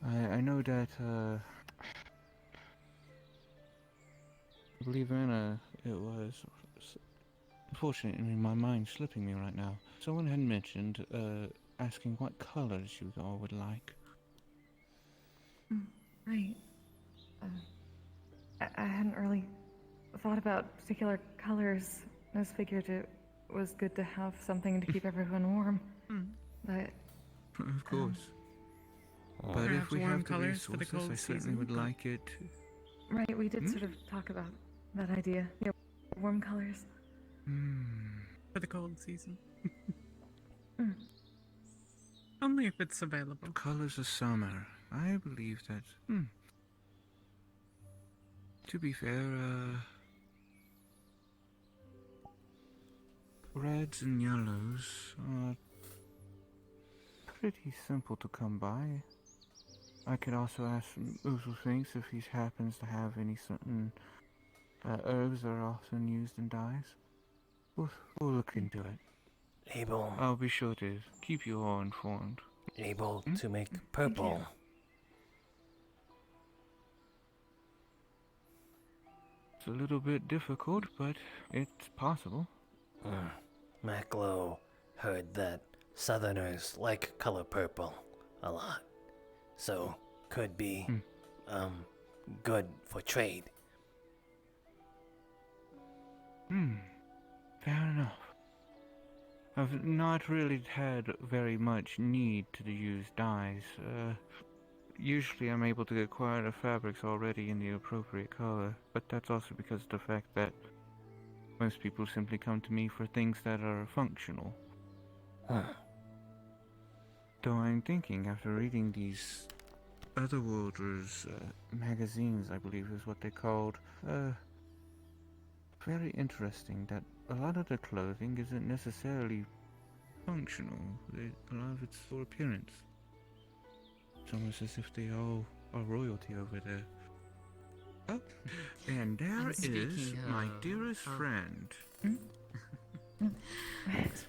I know that, I believe Anna, it was, unfortunately my mind's slipping me right now. Someone had mentioned, asking what colors you all would like. Right. I hadn't really thought about particular colors. I just figured it was good to have something to keep everyone warm. But Of course. But if we have the resources, I certainly would like it. right, we did sort of talk about that idea. Yeah, warm colors. For the cold season. Only if it's available. Colors of summer. I believe that. To be fair, reds and yellows are pretty simple to come by. I could also ask Oozle Thinks if he happens to have any certain herbs that are often used in dyes. We'll look into it. Able. I'll be sure to keep you all informed. Able to make purple. It's a little bit difficult, but it's possible. Maklo heard that Southerners like color purple a lot. So, could be, good for trade. Fair enough. I've not really had very much need to use dyes. Usually I'm able to acquire the fabrics already in the appropriate color, but that's also because of the fact that most people simply come to me for things that are functional. Though I'm thinking, after reading these Otherworlders magazines, I believe is what they're called, very interesting that a lot of the clothing isn't necessarily functional. A lot of it's for appearance. It's almost as if they all are royalty over there. Oh, and there is my dearest friend.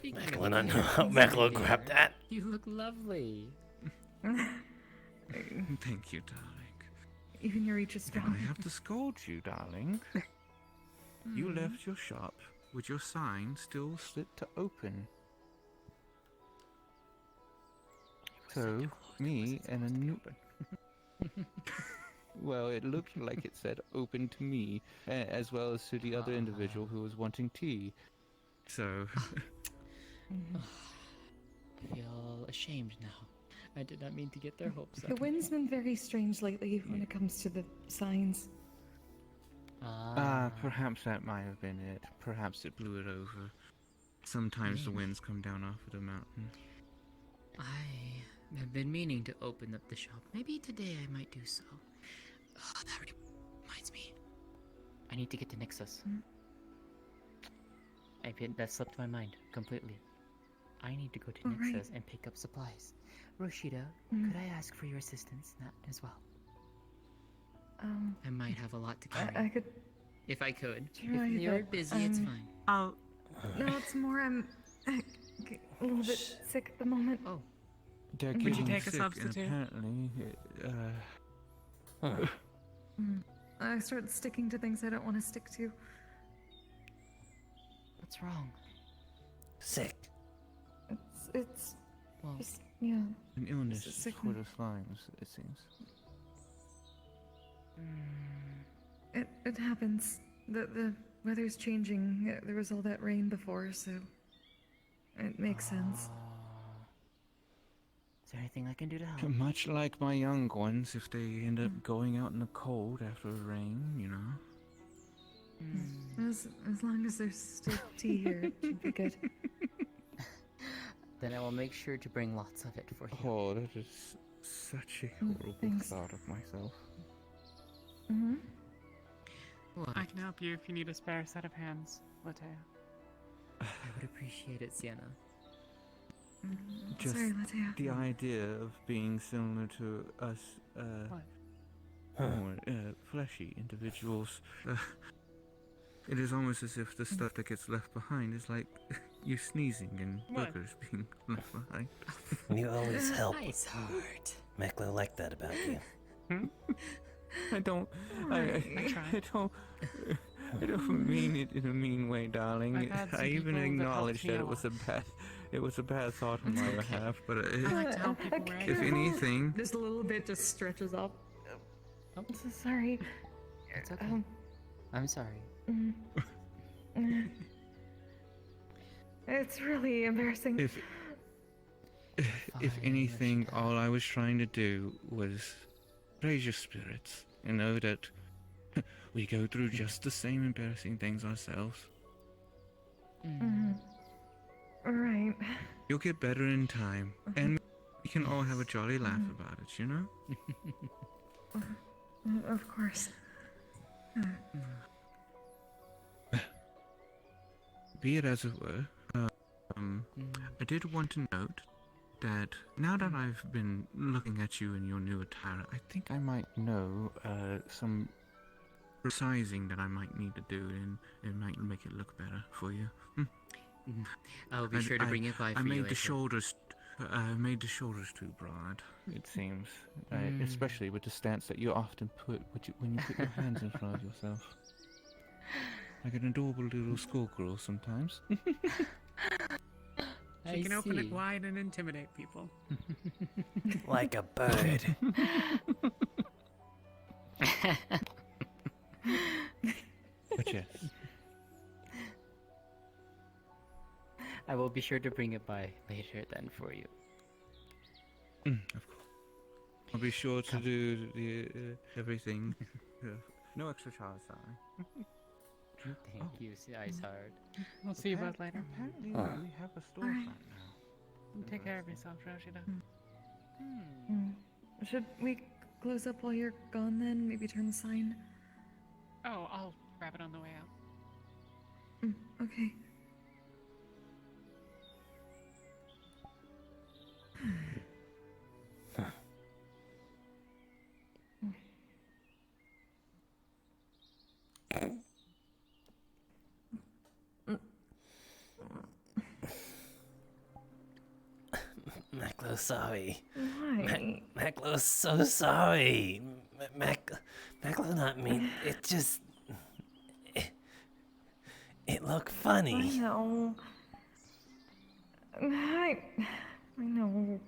Maklo, I know how Maklo grabbed that. You look lovely. Thank you, darling. Even your reach is strong. I have to scold you, darling. You left your shop with your sign still slit to open. So, me and a new... Well, it looked like it said open to me, as well as to the other individual who was wanting tea. So... I feel ashamed now. I did not mean to get their hopes up. The wind's been very strange lately when it comes to the signs. Perhaps that might have been it. Perhaps it blew it over. Sometimes the winds come down off of the mountain. I have been meaning to open up the shop. Maybe today I might do so. Oh, that reminds me. I need to get to Nixus. That slipped my mind completely. I need to go to Nixus and pick up supplies. Rashida, could I ask for your assistance in that as well? I might have a lot to carry. I could... If I could. Try, if you're but, busy, it's fine. I'll... No, it's more I'm a little bit sick at the moment. Oh. They're Would you getting take a sick, substitute? and apparently, I start sticking to things I don't want to stick to. What's wrong? Sick. It's well, just, yeah. An illness It's for the slimes, it seems. It happens. The weather's changing. There was all that rain before, so it makes sense. Is there anything I can do to help? Much like my young ones, if they end up going out in the cold after the rain, you know. As long as there's still tea here, it should be good. Then I will make sure to bring lots of it for you. Oh, that is such a horrible thought of myself. I can help you if you need a spare set of hands, Latea. I would appreciate it, Sienna. Just Sorry, Latea. the idea of being similar to us, more fleshy individuals. It is almost as if the stuff that gets left behind is like you sneezing and What? boogers being left behind. You always help. Nice heart. Maklo liked that about you. I don't mean it in a mean way, darling. I've had some I even people that acknowledge helped that me it was a bad thought on my behalf, but I like to help people where I if can. anything, Just a little bit just stretches up. I'm so sorry. It's okay. I'm sorry. It's really embarrassing. if anything, all I was trying to do was raise your spirits and know that we go through just the same embarrassing things ourselves. Right. You'll get better in time, and we can all have a jolly laugh about it, you know? Of course. Be it as it were, I did want to note that now that I've been looking at you in your new attire, I think I might know some resizing that I might need to do, and it might make it look better for you. I'll be sure to bring it by for I you. made the later. shoulders. I made the shoulders too broad. It seems, especially with the stance that you often put when you put your hands in front of yourself, like an adorable little schoolgirl sometimes. She can open it wide and intimidate people. Like a bird. But yes. I will be sure to bring it by later then for you. Of course. I'll be sure to do the everything. No extra charge, sorry. Thank you, Ice Heart. We'll see you both later. Apparently, we have a storefront now. Take care of yourself, Rashida. Should we close up while you're gone then? Maybe turn the sign? Oh, I'll grab it on the way out. Okay. Maklo, sorry. Why? Maklo's so sorry. Maklo not mean. It just. It looked funny. I know. I know.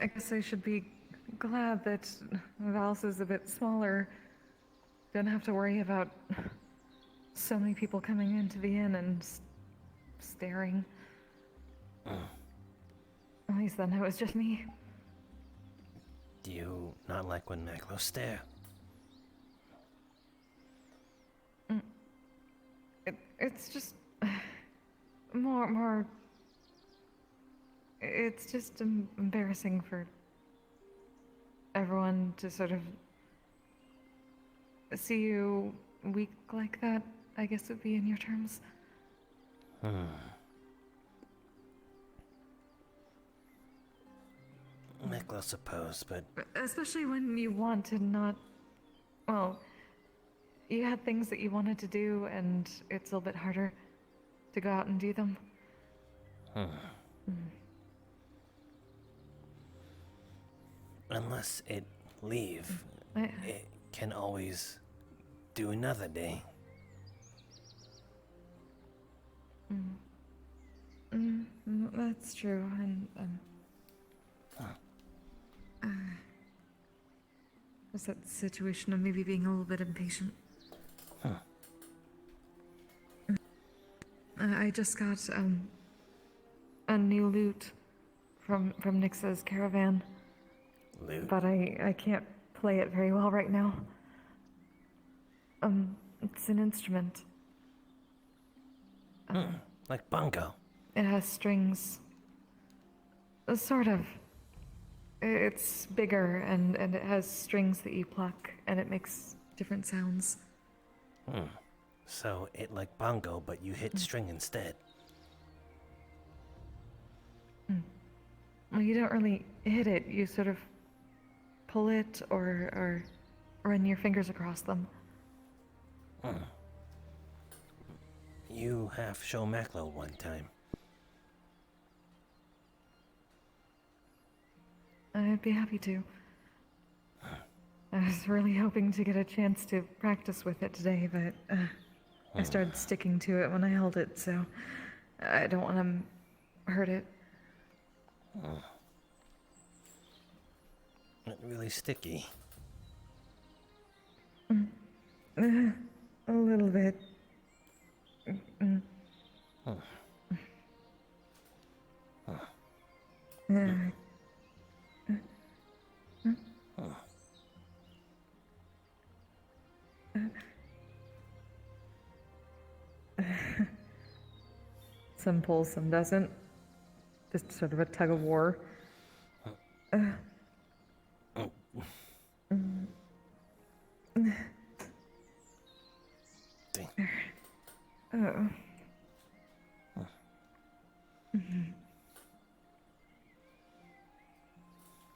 I guess I should be glad that Val's is a bit smaller. Don't have to worry about so many people coming into the inn and staring. At least then it was just me. Do you not like when Maklo stare? It's just more. It's just embarrassing for everyone to sort of see you weak like that, I guess would be in your terms. Maklo suppose, but Especially when you want to not. Well, you had things that you wanted to do, and it's a little bit harder to go out and do them. Unless it leave, it can always do another day. That's true, and there's that situation of maybe being a little bit impatient. I just got a new lute from Nix's caravan. Lute? But I can't play it very well right now. It's an instrument. Like bongo. It has strings. Sort of. It's bigger and it has strings that you pluck and it makes different sounds. So it like bongo, but you hit string instead. Well, you don't really hit it. You sort of pull it or run your fingers across them. You half show Maklo one time. I'd be happy to. I was really hoping to get a chance to practice with it today, but I started sticking to it when I held it, so I don't want to hurt it. Not really sticky. A little bit. Some pulls, some doesn't. Just sort of a tug of war. Oh.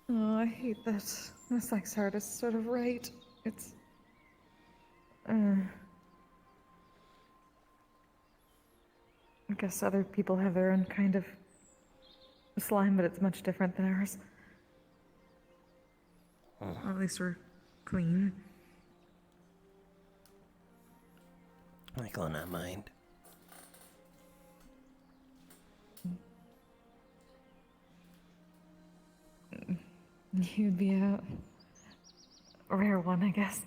Oh, I hate that. The sex art is sort of right. It's. I guess other people have their own kind of slime, but it's much different than ours. Or at least we're clean. Maklo not mind. You'd be a rare one, I guess.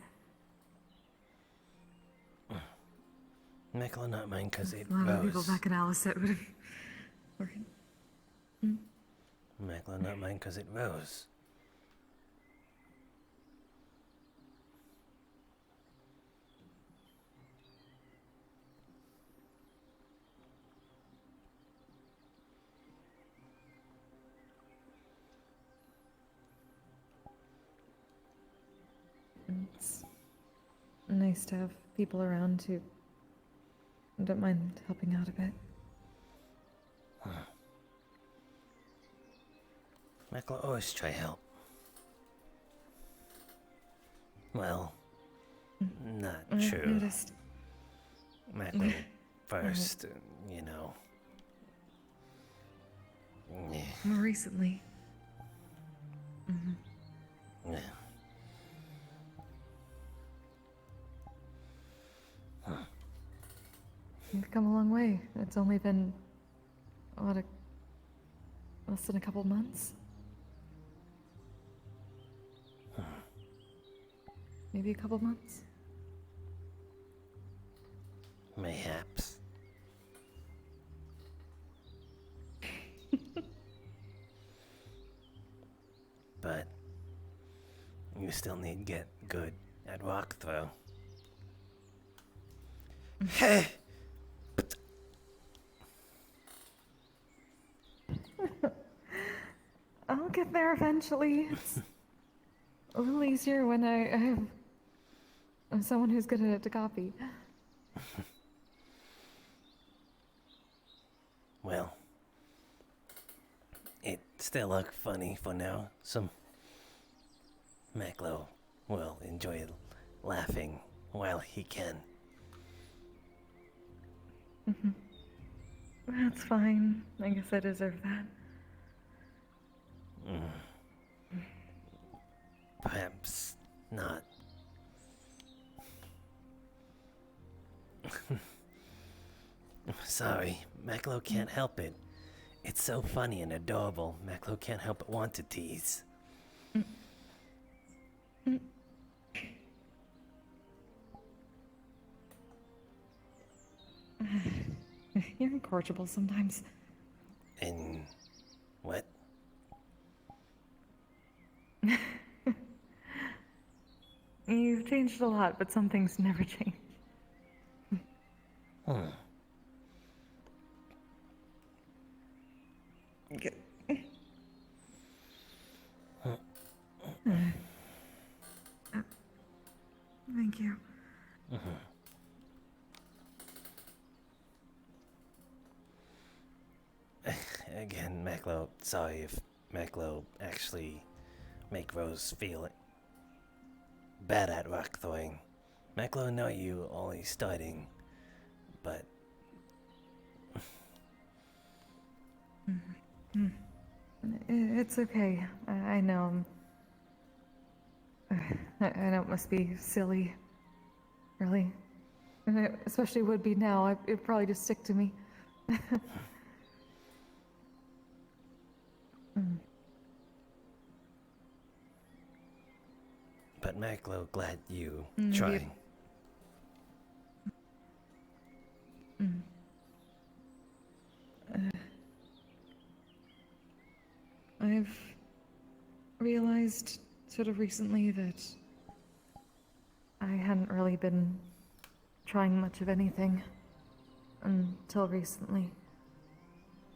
Maklo not mind because it A lot of people rose. back in Alicet would have. Maklo not mind because it rose. It's nice to have people around who don't mind helping out a bit. Maklo always try help. Well, not I've true. noticed. Maklo first, you know. Yeah. More recently. Yeah. You've come a long way. It's only been, less than a couple months? Maybe a couple months? Mayhaps. But you still need to get good at rock throw. Hey! I'll get there eventually. It's a little easier when I have someone who's good at it to copy. Well, it still look funny for now. Some Maklo will enjoy laughing while he can. That's fine. I guess I deserve that. Perhaps not. Sorry, Maklo can't help it. It's so funny and adorable. Maklo can't help but want to tease. You're incorrigible sometimes. And what? You've changed a lot, but some things never change. Thank you. Again, Maklo, sorry if Maklo actually make Rose feel bad at rock throwing. Maklo know you only starting, but It's okay. I know. I know it must be silly. Really. And it especially would be now. It'd probably just stick to me. But Maklo, glad you Mm, trying. I've realized sort of recently that I hadn't really been trying much of anything until recently.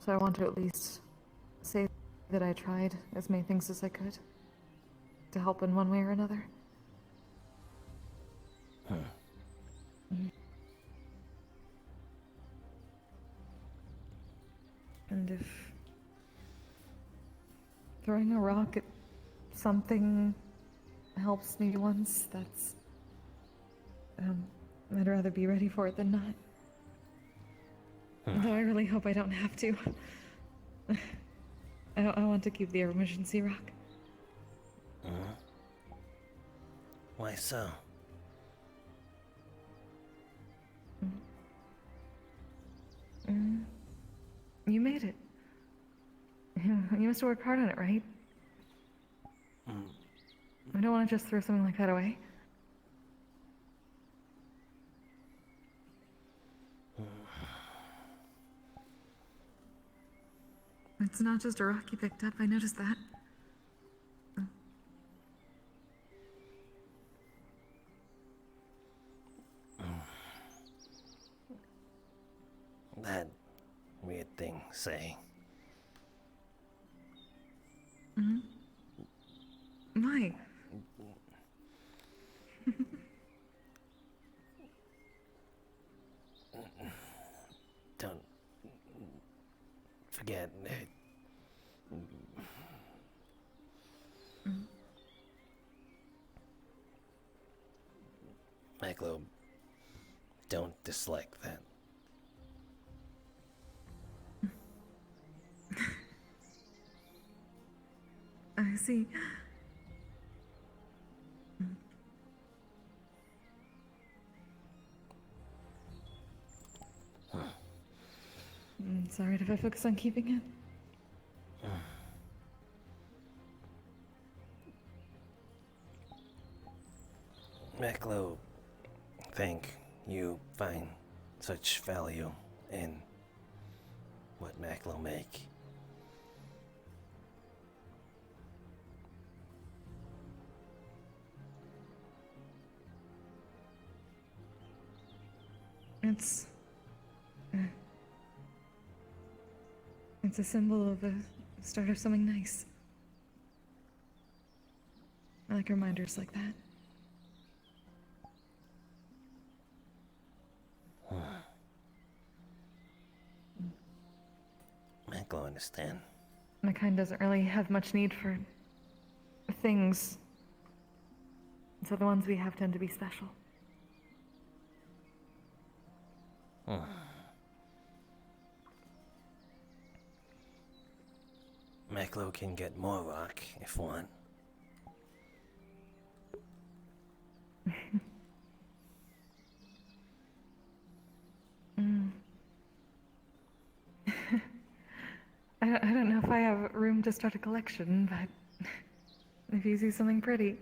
So I want to at least say that I tried as many things as I could to help in one way or another. And if throwing a rock at something helps me once, that's... I'd rather be ready for it than not. Though I really hope I don't have to. I want to keep the emergency rock. Why so? You made it. You must have worked hard on it, right? I don't want to just throw something like that away. It's not just a rock you picked up, I noticed that. That weird thing say. Why? Don't forget it. Maklo, don't dislike that. I see. Sorry if I focus on keeping it. Maklo, think you find such value in what Maklo make. It's a symbol of the start of something nice. I like reminders like that. Maklo understand. My kind doesn't really have much need for things. So the ones we have tend to be special. Maklo can get more rock if want. I don't know if I have room to start a collection, but if you see something pretty.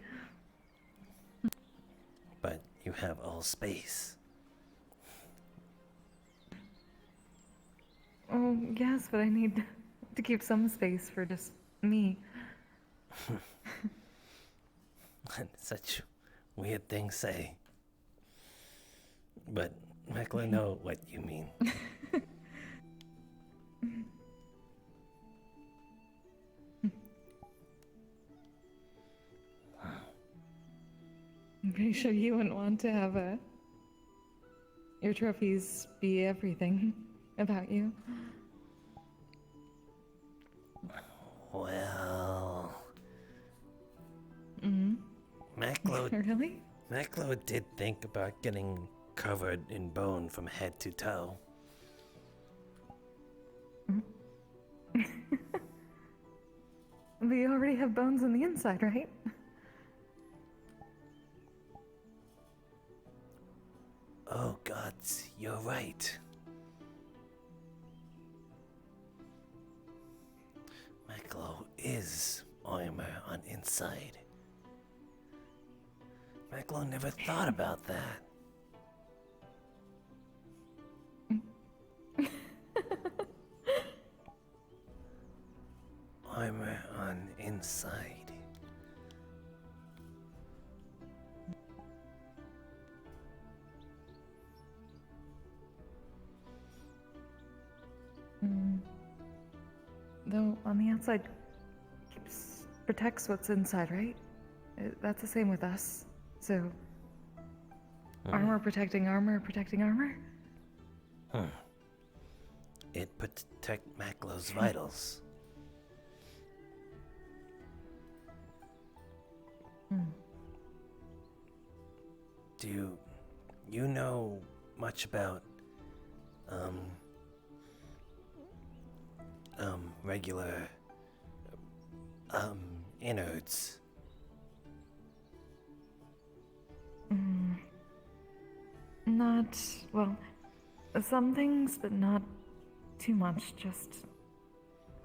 But you have all space. Oh, yes, but I need to keep some space for just me. Such weird things say. But Maklo know what you mean. I'm pretty sure you wouldn't want to have your trophies be everything about you. Well, Mm-hmm. Maklo. Really? Maklo did think about getting covered in bone from head to toe. But you already have bones on the inside, right? Oh gods, you're right. Maklo is armor on inside. Maklo never thought about that. Armor on inside. Though on the outside protects what's inside, right? That's the same with us. So armor protecting armor protecting armor? It protect Maklo's vitals. Do you know much about regular innards? Not, well, some things, but not too much. Just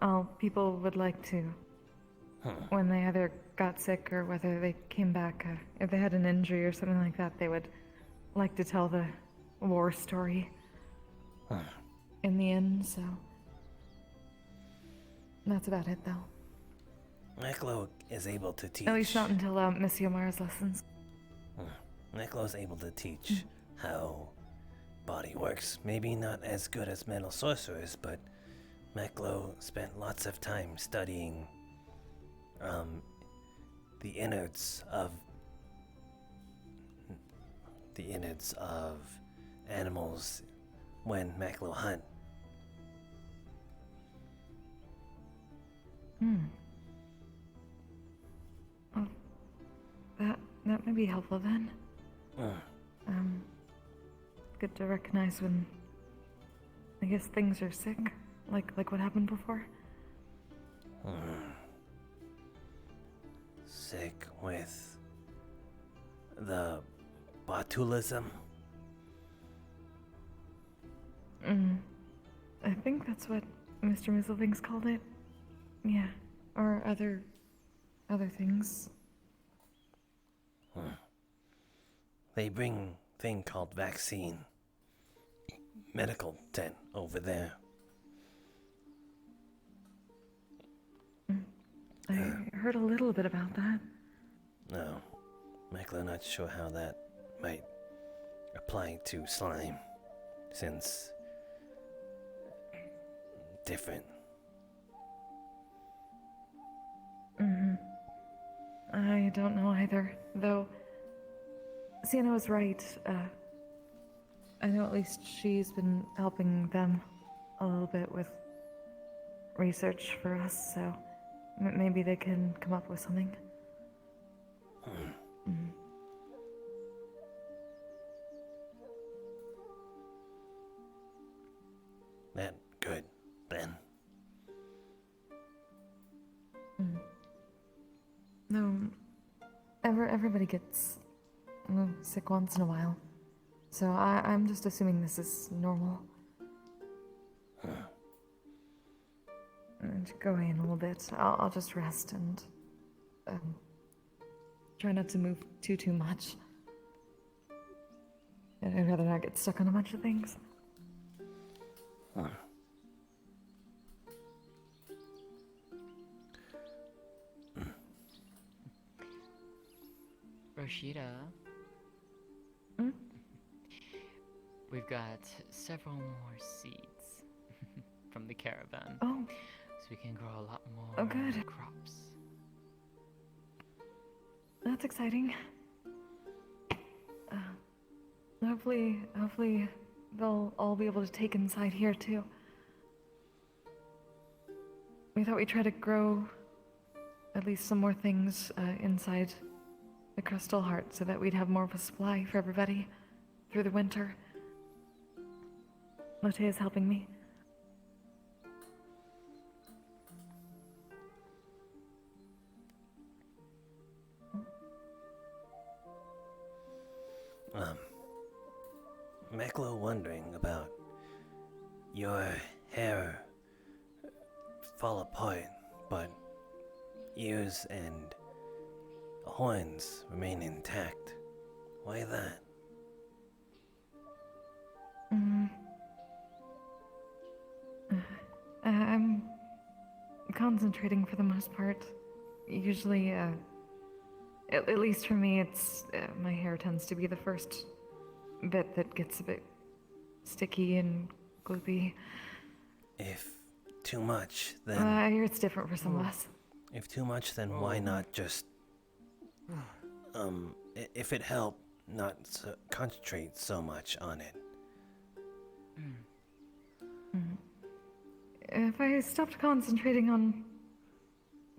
all people would like to. When they either got sick or whether they came back, if they had an injury or something like that, they would like to tell the war story in the end, so. That's about it, though. Maklo is able to teach. At least not until Miss Yomar's lessons. Maklo is able to teach how body works. Maybe not as good as metal sorcerers, but Maklo spent lots of time studying the innards of animals when Maklo hunt. Well, that may be helpful then. Good to recognize when I guess things are sick, like what happened before. Sick with the botulism. I think that's what Mr. Mizzlevinks called it. Yeah, or other things. They bring thing called vaccine. Medical tent over there. I heard a little bit about that. No, Maklo not sure how that might apply to slime, since different. I don't know either, though. Sienna was right. I know at least she's been helping them a little bit with research for us, so maybe they can come up with something. That good, then. No, everybody gets sick once in a while, so I'm just assuming this is normal. And go away in a little bit. I'll just rest and try not to move too much. I'd rather not get stuck on a bunch of things. Rashida. We've got several more seeds from the caravan. Oh. So we can grow a lot more good. crops. That's exciting. Hopefully they'll all be able to take inside here too. We thought we'd try to grow at least some more things inside the Crystal Heart so that we'd have more of a supply for everybody through the winter. Lotte is helping me. Maklo wondering about your hair fall apart, but ears and horns remain intact. Why that? I'm concentrating for the most part. Usually, at least for me, it's my hair tends to be the first bit that gets a bit sticky and gloopy. If too much, then... I hear it's different for some of us. If too much, then why not just... if it helped, not concentrate so much on it. If I stopped concentrating on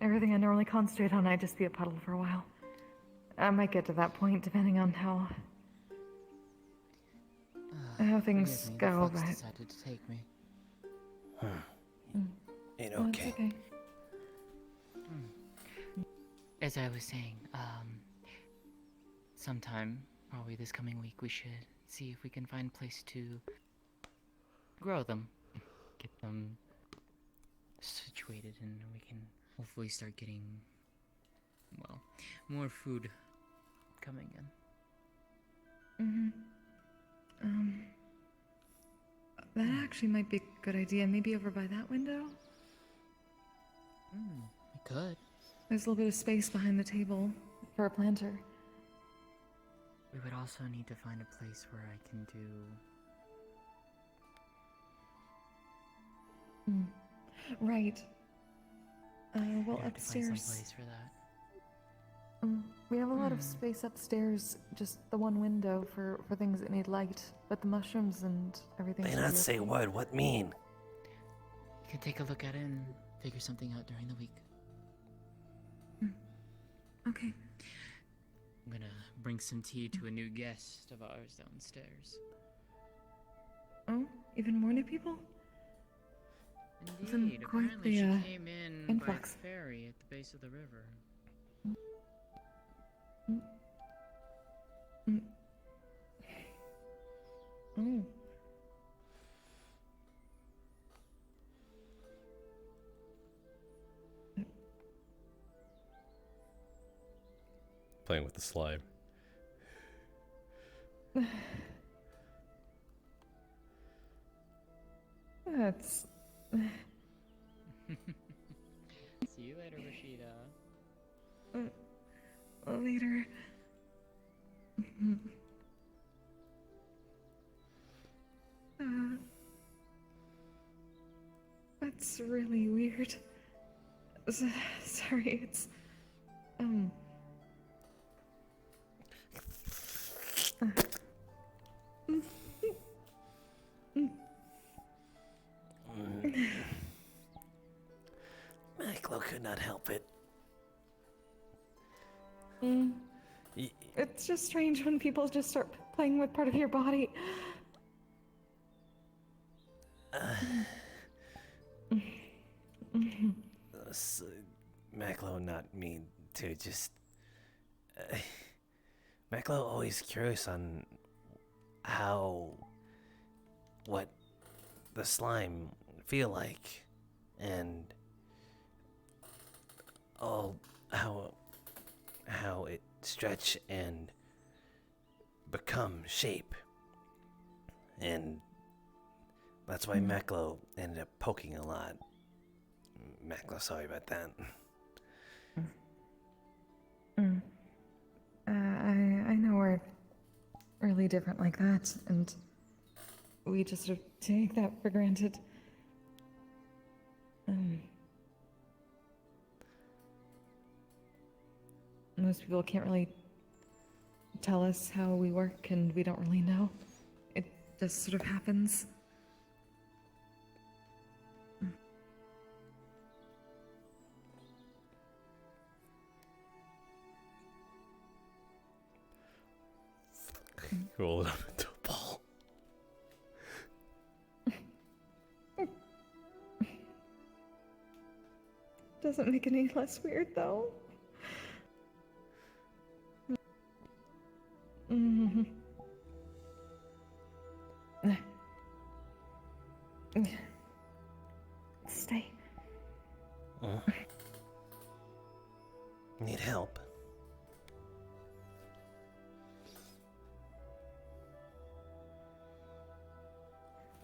everything I normally concentrate on, I'd just be a puddle for a while. I might get to that point, depending on how things go, but... decided to take me. It Well, okay. it's okay. As I was saying, sometime, probably this coming week, we should see if we can find a place to grow them. Get them situated, and we can hopefully start getting, well, more food coming in. That actually might be a good idea. Maybe over by that window? We could. There's a little bit of space behind the table for a planter. We would also need to find a place where I can do... Right. Well, we have to find upstairs... some place for that. We have a lot of space upstairs, just the one window for things that need light, but the mushrooms and everything... They should not be say okay. word, what mean? We can take a look at it and figure something out during the week. Okay. I'm gonna bring some tea to a new guest of ours downstairs. Oh, even more new people? Indeed, quite apparently the, she came in influx. by ferry at the base of the river. Oh. Playing with the slime. That's... See you later, Rashida. Later. That's really weird. Sorry, it's... Maklo could not help it. It's just strange when people just start playing with part of your body. Maklo, not me, too, just... Maklo always curious on what the slime feel like, and how it stretch and become shape, and that's why Maklo ended up poking a lot. Maklo, sorry about that. I know we're really different like that, and we just sort of take that for granted. Most people can't really tell us how we work, and we don't really know. It just sort of happens. Roll it up into a ball. Doesn't make it any less weird, though. Mm-hmm. Stay. Need help?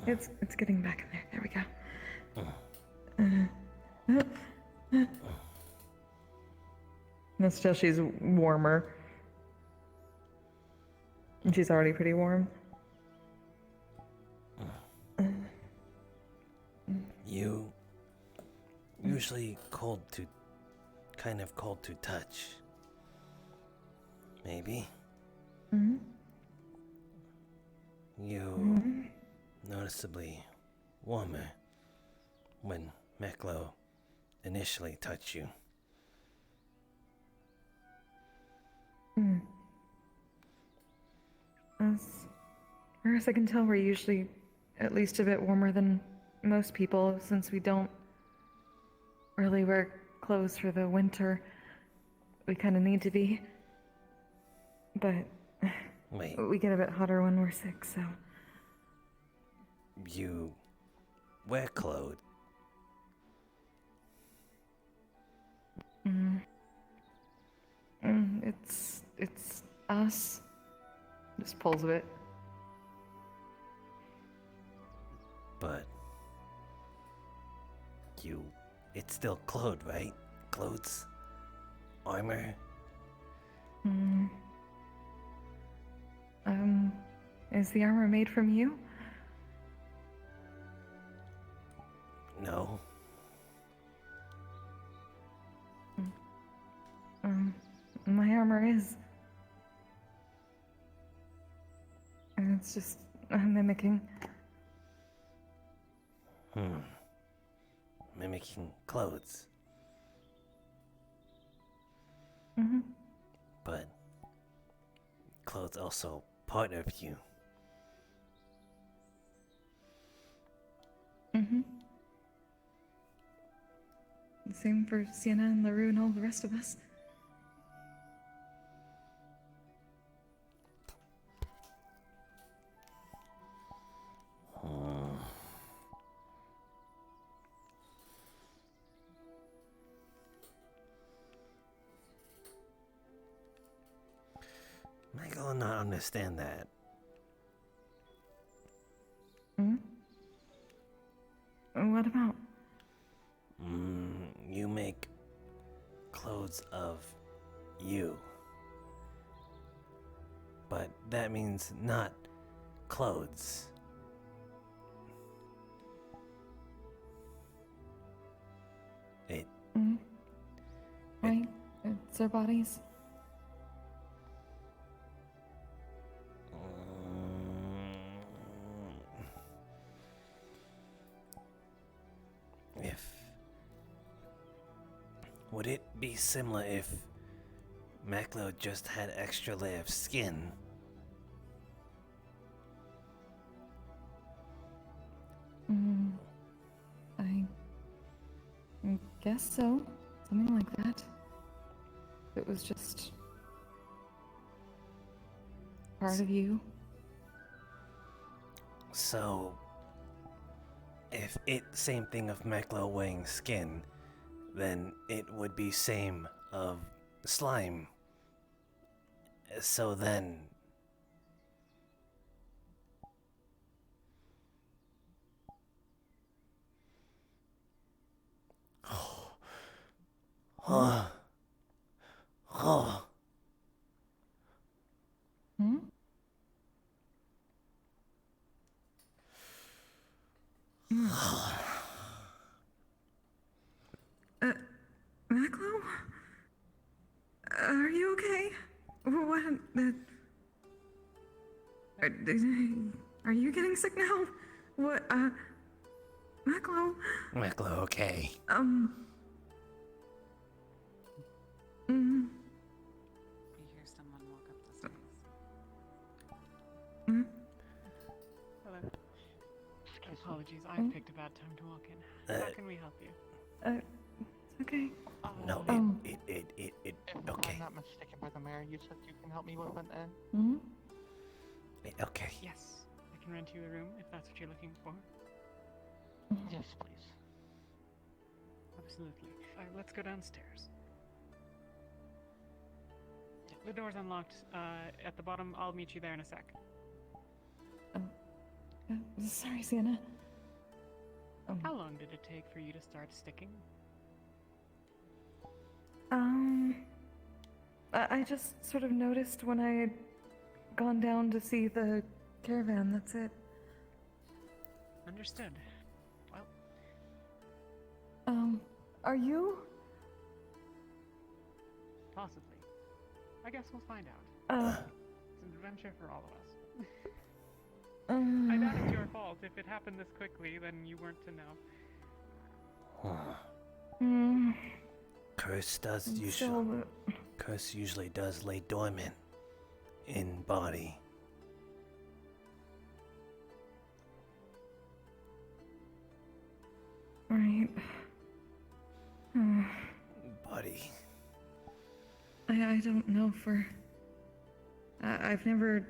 It's getting back in there. There we go. That's till she's warmer. And she's already pretty warm. You usually kind of cold to touch. Maybe. Mm-hmm. You noticeably warmer when Maklo initially touched you. As far as I can tell, we're usually at least a bit warmer than most people, since we don't really wear clothes for the winter. We kind of need to be. But Wait. we get a bit hotter when we're sick, so... You wear clothes? It's us. Just pulls a bit. But it's still clothes, right? Clothes? Armor? Is the armor made from you? No. My armor is. And it's just mimicking. Mimicking clothes. But clothes also part of you. Same for Sienna and LaRue and all the rest of us. I do not understand that. What about? You make clothes of you. But that means not clothes. Right? It's our bodies. Would it be similar if Maklo just had extra layer of skin? I guess so. Something like that. It was just part of you. So, if same thing of Maklo wearing skin, then it would be same of slime. So then... Maklo? Are you okay? What? Are you getting sick now? What? Maklo? Maklo, okay. You hear someone walk up the stairs. apologies. I picked a bad time to walk in. How can we help you? It's okay. No, it, If okay. I'm not mistaken, Brother Mayor, you said you can help me with an Hmm? Okay. Yes, I can rent you a room if that's what you're looking for. Yes, please. Absolutely. Let's go downstairs. The door's unlocked. At the bottom, I'll meet you there in a sec. Sorry, Sienna. How long did it take for you to start sticking? I just sort of noticed when I had gone down to see the caravan, that's it. Understood. Well, Are you? possibly. I guess we'll find out. It's an adventure for all of us. I doubt it's your fault. If it happened this quickly, then you weren't to know. Curse does I'm usually. still- Curse usually does lay dormant in body. Right. Body. I don't know for... I've never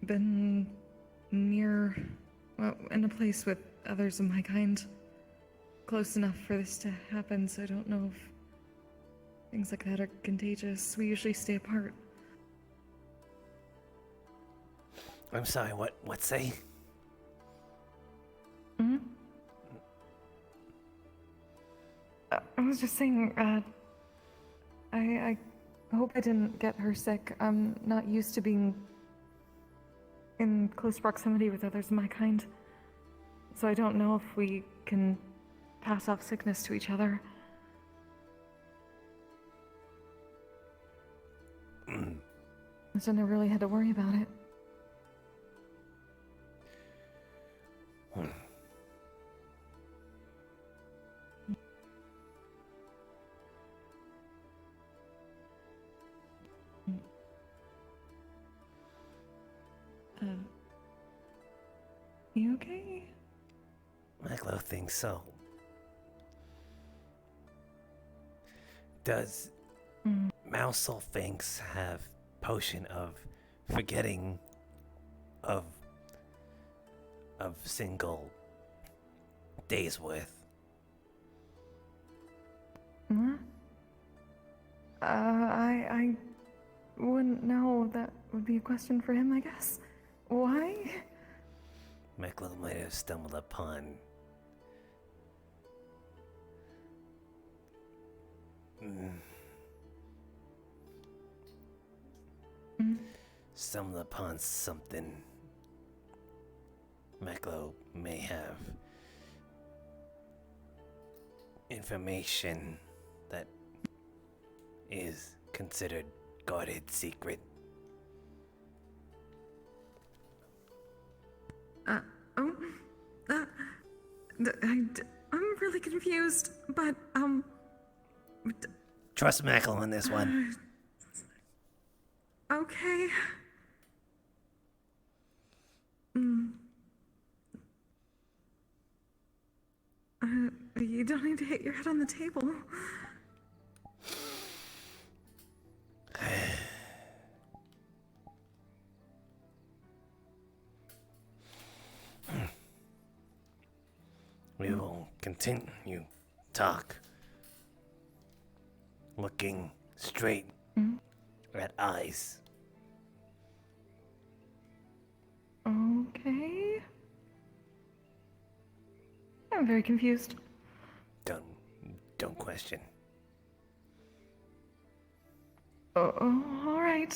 been near, well, in a place with others of my kind close enough for this to happen, so I don't know if things like that are contagious. We usually stay apart. I'm sorry, what say? Hmm? I was just saying, I hope I didn't get her sick. I'm not used to being in close proximity with others of my kind. So I don't know if we can pass off sickness to each other. So I never really had to worry about it. You okay? Maklo thinks so. Does Mouselfinks have potion of forgetting of single days worth? Huh? I wouldn't know. That would be a question for him, I guess. Why? Maklo might have stumbled upon stumbled upon something. Maklo may have information that is considered guarded secret. I'm really confused, but, Trust Maklo on this one. Okay. You don't need to hit your head on the table. We will continue talk, looking straight at eyes. Okay. I'm very confused. Don't question. Oh, all right.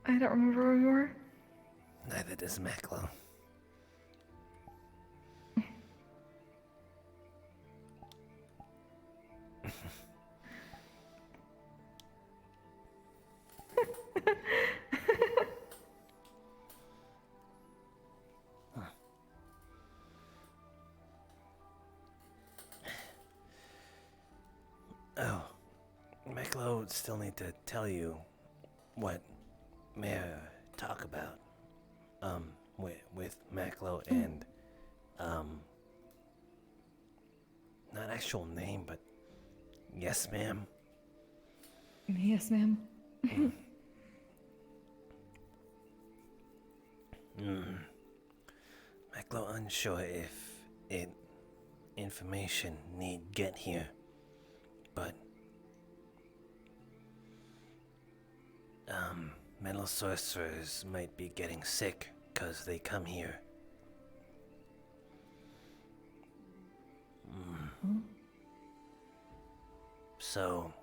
I don't remember where we were. Neither does Maklo. Maklo still need to tell you what Mayor talk about. With Maklo and not actual name, but yes, ma'am. Yes, ma'am. Maklo unsure if information need get here, but metal sorcerers might be getting sick 'cause they come here. So,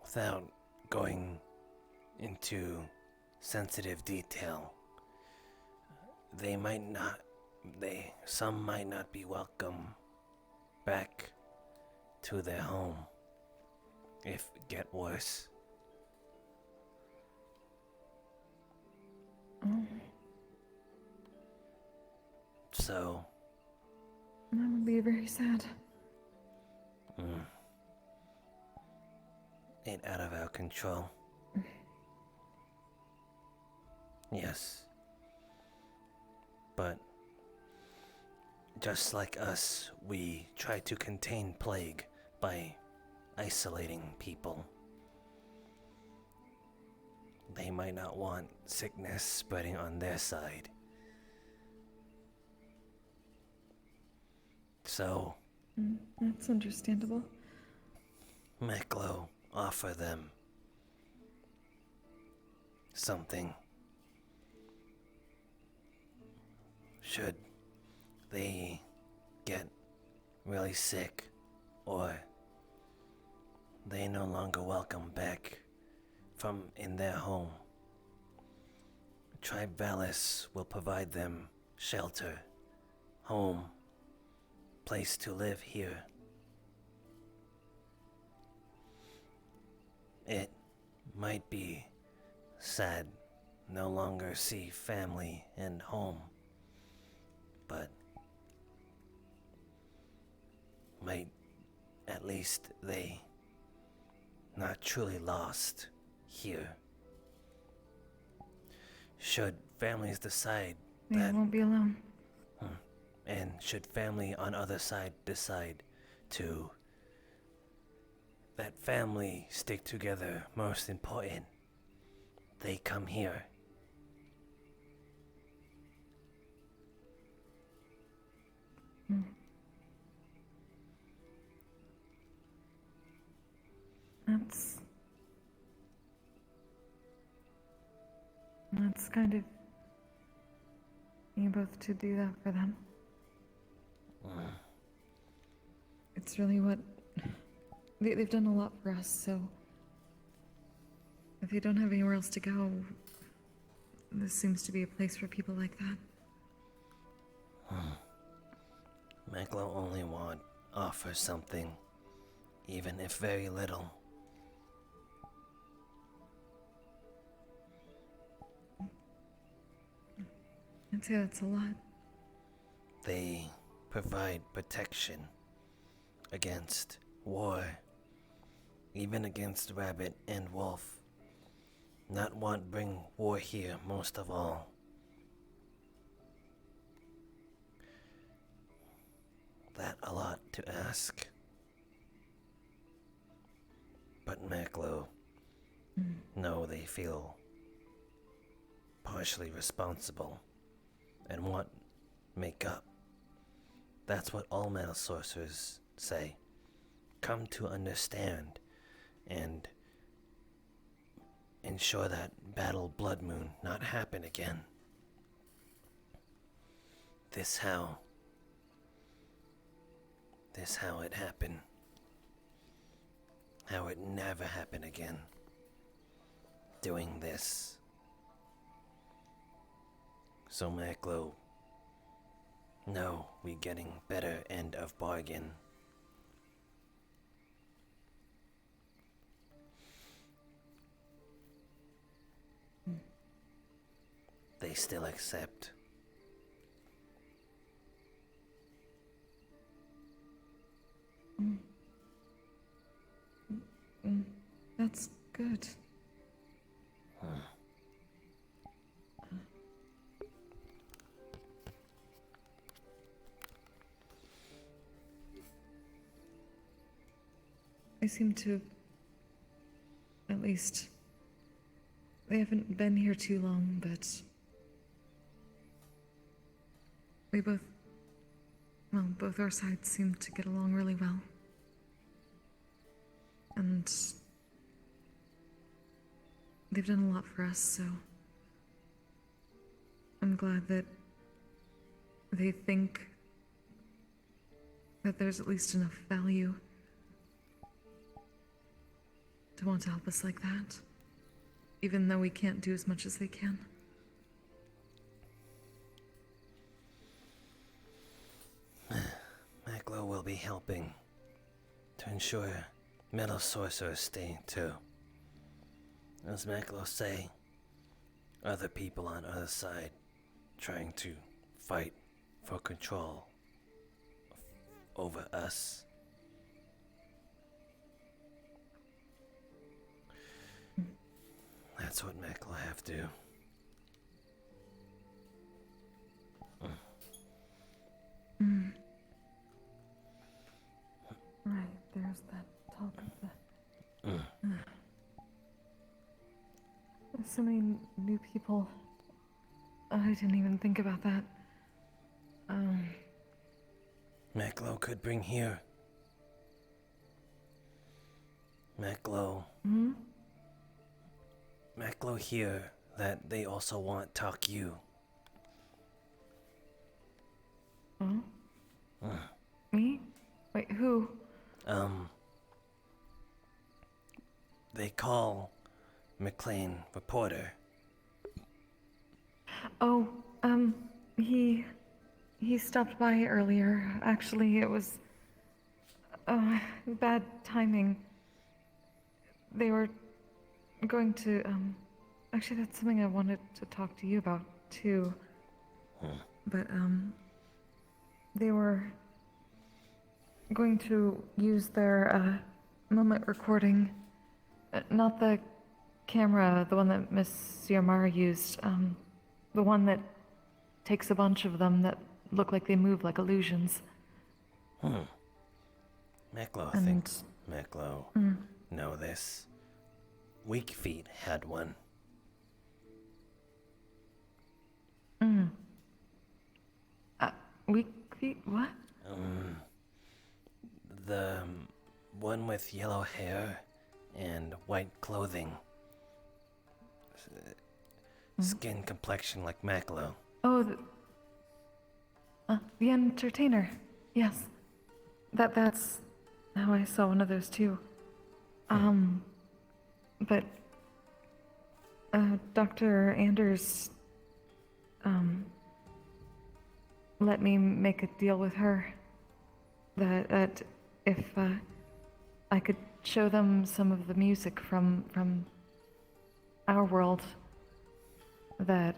without going into sensitive detail, some might not be welcome back to their home if it get worse. So, That would be very sad. Ain't out of our control. Yes. But just like us, we try to contain plague by isolating people. They might not want sickness spreading on their side. So, That's understandable. Maklo offer them something. Should they get really sick or they no longer welcome back from in their home, Tribe Valis will provide them shelter, home, place to live here. It might be sad no longer see family and home, but might at least they not truly lost here. Should families decide They that won't be alone. and should family on other side decide to that family stick together most important, they come here. That's kind of you both to do that for them. It's really what they've done a lot for us, so if they don't have anywhere else to go, this seems to be a place for people like that. Maklo only want offer something, even if very little. I'd say that's a lot. They provide protection against war, even against rabbit and wolf. Not want bring war here most of all. That a lot to ask. But Maklo know they feel partially responsible and want make up. That's what all metal sorcerers say. Come to understand and ensure that Battle Blood Moon not happen again. This how it happened. How it never happened again. Doing this. So Maklo, no, we getting better end of bargain. They still accept. good. They seem to, at least, they haven't been here too long, but we both, well, both our sides seem to get along really well. And they've done a lot for us, so I'm glad that they think that there's at least enough value to want to help us like that, even though we can't do as much as they can. Maklo will be helping to ensure metal sorcerers stay too. As Maklo say, other people on other side trying to fight for control over us. That's what Maklo have to do. Right, there's that talk of the... There's so many new people. I didn't even think about that. Maklo could bring here. Maklo hear that they also want talk you. Me? Wait, who? They call McLean reporter. Oh, he stopped by earlier. Actually, it was bad timing. They were going to, actually that's something I wanted to talk to you about too. But they were going to use their moment recording, not the camera, the one that Miss Yamara used, the one that takes a bunch of them that look like they move like illusions. Maklo And- thinks Maklo know this. Weak Feet had one. Weak feet? What? The one with yellow hair and white clothing. Skin complexion like Maklo. Oh, the entertainer. Yes. That's how I saw one of those too. But Dr. Anders let me make a deal with her that if I could show them some of the music from our world, that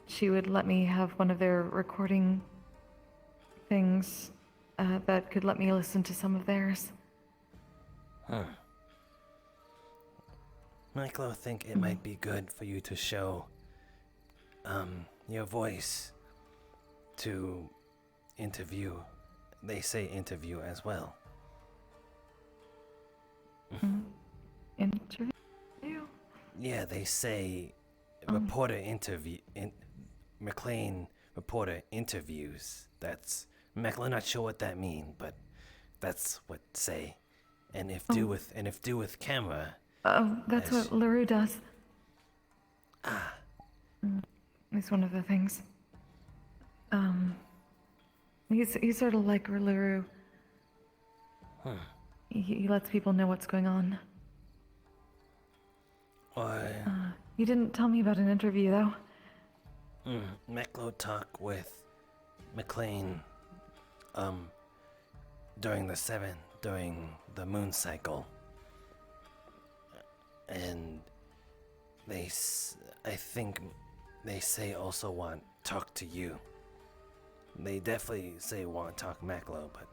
she would let me have one of their recording things that could let me listen to some of theirs. Maklo think it might be good for you to show your voice to interview. They say interview as well. Interview? Yeah, they say reporter interview. McLean reporter interviews. That's Maklo not sure what that mean, but that's what say. And if do with camera. Oh, that's as- what LaRue does. It's one of the things. He's sort of like LaRue. He lets people know what's going on. You didn't tell me about an interview, though. Maklo talk with McLean during the moon cycle. And I think they say also want talk to you. They definitely say want talk Maklo, but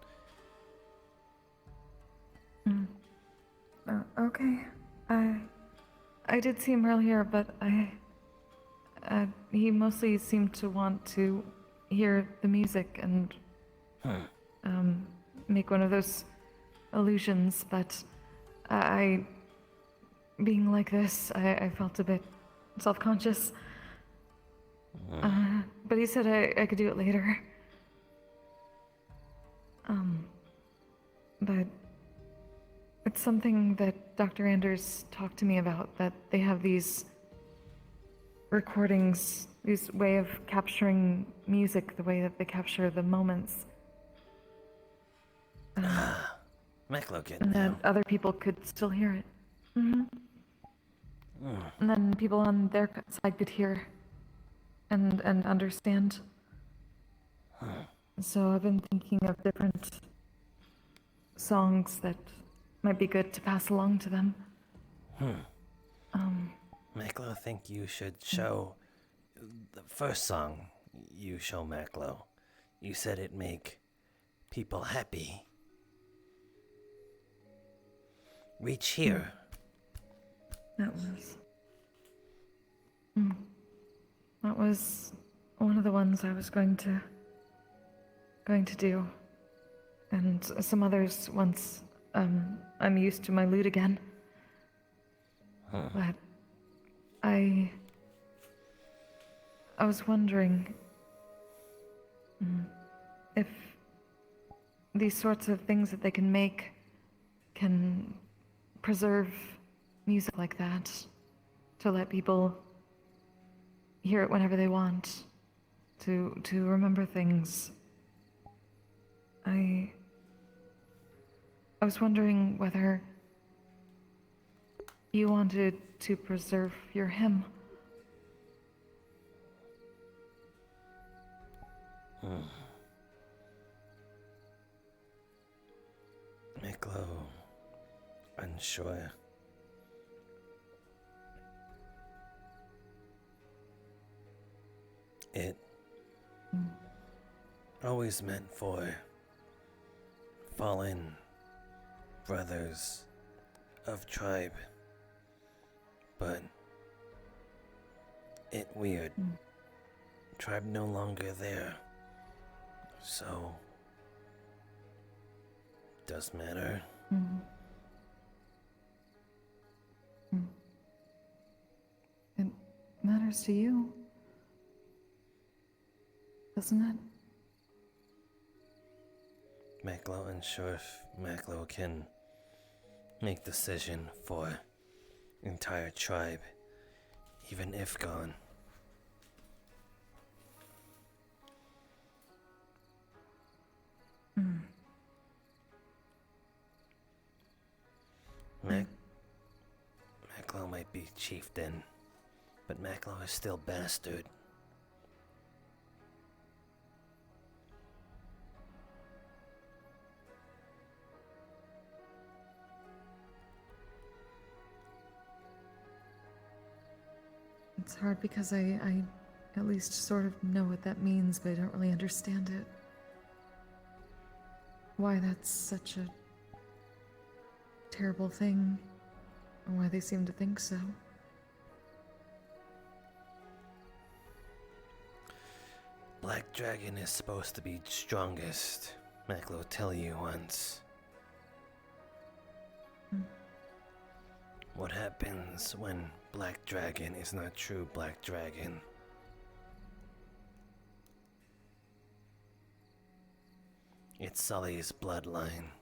Okay. I did see him earlier, but he mostly seemed to want to hear the music and make one of those illusions, but being like this, I felt a bit self-conscious. But he said I could do it later. But it's something that Dr. Anders talked to me about, that they have these recordings, this way of capturing music, the way that they capture the moments. Maklo get And that now. other people could still hear it. And then people on their side could hear and understand. So I've been thinking of different songs that might be good to pass along to them. Maklo, I think you should show the first song you show Maklo. You said it make people happy. Reach here. That was one of the ones I was going to do. And some others once I'm used to my lute again. But I was wondering if these sorts of things that they can make can preserve music like that, to let people hear it whenever they want, to remember things. I was wondering whether you wanted to preserve your hymn. Maklo, unsure. It always meant for fallen brothers of tribe, but it weird. Tribe no longer there, so does matter. It matters to you, doesn't it? Maklo unsure if Maklo can make decision for entire tribe, even if gone. Maklo might be chieftain, but Maklo is still bastard. It's hard because I at least sort of know what that means, but I don't really understand it. Why that's such a terrible thing, and why they seem to think so. Black Dragon is supposed to be strongest, Maklo tell you once. What happens when Black Dragon is not true Black Dragon? It sullies bloodline.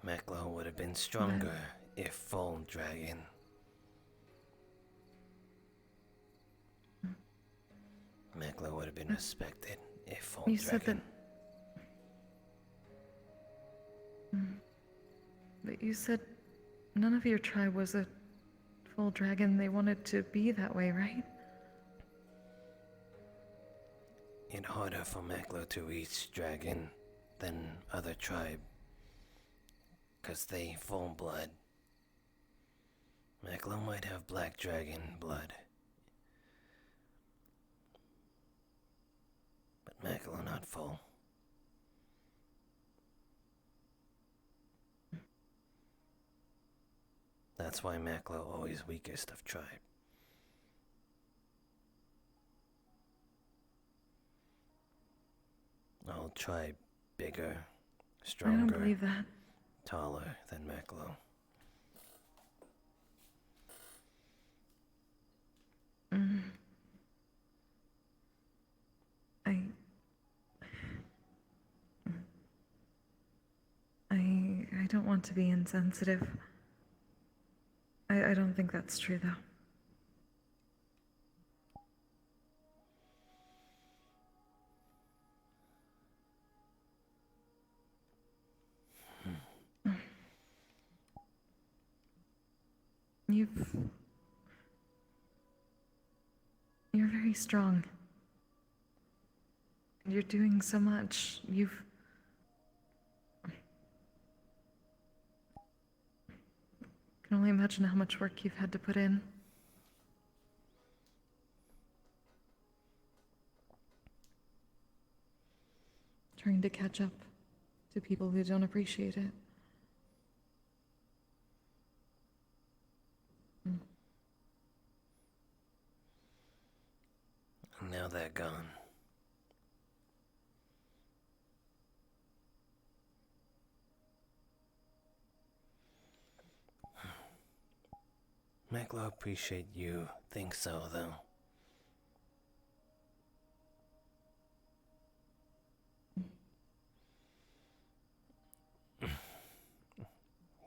Maklo would have been stronger if full dragon. Maklo would have been respected if full You dragon. said that. But you said none of your tribe was a full dragon. They wanted to be that way, right? It's harder for Maklo to reach dragon than other tribe, 'cause they full blood. Maklo might have black dragon blood, but Maklo not full. That's why Maklo always weakest of tribe. All tribe bigger, I stronger, don't believe that. taller than Maklo. Mm. I don't want to be insensitive. I don't think that's true, though. You're very strong. You're doing so much. I can only imagine how much work you've had to put in. Trying to catch up to people who don't appreciate it. And now they're gone. Maklo appreciate you think so, though.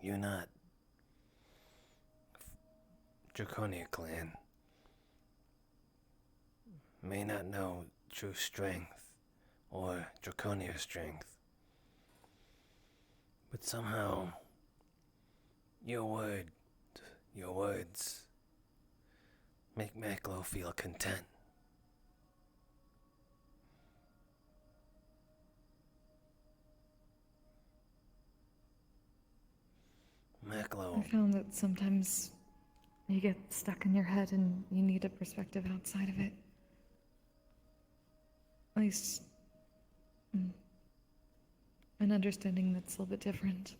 You're not Draconia clan. May not know true strength or Draconia strength. But somehow, your words make Maklo feel content. Maklo. I found that sometimes you get stuck in your head and you need a perspective outside of it. At least an understanding that's a little bit different.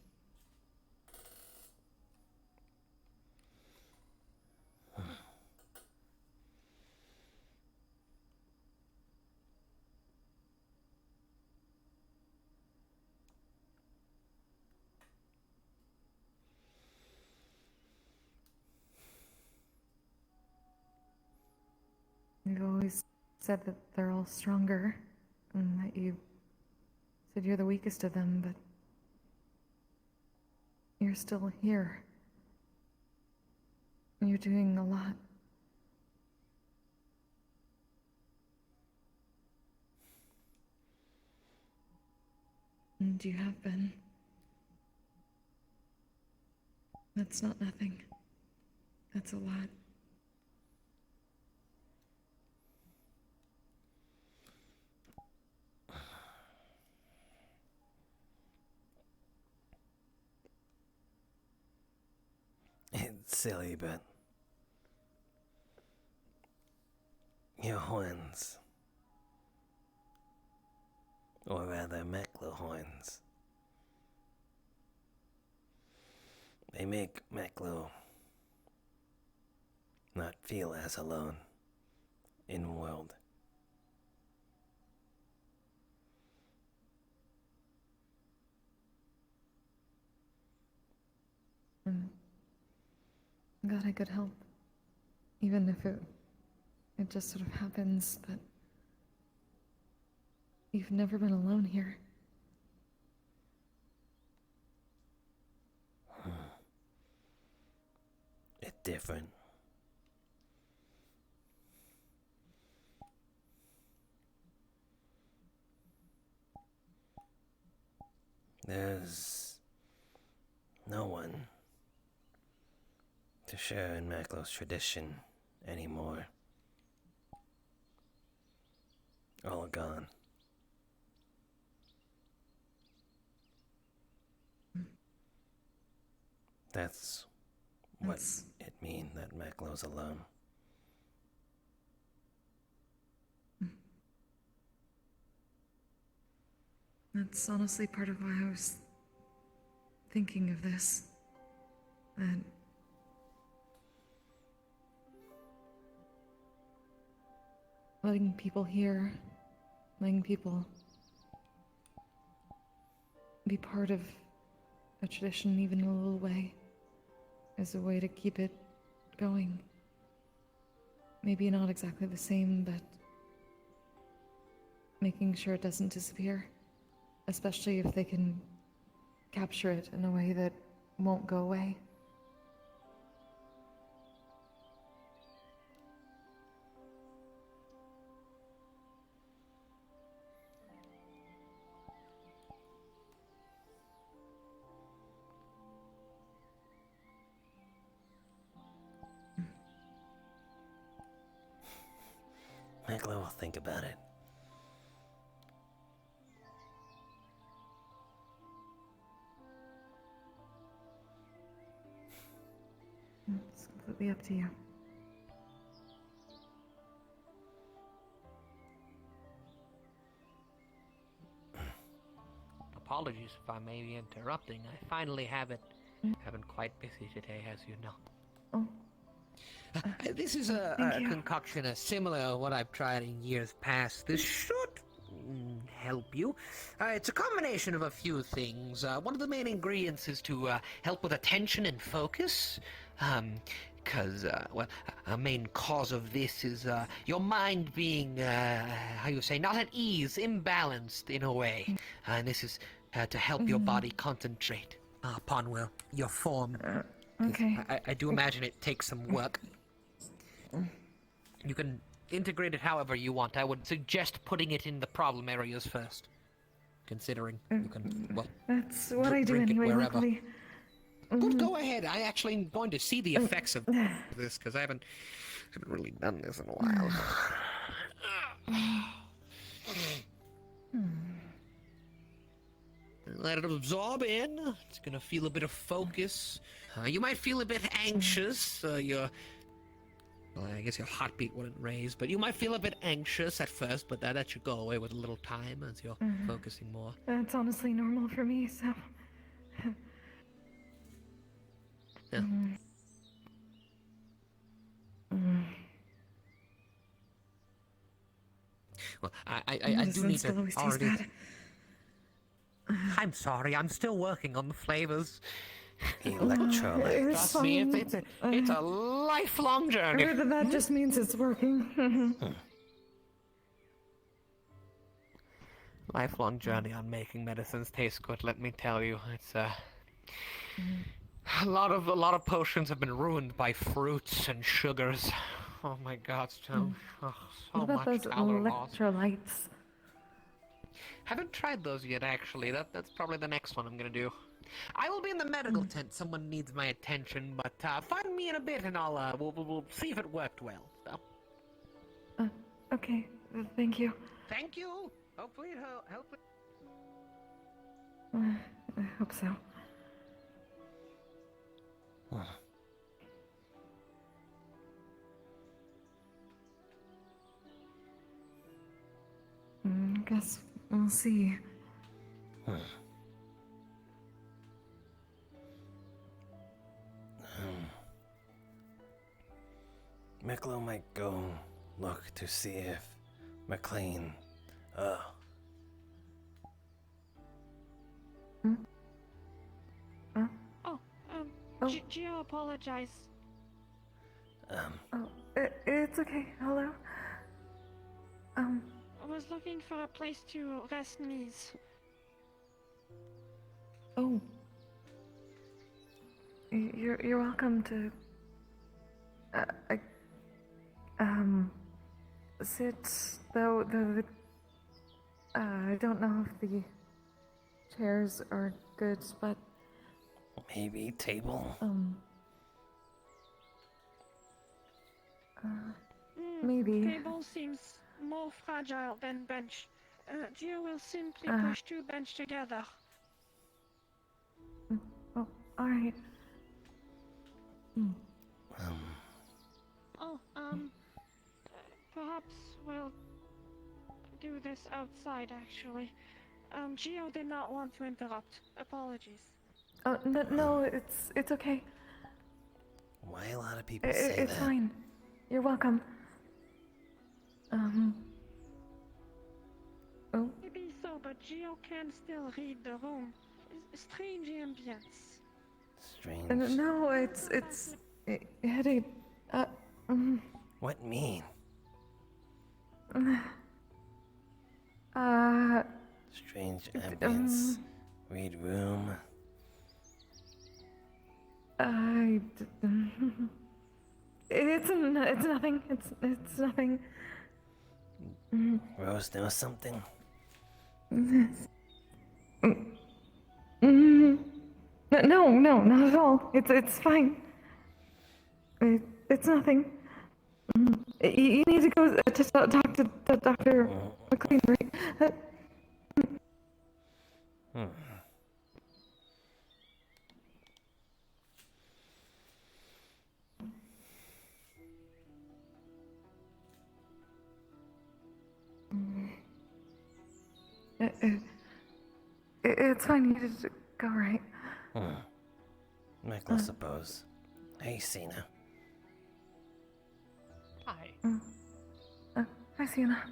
You've always said that they're all stronger, and that you said you're the weakest of them, but you're still here. And you're doing a lot. And you have been. That's not nothing. That's a lot. It's silly, but your horns, or rather Maklo horns, they make Maklo not feel as alone in world. God, I could help. Even if it just sort of happens that you've never been alone here. It's different. There's no one to share in Maklo's tradition anymore. All gone. That's what it means that Maklo's alone. That's honestly part of why I was thinking of this. That letting people hear, letting people be part of a tradition even in a little way is a way to keep it going. Maybe not exactly the same, but making sure it doesn't disappear, especially if they can capture it in a way that won't go away. Maklo will think about it. It's completely up to you. Apologies if I may be interrupting. I finally have been quite busy today, as you know. Oh. This is a concoction similar to what I've tried in years past. This should help you. It's a combination of a few things. One of the main ingredients is to help with attention and focus. Because, well, a main cause of this is your mind being, how you say, not at ease, imbalanced in a way. And this is to help your body concentrate upon, well, your form. Okay. I do imagine it takes some work. You can integrate it however you want. I would suggest putting it in the problem areas first. Considering you can, well, That's what I do drink anyway, it wherever. luckily. But go ahead. I actually am going to see the effects of this because I haven't really done this in a while. Let it absorb in. It's gonna feel a bit of focus. You might feel a bit anxious. Well, I guess your heartbeat wouldn't raise, but you might feel a bit anxious at first. But that should go away with a little time as you're focusing more. That's honestly normal for me, so. Yeah. Well, I do need to already. I'm sorry, I'm still working on the flavors. Electrolyte. Trust me, it's a lifelong journey. Rather that just means it's working. Lifelong journey on making medicines taste good. Let me tell you, it's a lot of potions have been ruined by fruits and sugars. Oh my God, so What so about much those calorie loss. electrolytes? Haven't tried those yet, actually. That's probably the next one I'm gonna do. I will be in the medical tent. Someone needs my attention, but find me in a bit, and I'll we'll see if it worked well. So. Okay, thank you. Thank you. Hopefully it helps. I hope so. Guess we'll see. Maklo might go look to see if McLean, Oh, Gio, apologize. Oh, it's okay. Hello? I was looking for a place to rest knees. Oh. You're welcome to sit, though I don't know if the chairs are good, but maybe table. Maybe. Table seems more fragile than bench. Gio will simply push two bench together. Oh, alright. Perhaps we'll do this outside, actually. Gio did not want to interrupt. Apologies. Oh, no, it's okay. Why a lot of people say It's that? fine. You're welcome. Oh. Maybe so, but Gio can still read the room. Strange ambience. Strange. No, it had a, What mean? Strange ambience. Read room. It's nothing. It's nothing. Rose knows something? No, not at all. It's fine. It's nothing. You need to go to talk to Dr. McLean, right? It's fine. You just go, right? Maklo, suppose. Hey, Cena. Hi. Hi, Sienna.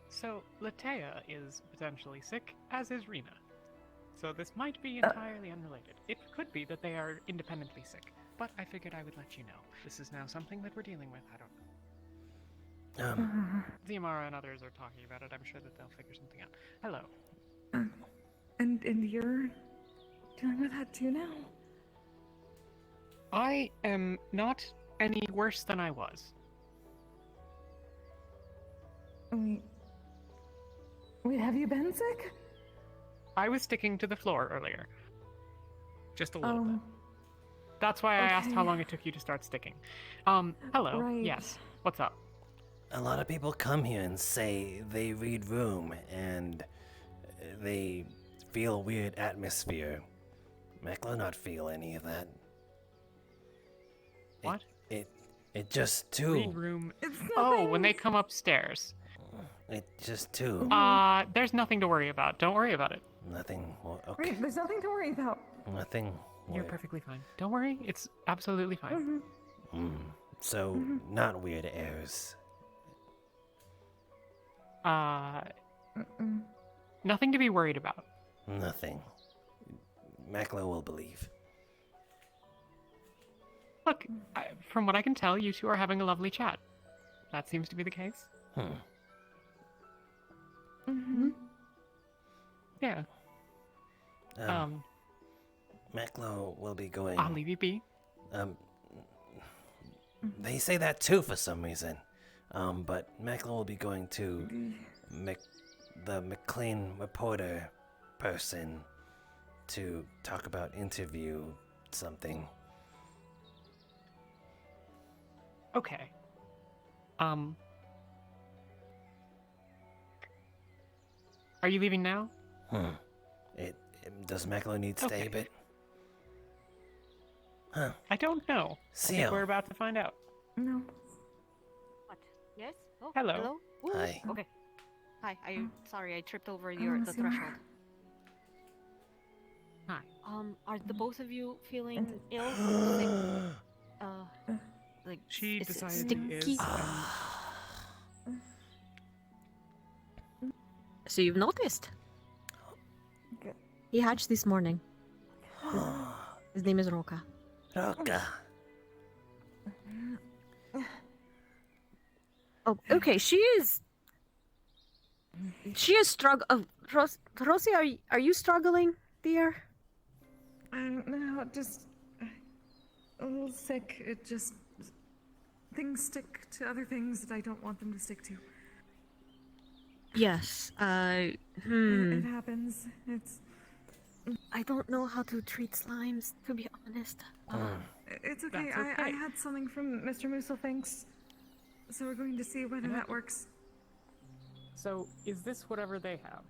So, Latea is potentially sick, as is Rena. So this might be entirely unrelated. It could be that they are independently sick, but I figured I would let you know. This is now something that we're dealing with. I don't know. Ziamara and others are talking about it. I'm sure that they'll figure something out. Hello. And you're dealing with that too now? I am not any worse than I was. Wait, have you been sick? I was sticking to the floor earlier. Just a little bit. That's why I asked how long it took you to start sticking. Hello. Right. Yes. What's up? A lot of people come here and say they read room and they feel weird atmosphere. Maklo not feel any of that. What? It just too. Read room. Oh, when they come upstairs. It just too. There's nothing to worry about. Don't worry about it. Nothing. Well, okay. Right, there's nothing to worry about. Nothing. You're perfectly fine. Don't worry. It's absolutely fine. So, not weird airs. Nothing to be worried about. Nothing. Maklo will believe. Look, from what I can tell, you two are having a lovely chat. That seems to be the case. Yeah. Maklo will be going. I'll leave you be. They say that too for some reason. But Maklo will be going to the McLean reporter person to talk about interview something. Okay. Are you leaving now? Does Maklo need to stay a bit? Huh. I don't know. I think we're about to find out. No. What? Yes? Oh, Hello. Ooh, Hi. Okay. Hi. Sorry, I tripped over the threshold. Hi. Are the both of you feeling ill? Like She is it decided he sticky? is. So you've noticed? He hatched this morning. His name is Roka. Roka. Oh, okay. She is Rosie, are you struggling, dear? No, just a little sick. It just things stick to other things that I don't want them to stick to. Yes. It happens. I don't know how to treat slimes, to be honest. It's okay. That's okay. I had something from Mr. Musso, thanks. So we're going to see whether that works. So, is this whatever they have?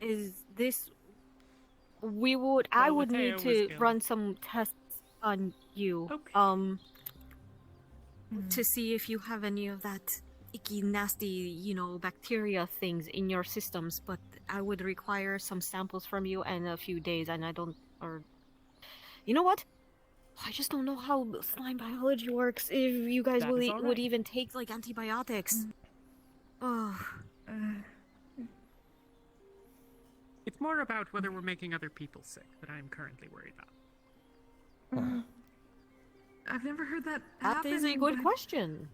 Is this... I would need Matteo to was ill. run some tests on you. Okay. To see if you have any of that icky, nasty, bacteria things in your systems, but I would require some samples from you and a few days, and I don't... Or... You know what? I just don't know how slime biology works. If you guys That would, is all would right. even take like antibiotics. Oh. It's more about whether we're making other people sick that I'm currently worried about. I've never heard that That is a good question.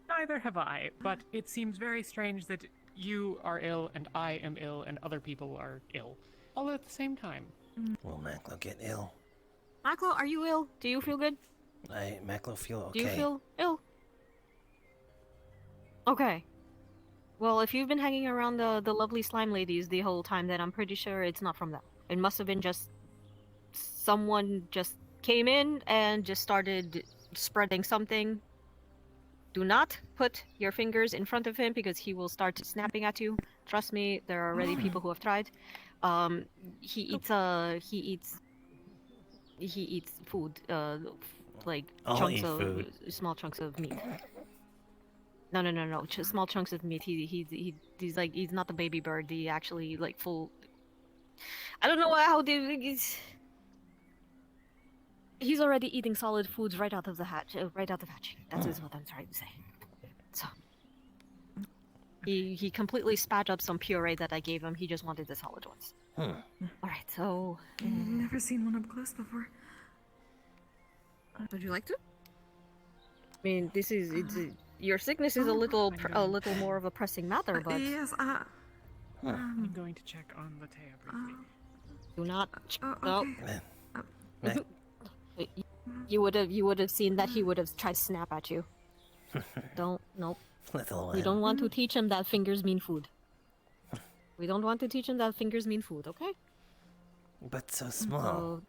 Neither have I, but it seems very strange that you are ill and I am ill and other people are ill, all at the same time. Will Maklo get ill? Maklo, are you ill? Do you feel good? Maklo feel okay. Do you feel ill? Okay. Well, if you've been hanging around the lovely slime ladies the whole time, then I'm pretty sure it's not from them. It must have been just someone just came in and just started spreading something. Do not put your fingers in front of him because he will start snapping at you. Trust me, there are already people who have tried. He eats food, like I'll eat food. small chunks of meat. No, just small chunks of meat. He's like, he's not the baby bird. He actually like full. I don't know how they. He's already eating solid foods right out of the hatch, right out of hatching. That is what I'm trying to say. So he completely spat up some puree that I gave him. He just wanted the solid ones. All right, so Never seen one up close before. would you like to? I mean, this is your sickness is a little more of a pressing matter, but Yes, I'm going to check on Latea briefly. do not. Okay. You would have seen that he would have tried to snap at you. Nope. Little We don't want to teach him that fingers mean food. We don't want to teach him that fingers mean food, okay? But so small. So,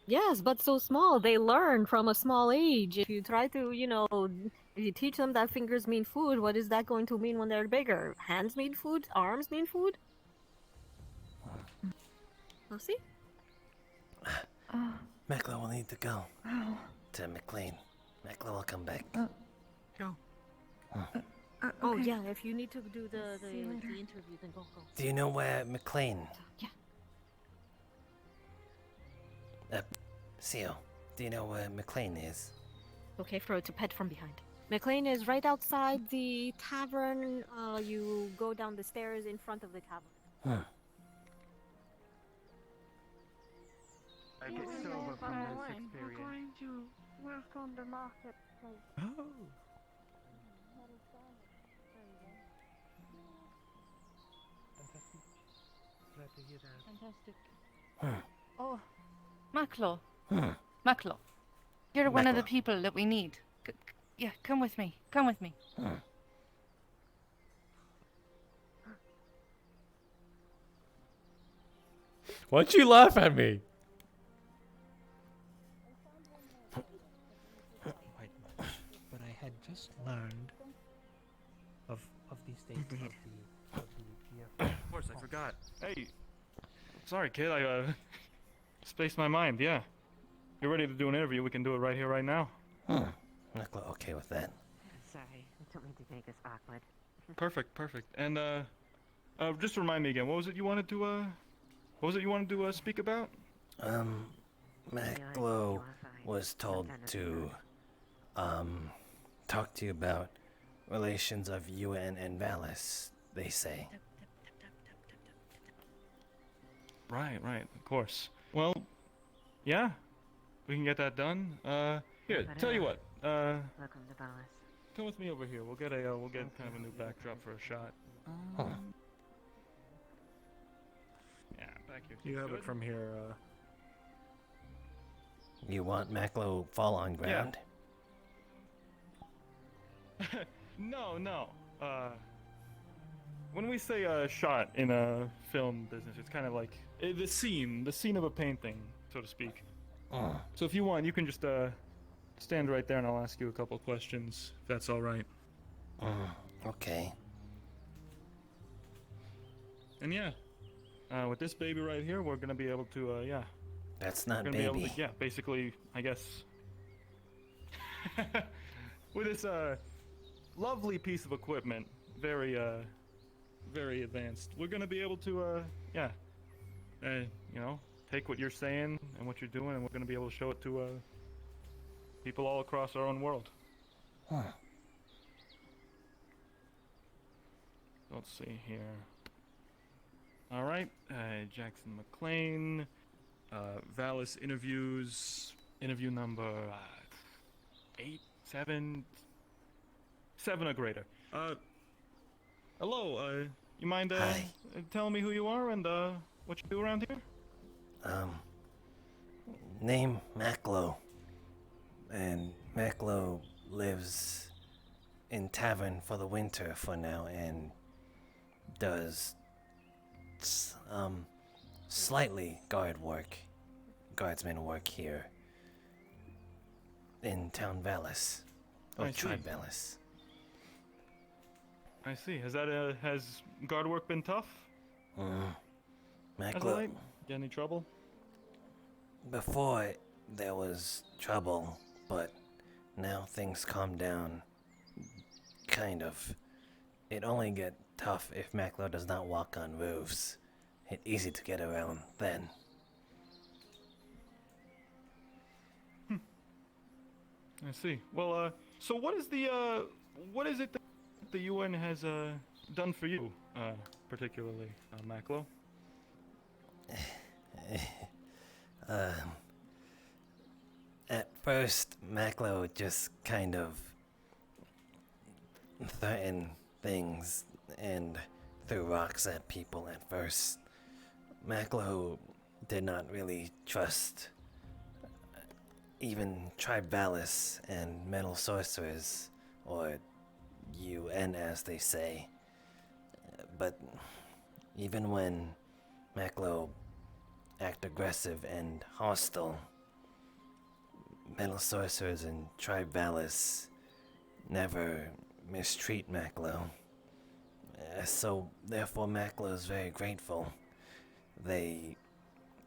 yes, but so small. They learn from a small age. If you try to, if you teach them that fingers mean food, what is that going to mean when they're bigger? Hands mean food? Arms mean food? We'll see. Maklo will need to go. To McLean. Maklo will come back. Go. Oh yeah, if you need to do the interview, then go. Do you know where McLean? Yeah. Seal, do you know where McLean is? Okay, for it to pet from behind. McLean is right outside the tavern. You go down the stairs in front of the tavern. I get silver from this experience. We're going to work on the marketplace. Oh. Fantastic. Glad to hear that. Fantastic. Oh, Maklo. Maklo. You're one of the people that we need. Yeah, come with me. Come with me. Why'd you laugh at me? But I had just learned of these things of the Of course, I forgot. Hey, sorry, kid. I spaced my mind. Yeah, you're ready to do an interview. We can do it right here, right now. Maklo okay with that. Sorry, I don't mean to make this awkward. Perfect. And just remind me again. What was it you wanted to speak about? Maklo was told to talk to you about relations of UN and Valis, they say. Right, of course. Well, yeah, we can get that done. Here, tell you what. Welcome to Valis. Come with me over here. We'll get kind of a new backdrop for a shot. Yeah, back here. You have it from here. You want Maklo fall on ground? No. When we say a shot in a film business, it's kind of like the scene of a painting, so to speak. So if you want, you can just stand right there and I'll ask you a couple questions, if that's all right. Okay. And yeah, with this baby right here, we're gonna be able to, That's not we're baby. gonna be able to, basically, I guess, with this lovely piece of equipment, very advanced. We're gonna be able to, take what you're saying and what you're doing, and we're gonna be able to show it to people all across our own world. Huh. Let's see here. All right, Jackson McLean, Valis interviews, interview number 8, 7 or greater. Hello, you mind telling me who you are and what you do around here? Name Maklo. And Maklo lives in tavern for the winter for now and does slightly guardsman work here in town Valis, or I see. tribe Valis. I see. Has guard work been tough? As of Maklo, late? Get any trouble? before there was trouble, but now things calm down. Kind of. It only get tough if Maklo does not walk on roofs. It's easy to get around then. I see. Well, so what is it that the UN has done for you, particularly, Maklo? At first, Maklo just kind of threatened things and threw rocks at people at first. Maklo did not really trust even Tribe Valis and metal sorcerers, or UN as they say. But even when Maklo act aggressive and hostile, metal sorcerers and Tribe Valis never mistreat Maklo. So therefore Maklo is very grateful. They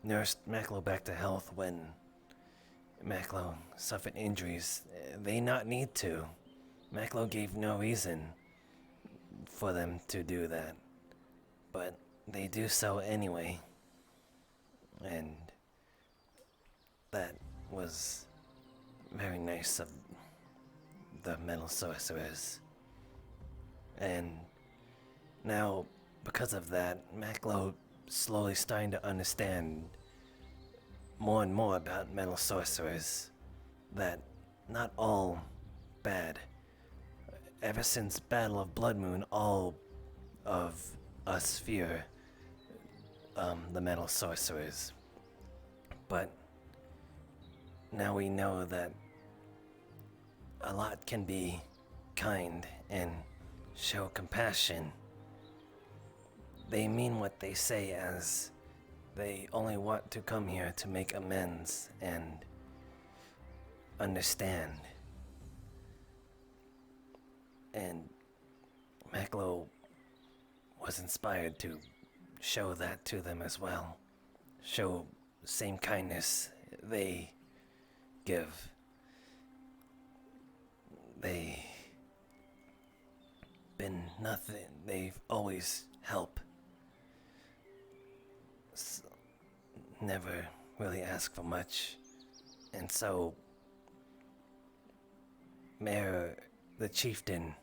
nursed Maklo back to health when Maklo suffered injuries. They not need to. Maklo gave no reason for them to do that. But they do so anyway. And that was very nice of the metal sorcerers. And now, because of that, Maklo slowly starting to understand more and more about metal sorcerers. That not all bad. Ever since Battle of Blood Moon, all of us fear the metal sorcerers. But now we know that a lot can be kind and show compassion. They mean what they say, as they only want to come here to make amends and understand. And Maklo was inspired to show that to them as well. Show the same kindness they give. They've always help. Never really ask for much. And so, Mayor, the chieftain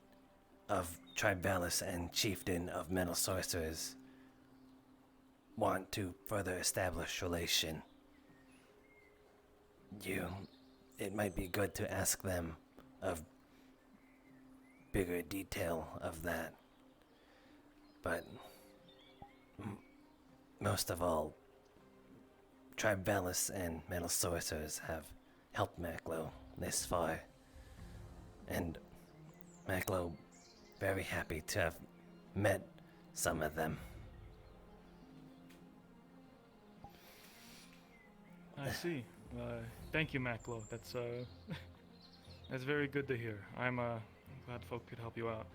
of Tribe Valis and chieftain of metal sorcerers, want to further establish relation. It might be good to ask them of bigger detail of that. But most of all, Tribe Valis and metal sorcerers have helped Maklo this far. And Maklo very happy to have met some of them. I see. Thank you, Maklo. That's that's very good to hear. I'm glad folk could help you out.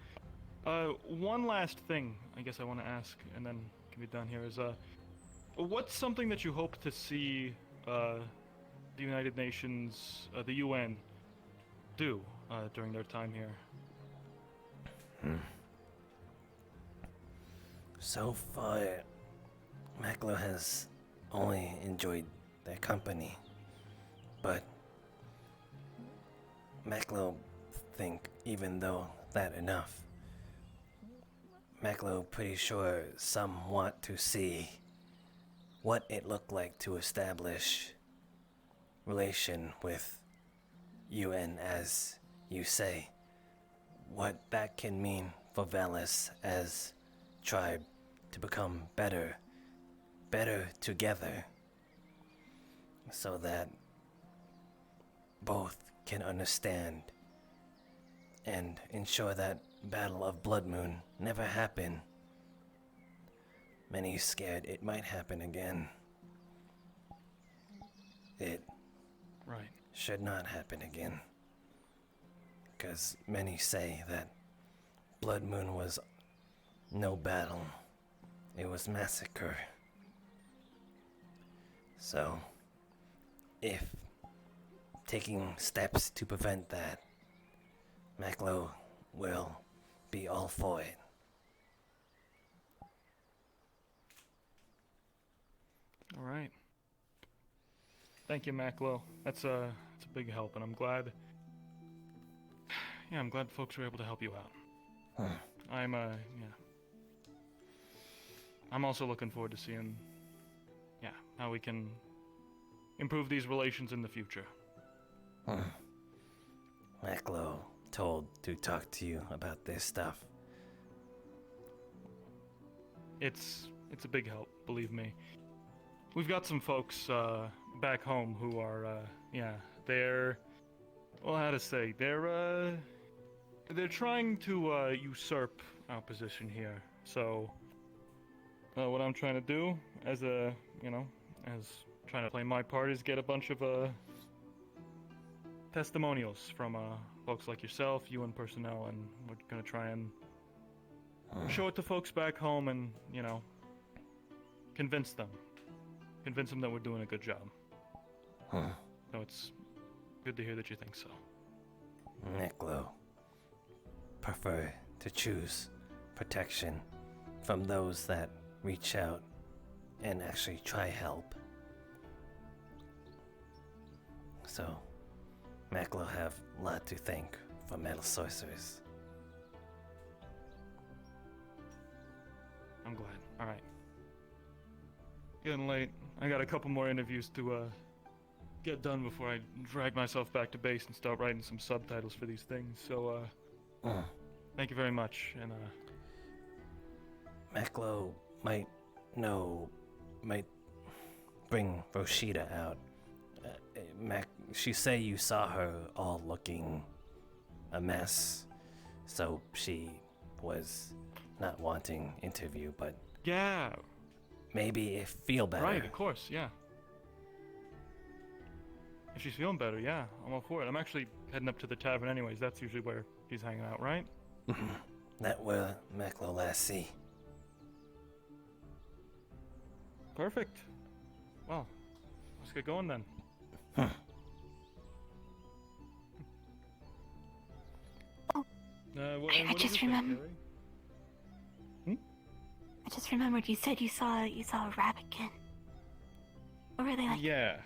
One last thing I guess I want to ask, and then can be done here, is what's something that you hope to see the United Nations, the UN, do during their time here? So far, Maklo has only enjoyed their company. But Maklo think even though that enough, Maklo pretty sure some want to see what it looked like to establish relation with UN, as you say, what that can mean for Valis as tribe to become better together, so that both can understand and ensure that Battle of Blood Moon never happen. Many scared it might happen again. It Right. should not happen again. Because many say that Blood Moon was no battle. It was massacre. So, if taking steps to prevent that, Maklo will be all for it. All right. Thank you, Maklo. That's a big help, and I'm glad. Yeah, I'm glad folks were able to help you out. I'm also looking forward to seeing, how we can improve these relations in the future. Maklo told to talk to you about this stuff. It's a big help, believe me. We've got some folks back home who are, they're, well, how to say, they're trying to usurp our position here. So, what I'm trying to do as trying to play my part is get a bunch of testimonials from folks like yourself, UN personnel, and we're gonna try and show it to folks back home and, convince them that we're doing a good job. So it's good to hear that you think so. Maklo prefer to choose protection from those that reach out and actually try help. So, Maklo have a lot to thank for metal sorcerers. I'm glad. All right. Getting late. I got a couple more interviews to get done before I drag myself back to base and start writing some subtitles for these things. So, thank you very much. And Maklo might bring Rosita out. She say you saw her all looking a mess, so she was not wanting interview, but yeah, maybe if feel better. Right, of course, yeah. If she's feeling better, yeah, I'm all for it. I'm actually heading up to the tavern anyways. That's usually where he's hanging out, right? That were Maklo last see. Perfect. Well, let's get going then. I just remembered. I just remembered you said you saw a rabbitkin. What were they like? Yeah.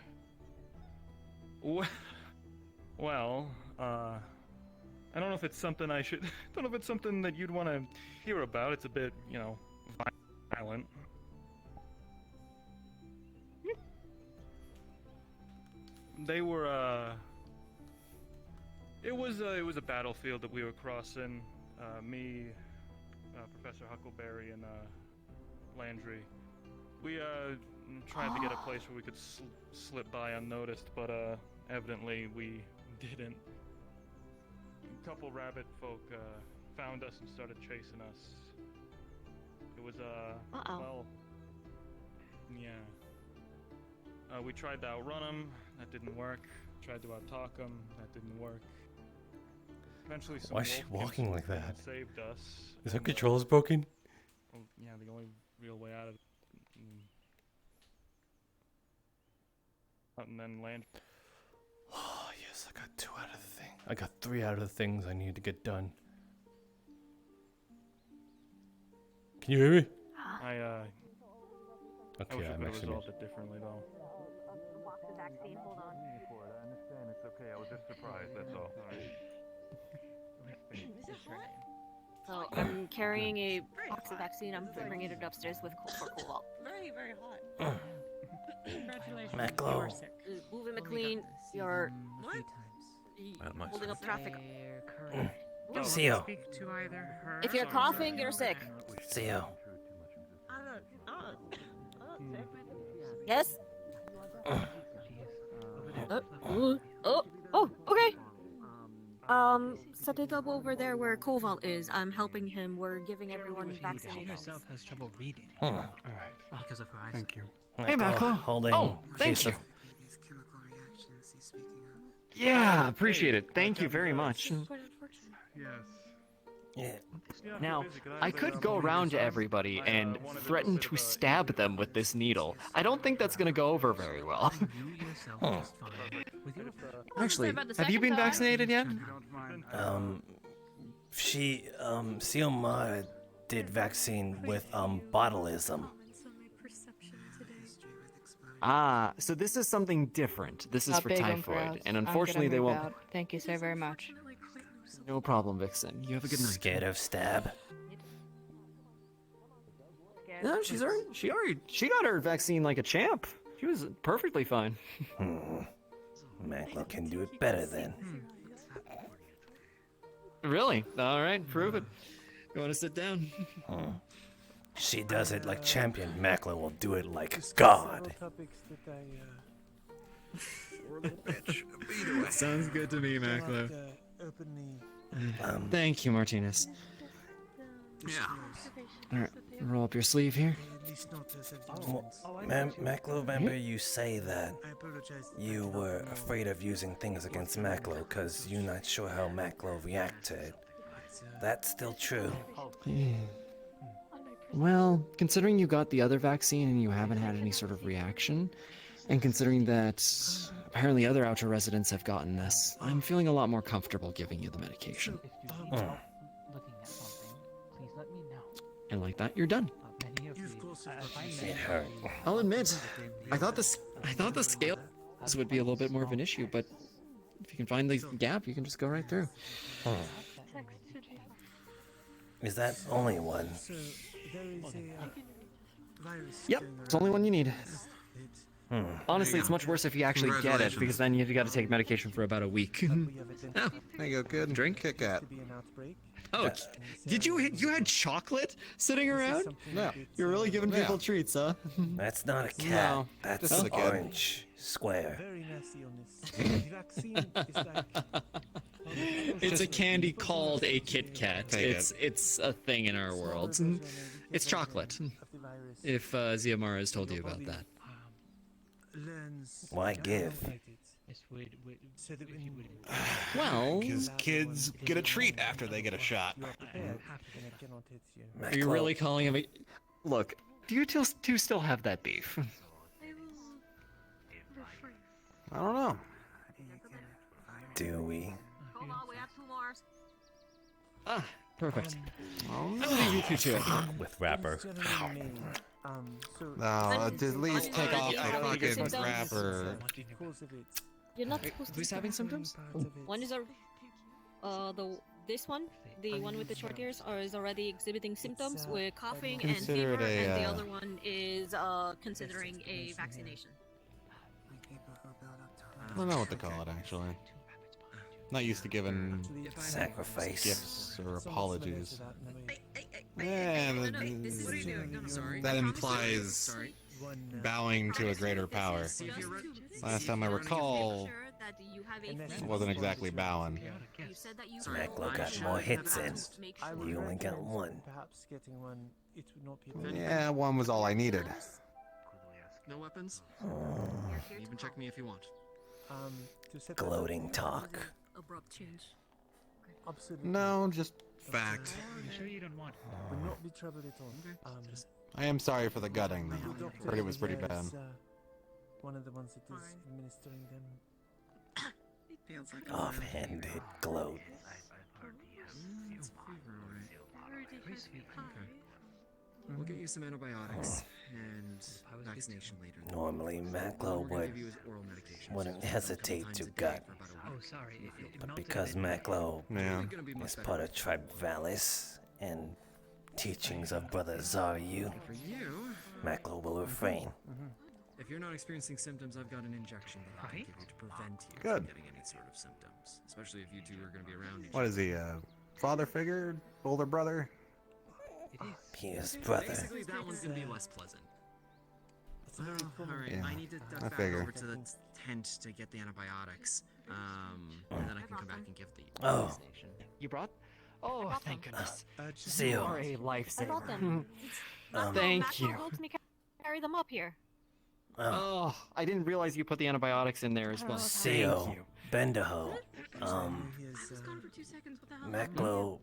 Well, I don't know if it's something I should. Don't know if it's something that you'd want to hear about. It's a bit, violent. They were. It was a battlefield that we were crossing. Me, Professor Huckleberry, and Landry. We tried to get a place where we could slip by unnoticed, but evidently we didn't. A couple rabbit folk found us and started chasing us. It was well, yeah. We tried to outrun them. That didn't work. Tried to outtalk them. That didn't work. Eventually, some Why is she walking like that? Saved us. Is her controls broken? Well, yeah, the only real way out of it. And then land. Oh yes, I got 2 out of the thing. I got 3 out of the things I need to get done. Can you hear me? I wish I could have resolved it differently, though. Box of vaccine, hold on. I understand. It's okay. I was just surprised. That's all. So I'm carrying a box of vaccine. I'm bringing it upstairs with for Cobalt. Very, very hot. Congratulations. You are sick. Moving McLean, you're What? holding up traffic. Theo. Speak to either her. If you're coughing, you're sick. Theo. Yes? Okay. Set it up over there where Koval is. I'm helping him. We're giving everyone She vaccinations. herself has trouble reading. Alright. Because of her eyes. Thank you. Hey, Maklo. Holding Oh, thank piece you. of- Yeah, appreciate it. Thank you very much. Yes. Yeah. Now, I could go around to everybody and threaten to stab them with this needle. I don't think that's gonna go over very well. Actually, have you been vaccinated yet? Siomara did vaccine with, botulism. Ah, so this is something different. This is for typhoid, and unfortunately they won't. Thank you so very much. No problem, Vixen. You have a good night. Scared of stab? No, she got her vaccine like a champ. She was perfectly fine. Maklo can do it better then. Really? All right, prove it. You want to sit down? She does it like champion. Maklo will do it like God. Sounds good to me, Maklo. Thank you, Martinez. Yeah. Alright, roll up your sleeve here. Maklo, remember you say that you were afraid of using things against Maklo because you're not sure how Maklo reacted. That's still true. Yeah. Well, considering you got the other vaccine and you haven't had any sort of reaction, and considering that apparently other outer residents have gotten this, I'm feeling a lot more comfortable giving you the medication. And like that, you're done. It hurt. I'll admit, I thought the scales would be a little bit more of an issue, but if you can find the gap, you can just go right through. Is that only one? Yep, it's the only one you need. Honestly, it's much worse if you actually get it, because then you've got to take medication for about a week. Oh, there you go. Good drink. Kit Kat. Oh, did you had chocolate sitting around? Yeah. You're really giving people treats, huh? That's not a cat. No. That's This is a kid. orange square. Very nasty on this. The vaccine is like. It's a candy called a Kit Kat. Take it. It's a thing in our world. It's chocolate. If Ziamara has told you about that. Why give? Well, because kids get a treat after they get a shot. Are you really calling him a... Look, do you two still have that beef? I don't know. Do we? Hold on, we have 2 more. Ah, perfect. I'll leave you two to it. With wrapper. No, at least take off the fucking symptoms. wrapper. You're not supposed to. Who's having symptoms? One is this one, the one with the short ears, is already exhibiting symptoms with coughing and Consider fever, it a, and the other one is considering a vaccination. I don't know what to call it actually. Not used to giving sacrifice gifts or apologies. Sorry. That implies bowing to a greater power. Last time I recall, it wasn't exactly bowing. Maklo got more hits in. You only got one. Yeah, one was all I needed. No weapons? Even check me if you want. Gloating talk. Abrupt change. No, just fact. You sure you don't want it? Will not be trouble at all. I am sorry for the gutting though. Heard it was pretty bad. One of the ones that is administering them. Offhanded gloat. We'll get you some antibiotics and vaccination later. Normally, Maklo wouldn't hesitate to gut. But because Maklo is part of Tribe Valis and teachings of Brother Zaryu, For you, Maklo will refrain. if you're not experiencing symptoms, I've got an injection that I can give you to prevent you Good. from getting any sort of symptoms. Especially if you two are going to be around each What is he, father figure? Older brother? He is brother. Basically, that one's going to be less pleasant. Alright, Yeah, I need to I duck back figure. over to the tent to get the antibiotics. And then I can come back and give the Oh. vaccination. You brought? Oh, thank goodness. See You you. are a I lifesaver. brought them. Thank Maklo you. helped me carry them up here. Oh, I didn't realize you put the antibiotics in there as well. Thank Seo, you. Bendaho, Maklo,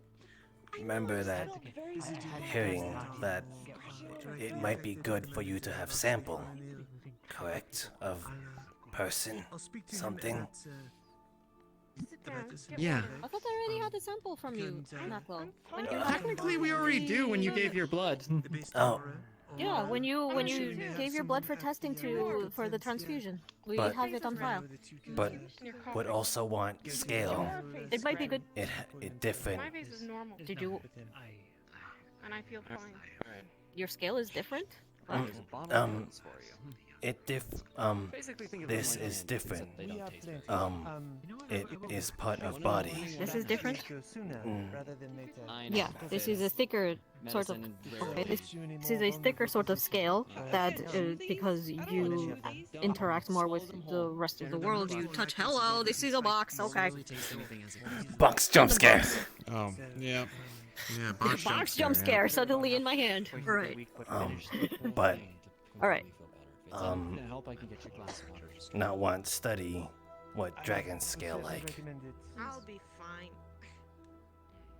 remember that hearing that it might be good for you to have sample, correct? Of person, something? Yeah. I thought I already had the sample from you, Maklo. When you Technically, we already do when you gave your blood. Oh. Yeah, when you gave your blood for testing for the transfusion, we But- have it on file. But would also want scale. It might be good. It different. My face is normal. Did you? And I feel fine. Your scale is different. This is different. It is part of body. This is different. Mm. Yeah, this is a thicker sort of. Okay, this is a thicker sort of scale that because you interact more with the rest of the world, you touch. Hello, this is a box. Okay. Box jump scare. Oh, yeah. Yeah, Box jump scare suddenly in my hand. Right. But All right. not want to study what dragons scale like. I'll be fine.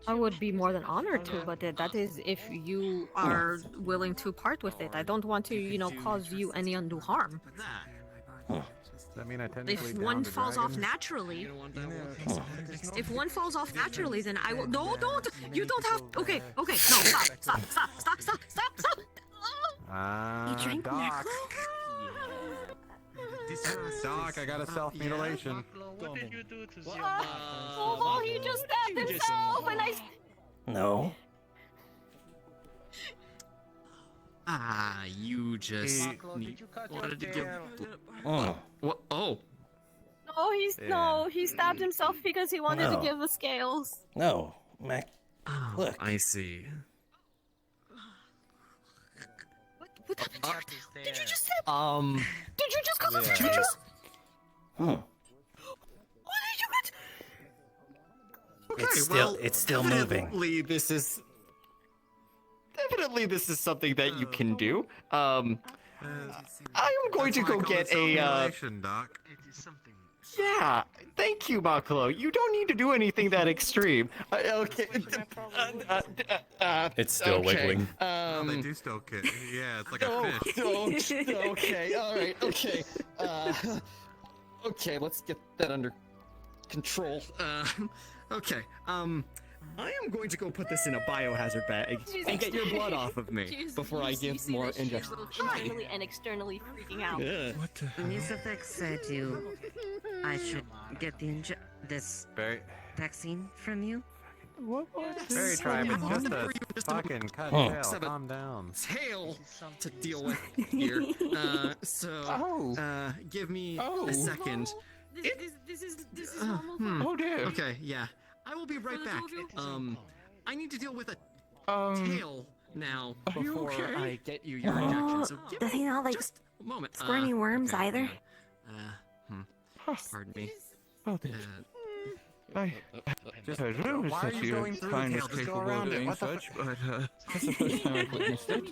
I would be more than honored to, but that is if you are willing to part with it. I don't want to, cause you any undue harm. Does that mean I technically If one downed a falls off dragon? naturally, if one falls off naturally, then I will. No, don't. You don't have. Okay. No, stop. Doc. Doc, I got a self-mutilation. What did you do to Oh, he just stabbed himself, and I. No. You just wanted to give. Oh. What? Oh. No, he stabbed himself because he wanted to No. give the scales. No, Mac. Look. I see. What happened to your tail? Did you just say? Did you just cut off Yeah. your tail? Hmm. What did you get? Okay, It's still moving. Evidently, this is. Evidently, this is something that you can do. I am going to go get a. Doc. Yeah, thank you, Maklo. You don't need to do anything that extreme. Okay. It's still okay. wiggling. They do still kick. Yeah, it's like a fish. Okay, alright, okay. Okay, let's get that under control. Okay, I am going to go put this in a biohazard bag and get your blood off of me before I give more injections. Internally and externally freaking out. What the Nisafek said I should get this vaccine from you. Very tribe, it's just a fucking cut tail. Calm down. Tail to deal with here. Give me a second. This is normal. Oh dear. Okay, yeah. I will be right back. I need to deal with a tail now before I get you your injection. So give Does he not like just a moment. squirmy worms okay, either? Pardon me. Oh, I heard rumors Why are that you you're going through kind the tail? of Just go capable around of it. doing What the such, but that's the first time I've witnessed it.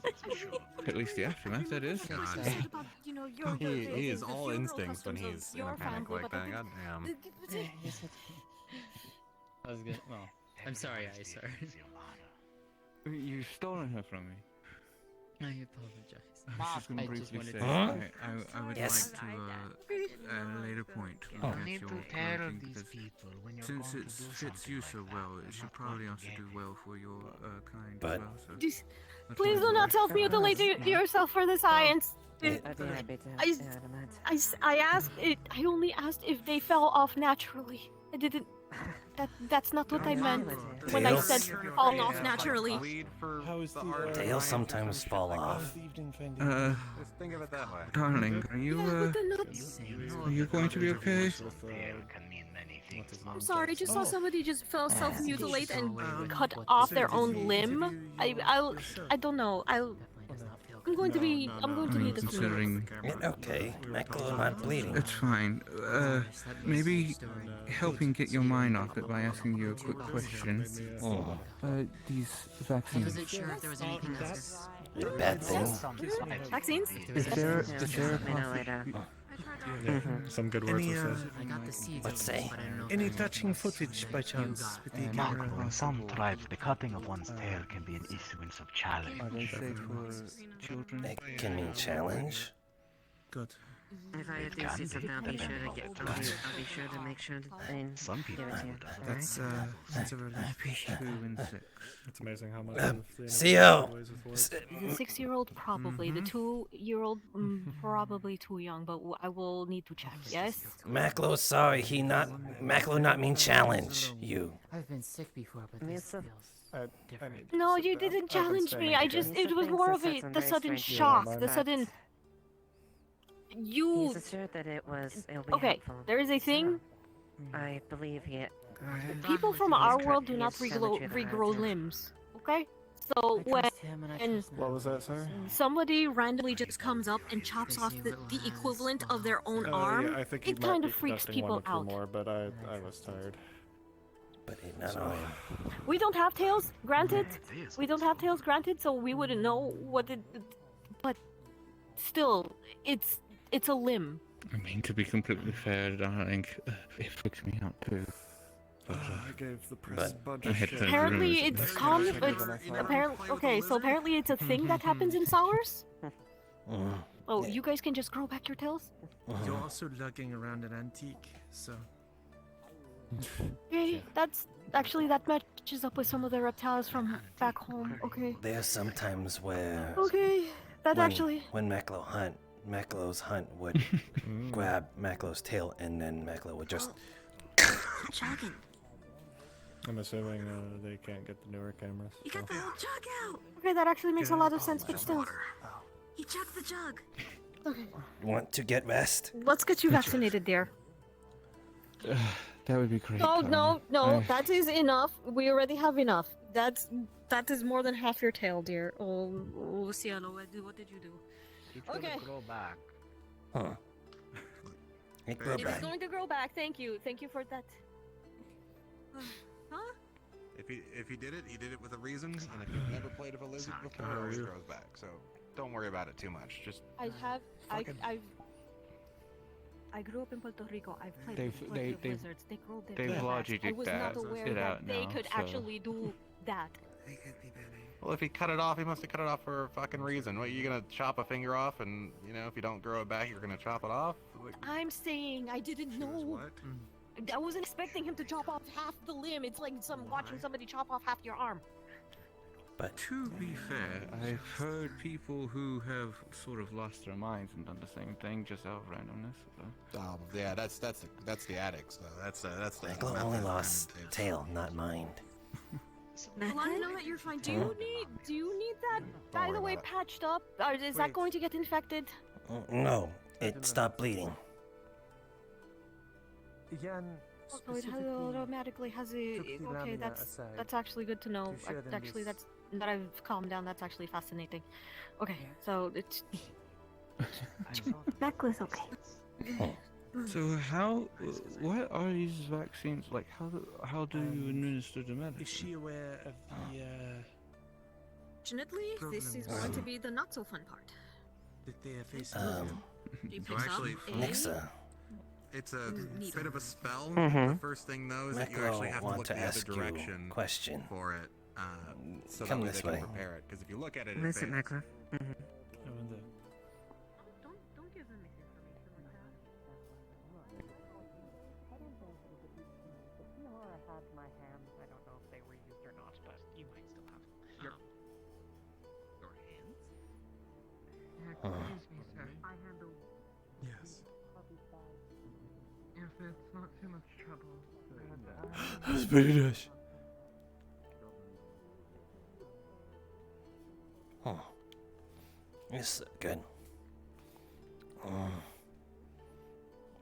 At least the aftermath, that is. He is all instincts when he's in a panic like that. God damn. I was good. Well, I'm sorry, sorry. You've stolen her from me. I apologize. I was just going to briefly say, Huh? I would Yes. like to, at a later point, You get need your to tell clothing, these because people when you're since going it to do fits you so something well, it should probably also do well for your kind But- as well. So Just, that's please why do I not was- self-mutilate yourself for the science. I'd be happy to. I asked it. I only asked if they fell off naturally. I didn't. That's not what I meant when I said falling off naturally. Tails sometimes fall off. Just think of it that way. Darling, are you are you going to be okay? I'm sorry. I just saw somebody just fell self-mutilate and cut off their own limb. I don't know. I'm going to need a Considering Okay, Maklo not bleeding. it's fine. Maybe helping get your mind off it by asking you a quick question. These vaccines. Wasn't sure if there was anything else. Bad thing. Vaccines? Is there a possibility? Some good words were said. I got the seeds. Let's say. Any touching footage by chance with the camera? Maklo, in some tribes, the cutting of one's tail can be an issuance of challenge. Are they safe for children? It can mean challenge. Good. If I do see something, I'll be sure to get. I'll be sure to make sure to Some people give it to you. That's a relief. 2 and 6. It's amazing how much. CO. The 6-year-old probably. The 2-year-old probably too young, but I will need to check. Yes. Maklo, sorry, Maklo not mean challenge you. I've been sick before, but this feels different. No, you didn't challenge me. It was more of the sudden shock, the sudden. You. He's assured that it'll be Okay, helpful. there is a thing. I believe he. People from our world do not regrow limbs. Okay, so when What was that, sorry? somebody randomly just comes up and chops off the equivalent of their own arm, Yeah, I think you it might kind be of freaks conducting people one or two out. more, but I was tired. But not all. We don't have tails, granted. We don't have tails, granted, so we wouldn't know what it. But still, it's a limb. I mean, to be completely fair, darling, it freaks me out too. But, I gave the press a bunch I of had shit. to Apparently, ruin it. it's common. Apparently, okay. So apparently, it's a thing that happens in sours. Oh, you guys can just grow back your tails. You're also lugging around an antique, so. Okay, that's actually that matches up with some of the reptiles from back home. Okay. There are some times where Okay, that actually. when Maklo's hunt would grab Maklo's tail, and then Maklo would just. Jogging. I'm assuming they can't get the newer cameras. You got the whole jug out. Okay, that actually makes a lot of sense, but still. He chugged the jug. Okay. Want to get rest? Let's get you vaccinated, dear. That would be great. No, no, no. I- That is enough. We already have enough. That is more than half your tail, dear. Oh, Cielo, what did you do? Okay. Grow back. Huh. It grew It is back. going to grow back. Thank you. Thank you for that. Huh? If he did it with a reason. And if you've never played with a lizard before, it always grows back. So don't worry about it too much. Just. I grew up in Puerto Rico. I've played They've- with they- plenty of they've- lizards. They grow their they've tail back. logically I was not aware it that out they now, could so- actually do that. Well, if he cut it off, he must have cut it off for a fucking reason. What, you gonna chop a finger off, and if you don't grow it back, you're gonna chop it off? Like, I'm saying I didn't know. I wasn't expecting him to chop off half the limb. It's like watching somebody chop off half your arm. But to be fair, I've heard people who have sort of lost their minds and done the same thing just out of randomness. So. yeah, that's the addicts though. That's the. Maklo only lost tail, not mind. Well, I know that you're fine. Do you need that, by the worry way, about it. patched up? Or is that going to get infected? No, it stopped bleeding. Jan, Oh, it automatically has a. Okay, that's actually good to know. show them Actually, this. that I've calmed down. That's actually fascinating. Okay, so it's. Necklace, okay. So how? What are these vaccines like? How do you administer the medicine? Is she aware of the Fortunately, this is going to be the not so fun part. that they are facing? You So pick actually, up a Nixa. It's a needle. bit of a spell. Mhm. The first thing though is that you Maklo actually have to want look to the other ask you direction question. for it, so Come that way this they way. can prepare it. Because if you look at it, Listen, it fails. Maklo. Även det. Don't give them misinformation like that. I don't know if it was a big thing, but you know, I had my hands. I don't know if they were used or not, but you might still have your hands? Excuse me, sir. I handle. Yes. If it's not too much trouble. That's pretty nice. Yes, good.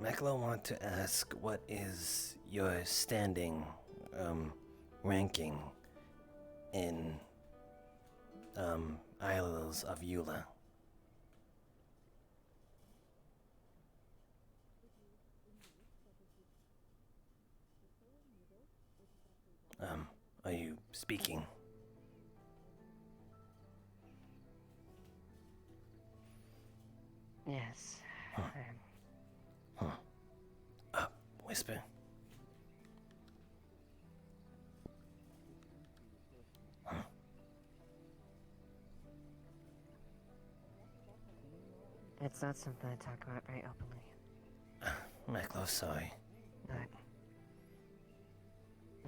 Maklo want to ask, what is your standing, ranking in, Isles of Eula? Are you speaking? Yes. Whisper. It's not something I talk about very openly. Maklo, sorry. But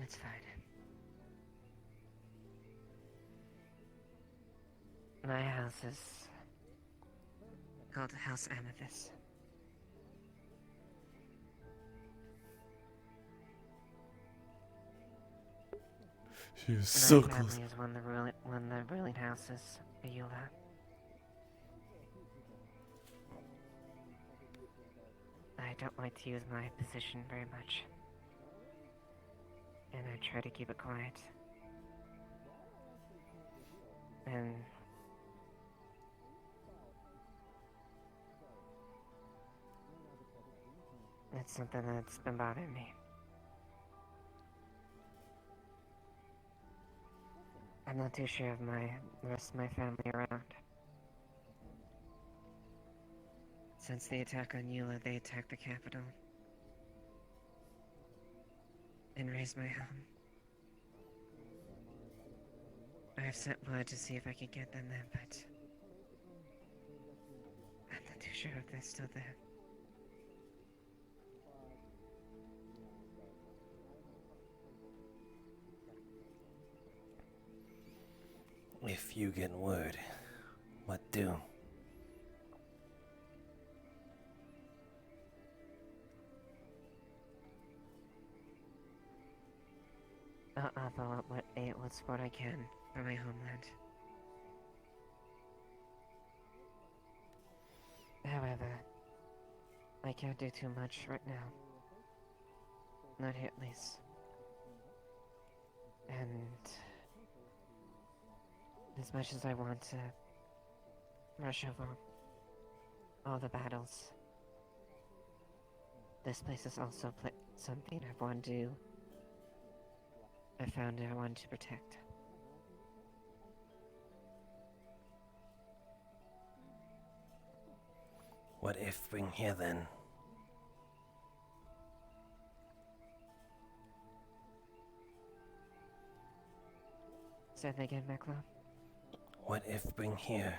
it's fine. My house is called House Amethyst. She was My so family close. is one of the ruling houses of Eula. I don't like to use my position very much. And I try to keep it quiet. And it's something that's been bothering me. I'm not too sure of the rest of my family around. Since the attack on Eula, they attacked the capital. And razed my home. I've sent word to see if I could get them there, but I'm not too sure if they're still there. If you get word, what do? I'll follow up what support I can for my homeland. However, I can't do too much right now. Not here, at least. And as much as I want to rush over all the battles, this place is also something I found I wanted to protect. What if bring here then? Say that again, Maklo? What if bring here?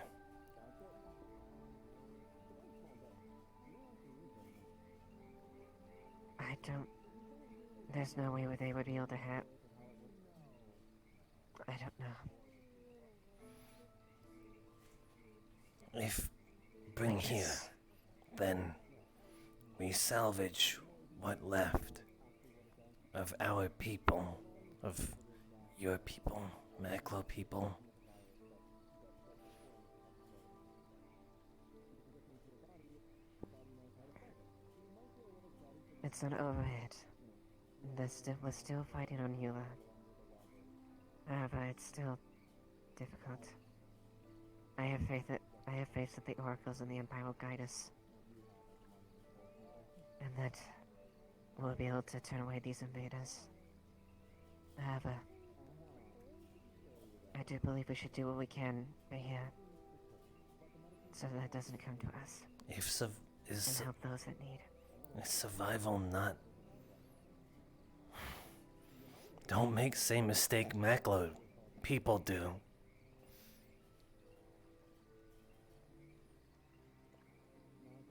I don't... There's no way they would be able to have... I don't know. If bring here, then we salvage what left of our people, of your people, Maklo people. It's not over yet. We're still fighting on Eula. However, it's still difficult. I have faith that the oracles and the Empire will guide us. And that we'll be able to turn away these invaders. However, I do believe we should do what we can right here. So that doesn't come to us. And help those that need. Is survival not... Don't make the same mistake Maklo people do.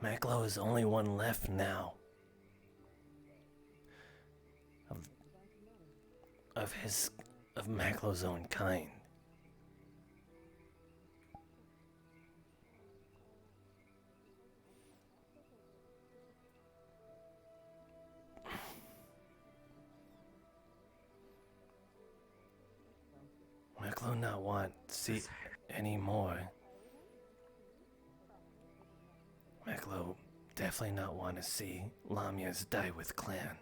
Maklo is only one left now. Of Maklo's own kind. Maklo not want to see anymore. Maklo definitely not want to see Lamias die with Clan.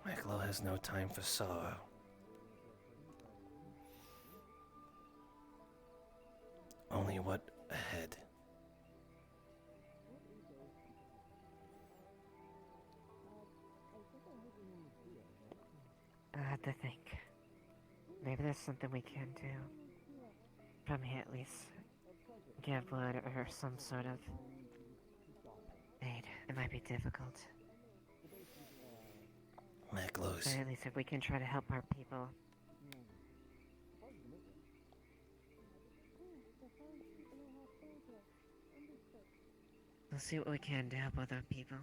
Maklo has no time for sorrow. Only what ahead. I had to think. Maybe there's something we can do. From here at least. Give blood or some sort of aid. It might be difficult. Maklo's. But at least if we can try to help our people. We'll see what we can to help other people.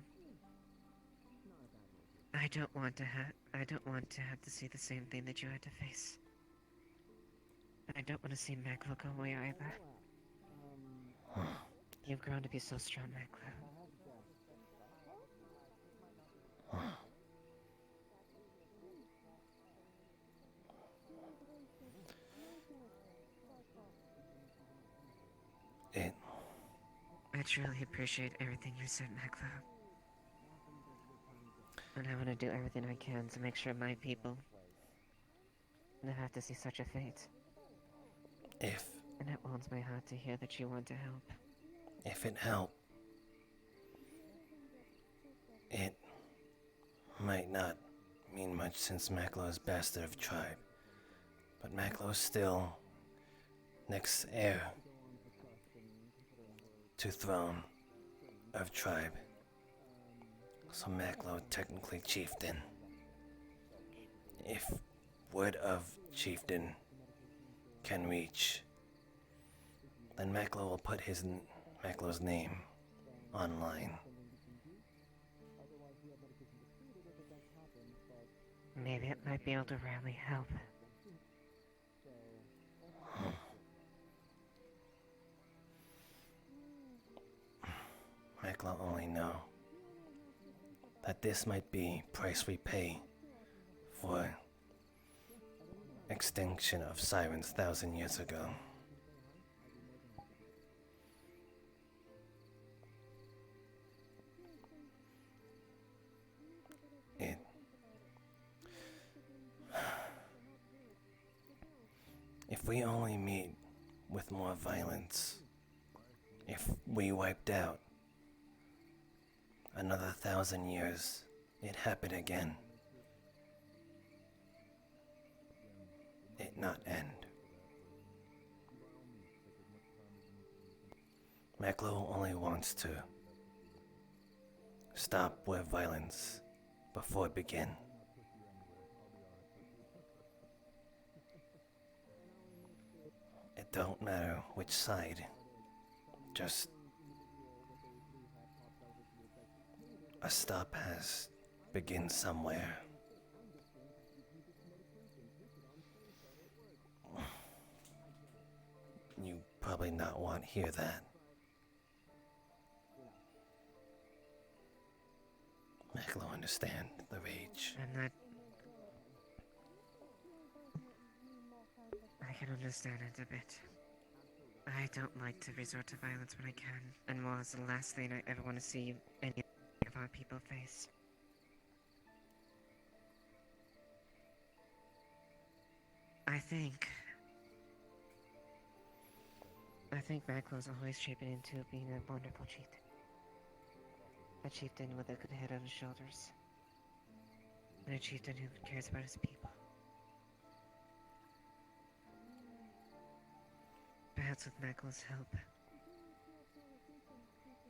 I don't want to have to see the same thing that you had to face. I don't want to see Maklo go away either. You've grown to be so strong, Maklo. I truly appreciate everything you said, Maklo. And I want to do everything I can to make sure my people never have to see such a fate. And it warms my heart to hear that you want to help. If it helped, it might not mean much since Maklo is bastard of tribe. But Maklo is still next heir to throne of tribe. So Maklo technically chieftain. If word of chieftain can reach, then Maklo will put Maklo's name online. Maybe it might be able to really help. Maklo only know that this might be price we pay for extinction of sirens 1,000 years ago. If we only meet with more violence, if we wiped out another 1,000 years, it happened again. It not end. Maklo only wants to stop with violence before it begin. It don't matter which side, just a stop has begin somewhere. You probably not want to hear that. Maklo understand the rage. I can understand it a bit. I don't like to resort to violence when I can, and war is the last thing I ever want to see any of our people face. I think Maklo's always shaping into being a wonderful chieftain. A chieftain with a good head on his shoulders. And a chieftain who cares about his people. Perhaps with Maklo's help,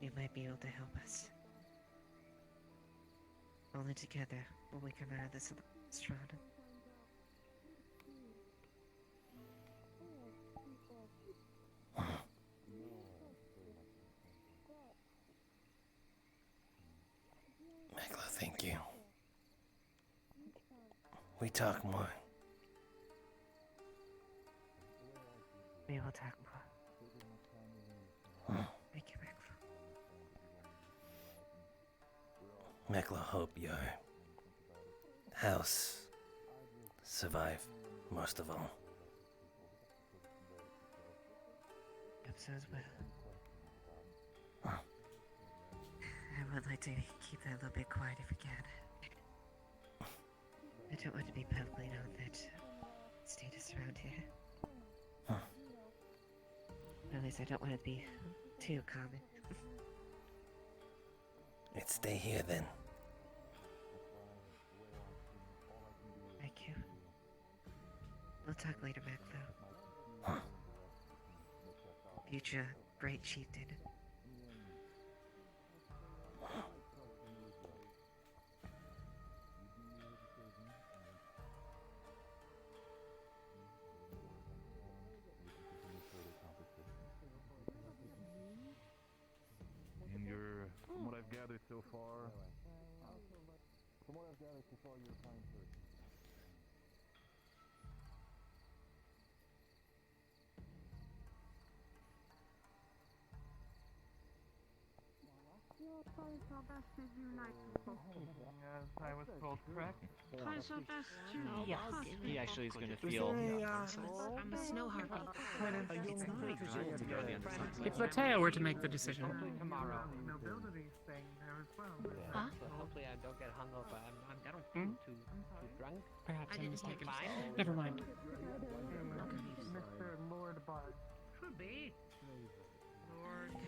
you might be able to help us. Only together will we come out of this stronger. Maklo, thank you. We talk more. We will talk more. Thank you, Maklo. Maklo, hope your house survive most of all. Hope so as well. I would like to keep that a little bit quiet if we can. I don't want to be publicly known that status around here. Or at least I don't want it to be too common. Let's stay here then. Thank you. We'll talk later, Maklo. Future great chieftain. And from what I've gathered so far, you're a kind person. As I was told, correct? Tries our best to. Yes. He actually is going to feel. I'm a snow harpy. If Lateo were to make the decision. Huh? Hopefully I don't get hung up. I don't feel too drunk. Perhaps I I'm didn't mistaken. take it. Never mind. Mr. Lord Bard. Could be.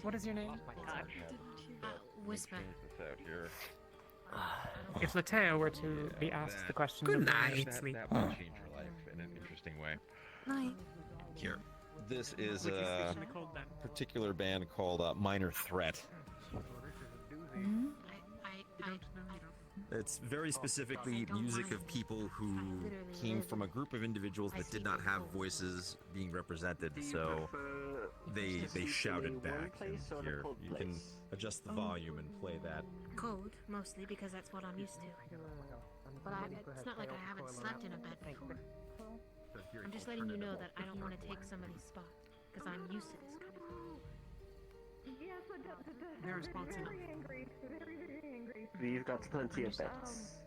What is your name? Whisper. If Lateo were to be asked the question Good of where night. she should sleep. That would change your life in an interesting way. Night. Here. This is Would you sleep a in the cold then? particular band called Minor Threat. It's very specifically music of people who came from a group of individuals that did not have voices being represented, so they shouted back. And here, you can adjust the volume and play that. Cold, mostly because that's what I'm used to. But it's not like I haven't slept in a bed before. I'm just letting you know that I don't want to take somebody's spot, because I'm used to this kind of thing. Their response enough. We've got plenty of beds.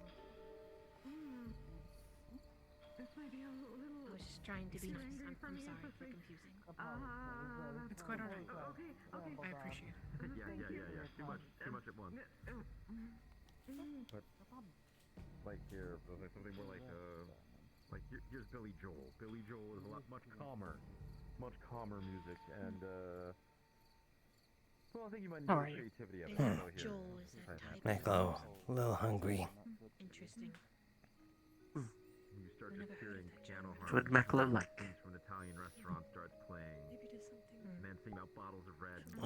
I was just trying to be nice. I'm sorry for confusing. It's quite alright. I appreciate it. Yeah. Too much at once. But like here, something more like here's Billy Joel. Billy Joel is much calmer music, and well, I think you might need How more are you? creativity up Billy here. Joel is a type Maklo, a little hungry. Interesting. You start just hearing piano Would Maklo like? Things from an Italian restaurant starts playing. Maybe do something. And then sing about bottles of red. And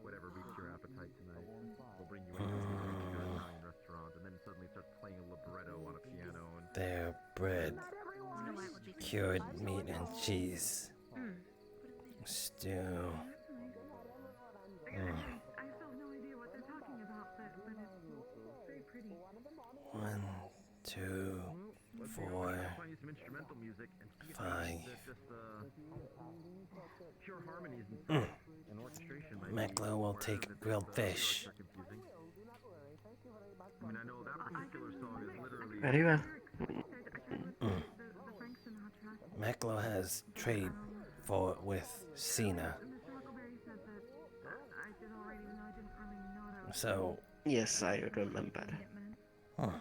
whatever meets your appetite tonight will bring you into your Italian restaurant, and then suddenly starts playing a libretto on a piano. And Their bread, cured meat and cheese, stew. One, two, four, playing some instrumental music and five. just pure harmonies and orchestration. Maklo will take grilled fish. I mean, I know that particular song is literally. Very well. Maklo has trade for with Cena. So. Yes, I remember. Huh.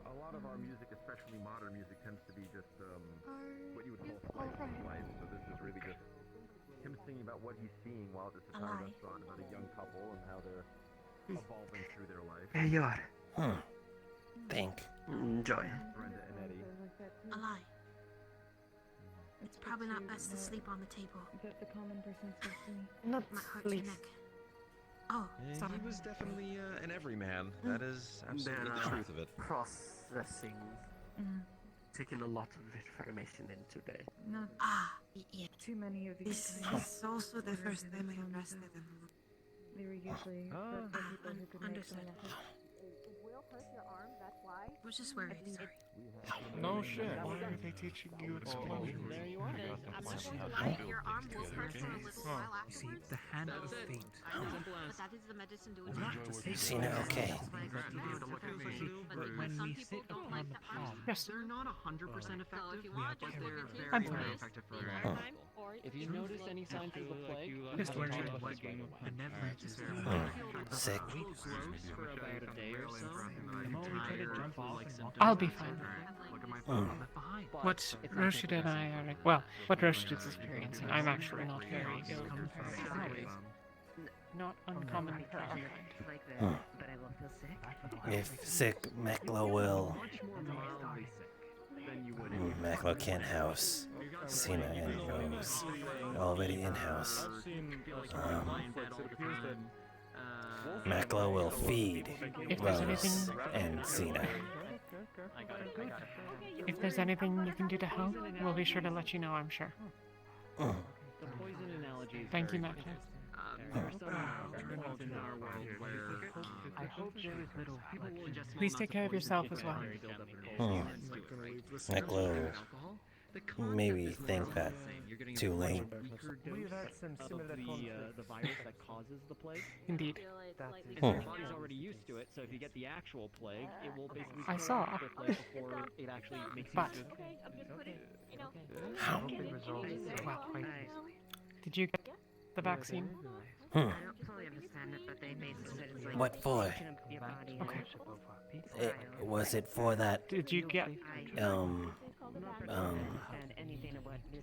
A lot of our music, especially modern music, tends to be just what you would call slice of life. So this is really just him singing about what he's seeing while at this Italian restaurant, about a young couple and how they're evolving through their life. There you are. Think. Enjoy. Brenda and Eddie. A lie. It's probably not best to sleep on the table. Is that the common person's destiny? Not might hurt your neck. Oh, sorry. He was definitely an everyman. That is absolutely the truth of it. Processing. Taking a lot of information in today. Yeah. Too many of these. This is also the first time I rested them. They were usually for people who could make Understood. someone else. I was just worried. Sorry. No shit. Why are they teaching you explosion? There you are. Your arm will hurt for a little while You see, afterwards. the hand of fate. But that is the medicine doing it. Cena, okay. But when we sit upon the palm, Yes. They're not 100% effective, we have to but carry they're I'm very, fine. very effective for If you notice any signs of the plague, just learning what benevolence is. Sick. for about a day or so. The moment we try to jump off and walk I'll be fine. Mm. What Rashid and I are, well, what Rashid is experiencing, I'm actually not very ill compared. Not uncommon for our kind. Hmm. If sick, Maklo will. Maklo can't house Cena and Rose. Already in house. Maklo will feed Rose and Cena. If there's anything you can do to help, we'll be sure to let you know, I'm sure. Mm. The poison analogy is Thank you, very Maklo. There are some worlds in our world where I hope there is little people will just Please take care of yourself as well. Maklo maybe think that too late. We've had some similar the virus that causes the plague. Indeed. And your body's already used to it, so if you get the actual plague, it will basically I saw. the plague before it actually makes But you How? well, did you get the vaccine? Hmm. What What for? Okay. Was it for that? Did you get?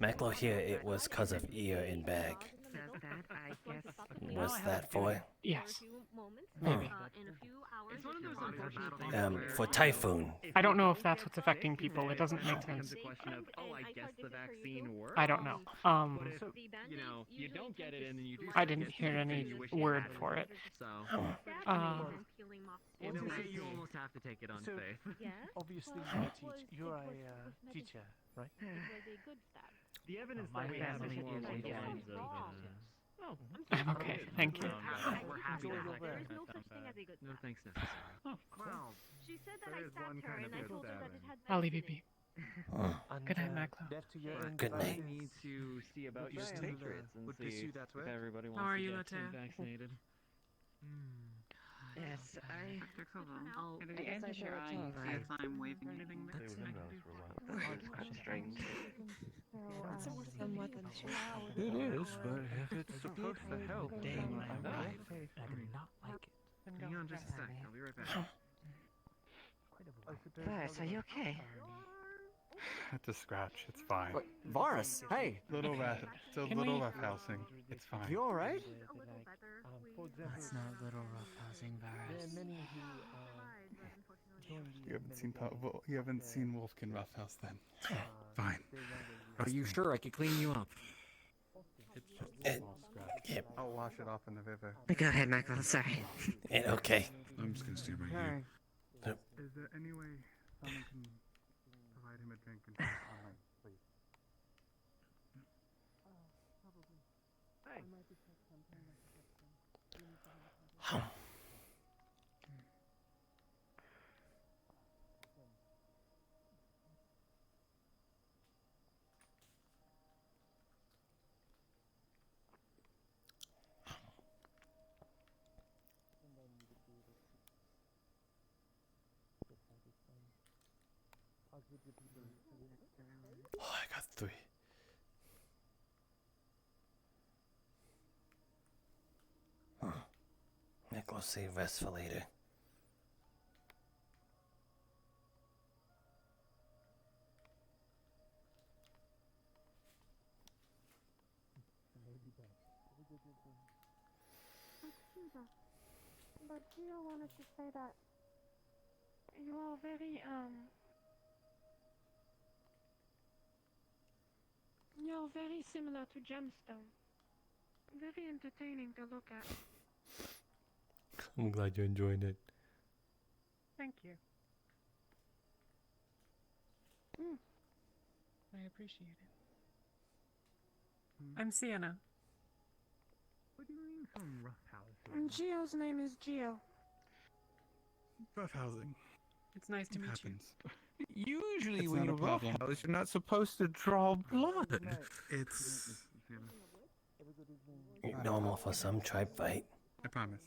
Maklo here, it was cause of ear and bag. Was that for? Yes. Maybe. For Typhoon. I don't know if that's what's affecting people. It doesn't make sense. I don't know. you know, you don't get it and then you do I didn't hear any word for it. So in a way you almost have to take it on faith. Obviously, you're a teacher, right? the evidence My that we have is family more is along the a lines of I'm okay, thank you. We're happy to have There you. is no such thing as a good No stab. thanks necessary. Well, She said that there I is one stabbed her kind and of I good told her that stabbing. it had I'll leave you medicine be. Good night, Maklo. death to your Good night. we need to see about your take rates and would see pursue that if way. everybody How are wants to you, get Latea? vaccinated. Yes, I The guess I answer should your eye, tell see if I'm waving anything there. strange. Somewhat unsure. It is, but if it's good for health, then I'm right. I do not like it. Hang on just a sec. I'll be right back. Varus, are you okay? It's a scratch. It's fine. Wait, Varus, hey! Little it's a Can little we- roughhousing. It's fine. You alright? That's not little roughhousing, Varus. You haven't seen you haven't seen Wolfkin Roughhouse then. Fine. Are you sure I could clean you up? Yep. I'll wash it off in the river. Go ahead, Michael. Sorry. Okay. I'm just gonna stand right here. Is there any way someone can provide him a drink and take him home, please? Oh, I got 3. Maklo save rest for later. But Gio wanted to say that you are very, you're very similar to Gemstone. Very entertaining to look at. I'm glad you're enjoying it. Thank you. I appreciate it. I'm Sienna. What do you mean some rough house? And Gio's name is Gio. Rough housing. It's nice to meet happens. Usually It's when not a you're rough problem. house, you're not supposed to draw blood. It's Normal for some tribe fight. I promise.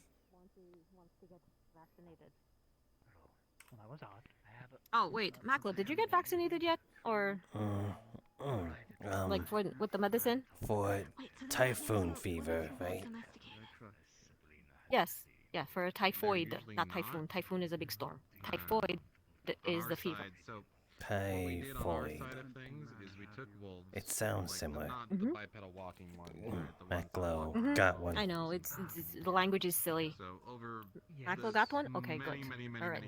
Well, that was odd. I have a... Oh wait, Maklo, did you get vaccinated yet, or like with the medicine? For typhoon fever, right? Yes, yeah, for typhoid, not typhoon. Typhoon is a big storm. Typhoid is the fever. Typhoid. It sounds similar. Maklo got one. I know, it's the language is silly. Maklo got one? Okay, good. All right.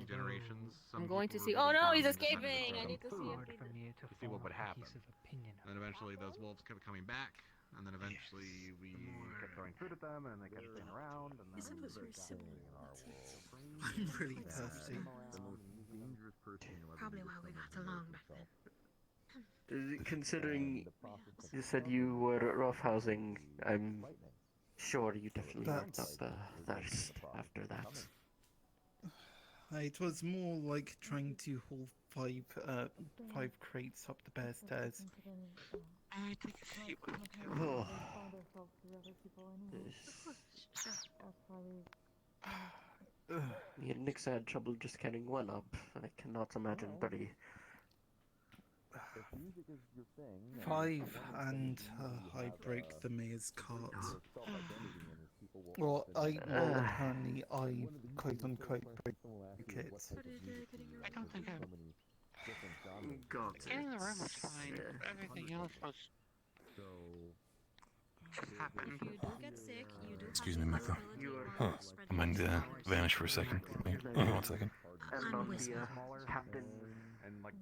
I'm going to see. Oh no, he's escaping! I need to see if he to see what would happen. And eventually those wolves kept coming back, and then eventually we kept throwing food at them, and they kept staying around, and then we very similar. I'm really thirsty. The most dangerous person you'll ever Probably meet why is we got someone who along knows back then. Considering you said you were at roughhousing, I'm sure you definitely worked up thirst after that. It was more like trying to haul five crates up the bear stairs. I take a seat. Oh. Me and Nix had trouble just carrying one up. I cannot imagine Buddy. 5, and I broke the mayor's cart. Well, apparently I quote unquote broke it. I don't think I'm... Getting the room was fine. Everything else was... happened. Excuse me, Maklo. Mind vanish for a second? 1 second. And on the captain. I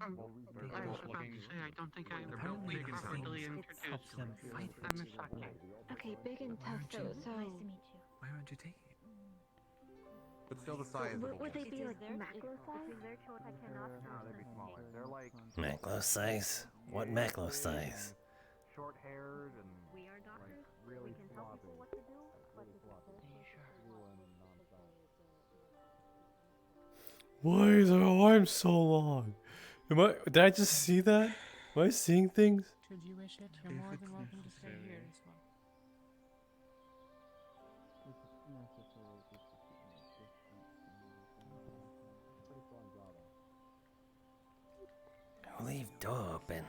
was about to say, I don't think I we properly introduced them. Okay, big and tough, so... Why aren't you taking it? But still the size of Would they be like No, macro size? they'd be smaller. They're like Maklo size? What Maklo size? short-haired and We are doctors. really We can tell people what to do. Why is her arm so long? Did I just see that? Am I seeing things? Should you wish it, you're more than welcome to stay here as well. Leave door open.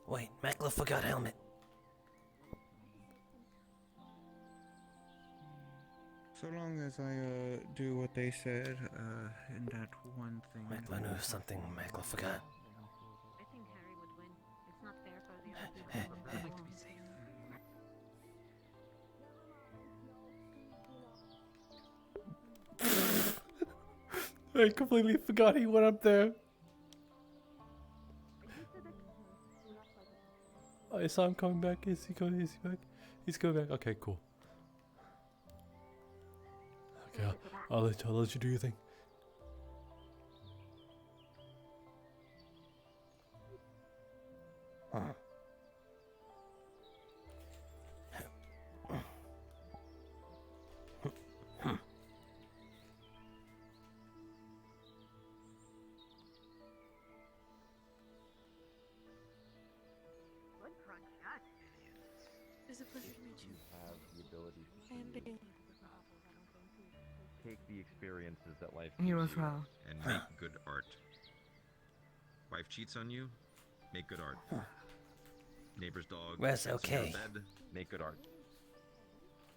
Wait, Maklo forgot helmet. So long as I do what they said, in that one thing. Maklo knew something Maklo forgot. I think Harry would win. It's not fair for the other people. I'd like to be safe. I completely forgot he went up there. I saw him coming back. Is he back? He's coming back. Okay, cool. Okay, I'll let you do your thing. It's a pleasure to meet you. have the ability I am Bailey. Take the experiences that life You gives as well. and make good art. Wife cheats on you, make good art. Neighbor's dog Where's gets in your okay? bed, make good art.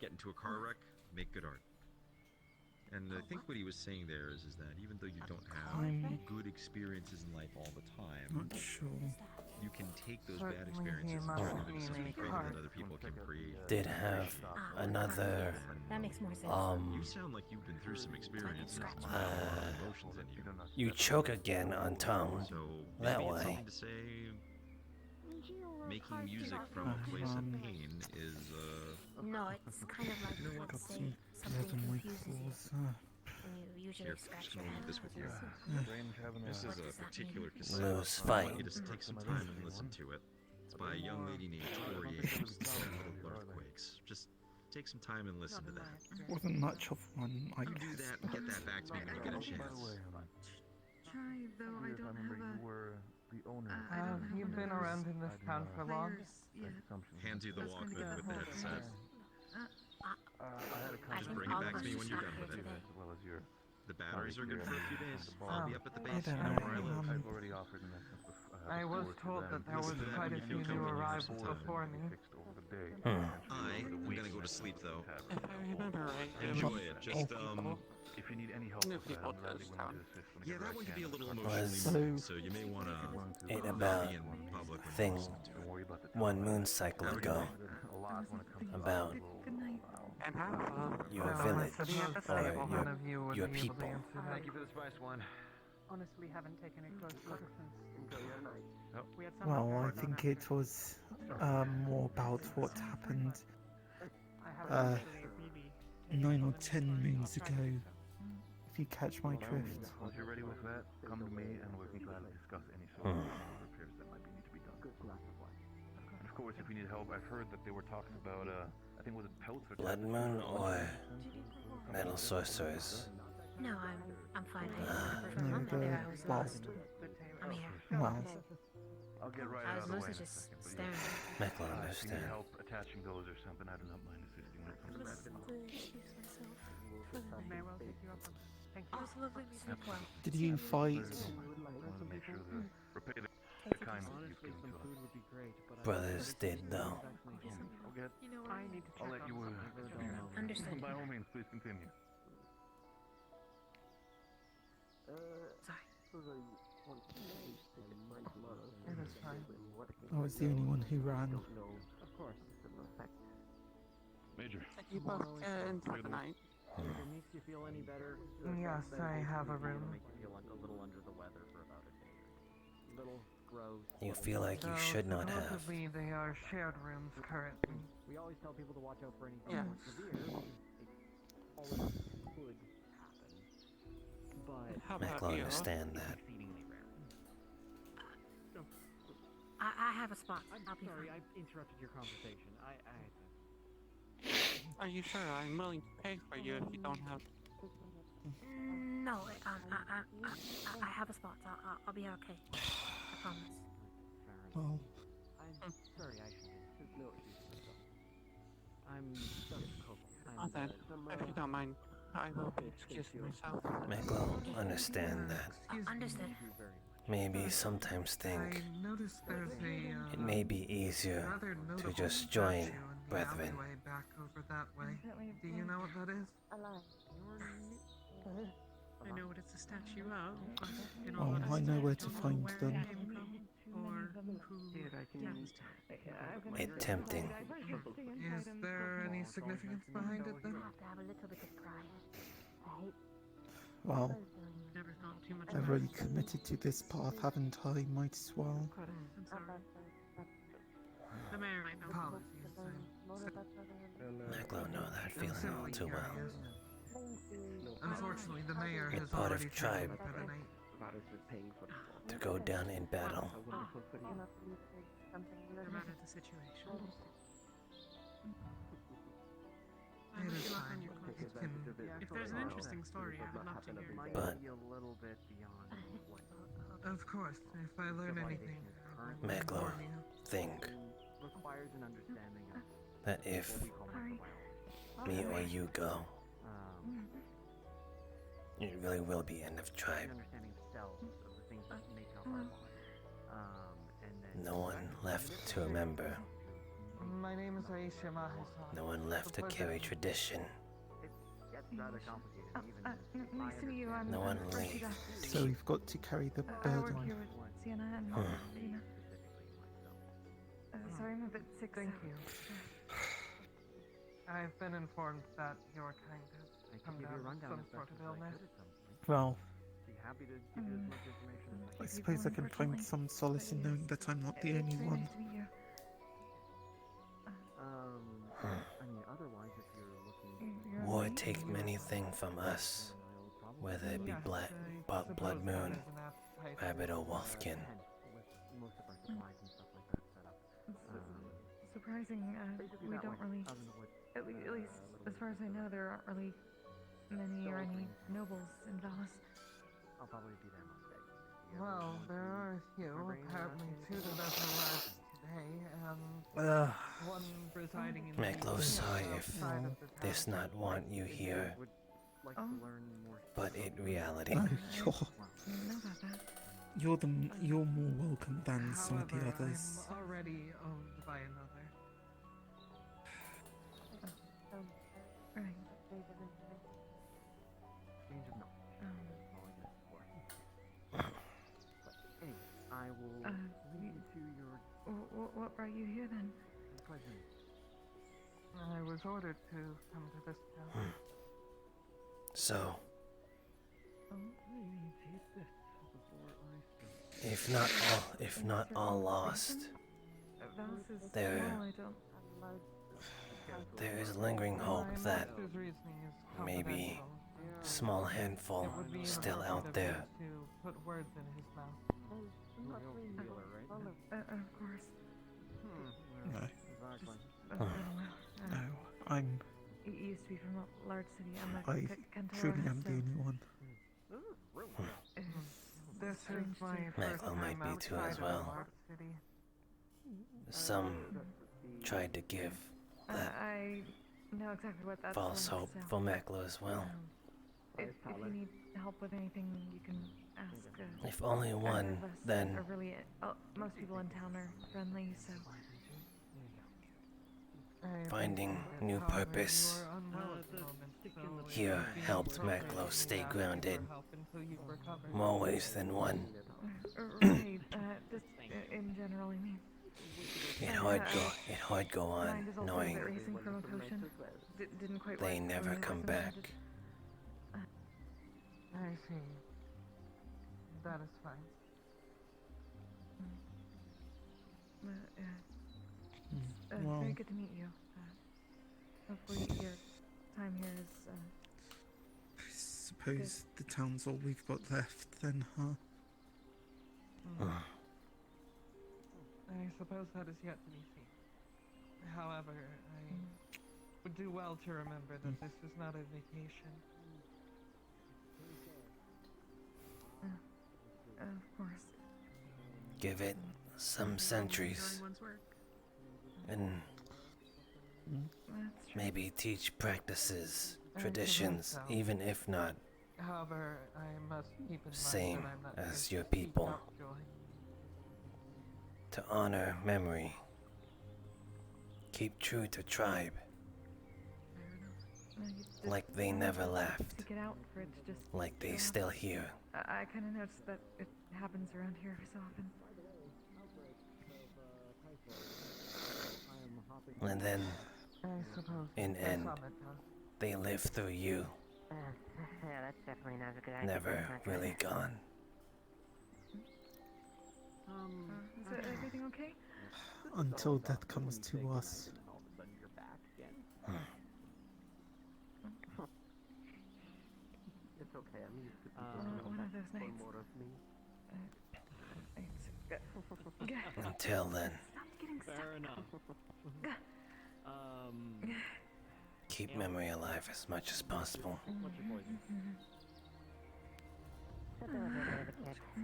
Get into a car wreck, make good art. And I think what he was saying there is that even though you don't have good experiences in life all the time, Not sure. you can take those bad experiences and turn them into something great that other people can create. Did have another That makes more sense. You sound like you've been through some experiences. Some emotions in you. You choke again on tongue. So That maybe it's way. something to say making music from a place of pain is No, it's kind of like, let's say, something confuses you. And you usually here, scratch just your gonna head. leave this with you. This is a particular cassette. Loose I fight. want you to take some time and listen to it. It's by a young lady named Tori Ames. It's got little earthquakes. Just take some time and listen to that. Wasn't much of one, I Do guess. that and get that back to me when you get a chance. Try, though I don't have a... You've been around in this town for long? Hands you the Walkman with the headset. I Just think bring it all back of to me us when should you're stop done with here it. today. The batteries are good for a few days. I'll be up at the I base. don't You know where I know, live. I was told that there was Listen to that quite when a you feel few new comfortable arrivals sometime. before me. I'm gonna go to sleep though. If I remember right, Enjoy it. Just if you need any help new people to this town. yeah, that one can be a little Was emotionally moving, so you may wanna it not about be in public when thing you're listening to it. one moon cycle ago about And how your village or your people? Thank you for the spice one. Honestly, haven't taken a close look since. We had some Well, I reports on think that. it was more about what happened I haven't actually really 9 or 10 moons ago, if you catch my drift. Once you're ready with that, come to me and we can gladly discuss any sort of repairs that might need to be done. And of course, if you need help, I've heard that there were talks about, I think was it pelts or Blood moon or metal sorcerers? No, I'm fine. For a No, month there, I was well, lost. I'm here. well, I'll get right I out was of the way mostly in a just second, but staring. yeah. Maklo If you need understand. help attaching those or something, I do not mind assisting when it comes to that. excuse myself for the May I night. well pick you up? Thank It was lovely meeting you. Well, did you fight? I want to make sure the repay the kindness you've given to us. Brothers did though. I'll get. you know I what? need to check I'll let on you. something. Understood. By all means, please continue. Sorry. It is fine. I was the only one who ran. Of course. Major. you both get into the night? If it makes you feel any better, Yes, I have a room. Make you feel like a little under the weather for about a day. Little gross. You feel like you So, should not have. supposedly they are shared rooms currently. We always tell people to watch out for anything Yes. more severe. It always could happen. But How about Maklo you? understand that. exceedingly rare. I have a spot. I'm I'll be sorry, fine. I interrupted your conversation. Are you sure? I'm willing to pay for you if you don't have. No, I have a spot. I'll be okay. I promise. Well, I'm sorry, I should. There's no excuse for myself. I'm just coping. Oh, then, if you don't mind, I will excuse myself. Maklo understand that. Understood. Maybe sometimes think I noticed there's a it may be easier rather to notable just join statue in the brethren. alleyway back over that way. Do you know what that is? I know what it's a statue of. In oh, all I honesty, know where don't to know find where it them. came from or who used it. It tempting. Is there any significance behind it then? Have to have a little bit of pride. Well, Never thought too much I've about already it. committed to this path, haven't I? Might as well. I'm sorry. The mayor might know. Apologies. Maklo know that feeling all too well. Unfortunately, the mayor You're has part already of tribe. taken Petanite. To go down in battle. No matter the situation. I It wish is you luck fine. on your quest. It can... If there's an interesting story, I would love to hear it. But Be a little bit beyond what Of course, if I learn anything, I will Maklo, inform you. think requires an understanding of that if what we call the me or you go, um, it really will be end of tribe. understanding the cells of the things that make up our body. And then No one left to remember. My name is Aisha Mahisa. No one left to carry tradition. it gets rather complicated even in Nice to meet you. I'm No one Rashida. left. So we've got to carry the I work burden. here with Sienna and Hmm. Lena. Sorry, I'm a bit sick. Thank so- you. I've been informed that your kind has come down with some sort of illness. Well, be happy to give you as much information as I suppose I can find some solace in knowing that I'm not the only Very one. nice to meet you. I mean, otherwise, if you're looking War take many things from us, whether it be blood moon, rabbit or wolfkin. with most of our supplies and stuff like that set up. surprising. We don't really. At least, as far as I know, there aren't really many or any nobles in Valis. I'll probably be there Monday. Well, there are a few. Apparently, two that have arrived today, one residing in Maklo, the sorry if outside of the this town. not want you here, Like to learn more. but in reality. No, Know about that. you're more welcome than some of the However, others. I'm already owned by another. Right. Change of knowledge. All I can ask for. But anyway, I will lead you to your What brought you here then? pleasure. I was ordered to come to this town. So, Maybe take this before I start. if not all lost, Valis is there small, I don't. there is lingering hope that Master's reasoning is maybe confidential. small handful It would be still inappropriate out of there. me to put words in his mouth. Dealer, right? Of course. No. Exactly. I don't know. No, I'm. You used to be from a large city. I'm a I Cantora, truly am so the only one. This is my strange first Maklo might time be too outside as of a well. large city. Some tried to give that I know exactly what that's false like, hope so, for Maklo as well. If you need help with anything, you can ask. If only either one, of us then are really, most people in town are friendly, so. finding new purpose here helped Maklo stay grounded more ways than one. Right, just in general, I mean. It hard go on Mind is also knowing a bit racing from a potion. Didn't quite they work never for me come as back. intended. I see. That is fine. Well, Very good to meet you. Hopefully your time here is, I suppose the town's all we've got left then, huh? I suppose that is yet to be seen. However, I would do well to remember that this is not a vacation. of course. Give it some centuries and That's true. maybe teach practices, I traditions, suppose so. even if not However, I must keep in same mind that I'm not as here your to seek people. out joy. To honor memory. Keep true to tribe, No, you just like they don't never have to left, Stick it out for it to just. like they show up. still here. I kind of noticed that it happens around here so often. And then, I suppose in for end, some it does. they live through you, Yeah, that's definitely not a good idea. never really gone. Is everything okay? Until death comes to us. It's okay. I'm used to One of those nights. more of me. Until then, Stop getting stuck. Fair enough. keep memory alive as much as possible. What's your poison?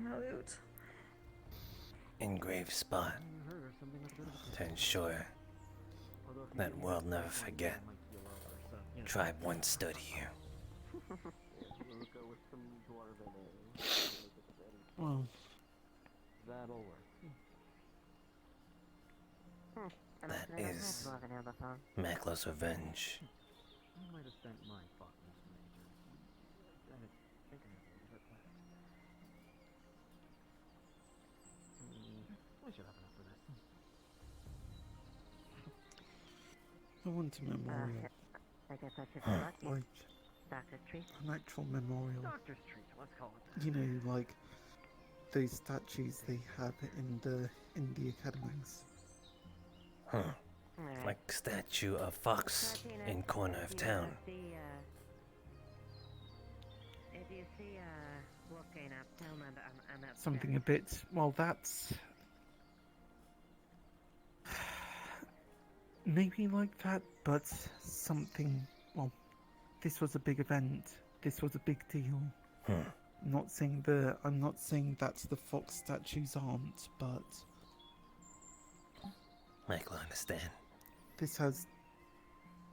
Salute. Engraved spot to ensure that world never forget. Tribe once stood here. We'll go with some dwarven ale. Well, That'll work. That is Maklo's revenge. I might have spent my thoughtless major. I had taken it a little bit less. We should have enough of this. I want a memorial. I guess I should be lucky. Like, Doctor's treat. an actual memorial. Doctor's treat, let's call it that. You know, like those statues they have in the academies. Huh. Like statue of Fox in corner of town. If you see walking up, tell them I'm upset. Something a bit. Well, that's. Maybe like that, but something. Well, this was a big event. This was a big deal. I'm not saying that the fox statues aren't, but Maklo, understand. this has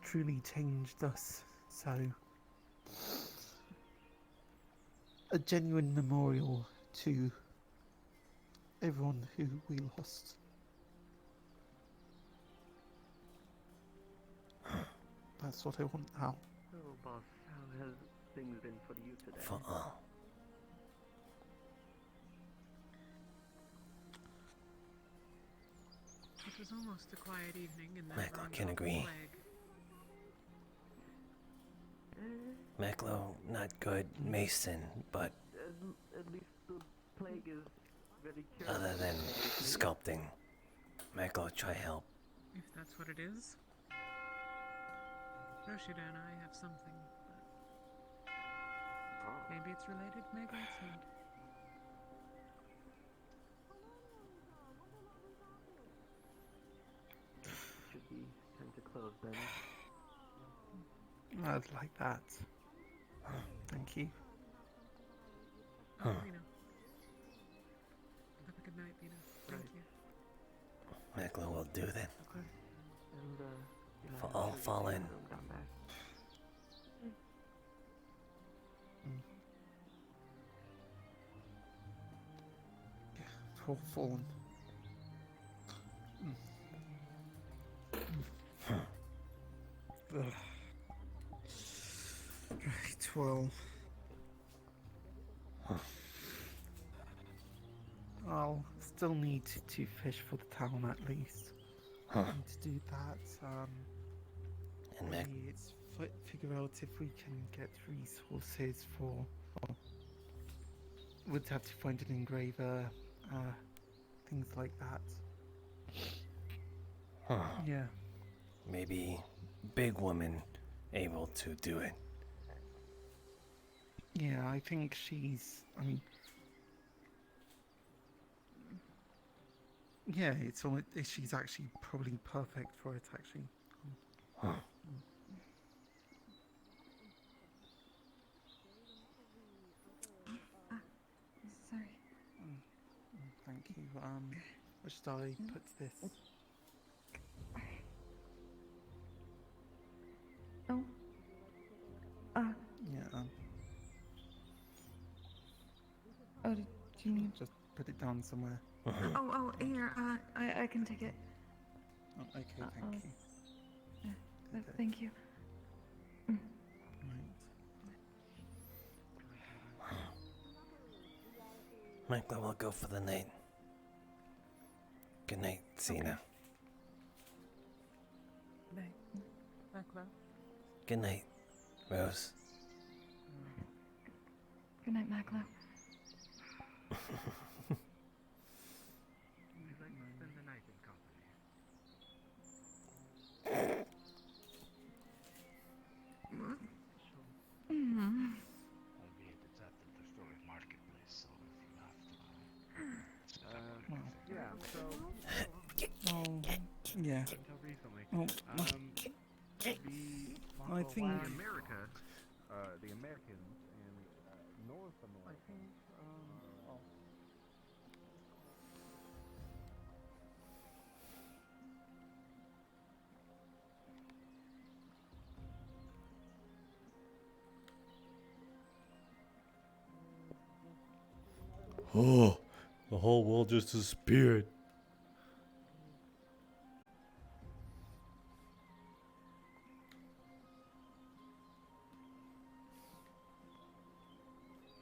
truly changed us. So, a genuine memorial to everyone who we lost. That's what I want now. So, boss, how has things been for you today? For all. It was almost a quiet evening in that Maklo room can of agree. plague. Maklo, not good. Mason, but At least the plague is very other than sculpting, Maklo, try help. If that's what it is. Yoshida and I have something, but maybe it's related, maybe it's not. Should be time to close then. I'd like that. Thank you. Oh, Reno. Have a good night, Reno. Thank you. Maklo will do that. And, For all fallen. down there. For all fallen. Ugh. Right, well. I'll still need to fish for the town at least. I need to do that. And maybe it's figure out if we can get resources for. Would have to find an engraver, things like that. Yeah. Maybe big woman able to do it. Yeah, I think she's. I mean. Yeah, it's all. She's actually probably perfect for it. Actually. Sorry. Thank you. Where should I put this? Oh. Yeah. Oh, do you need? Just put it down somewhere. Oh, here. I can take it. Oh, okay, thank you. Thank you. Maklo will go for the night. Good night, Zena. Good night, Maklo. Good night, Rose. Good night, Maklo. We'd like to spend the night in company. Albeit it's at the historic marketplace, so if you have to. Yeah, so. Yeah. Until recently. Oh, I I think. America, the Americans in North America. I think. Oh, the whole world just disappeared.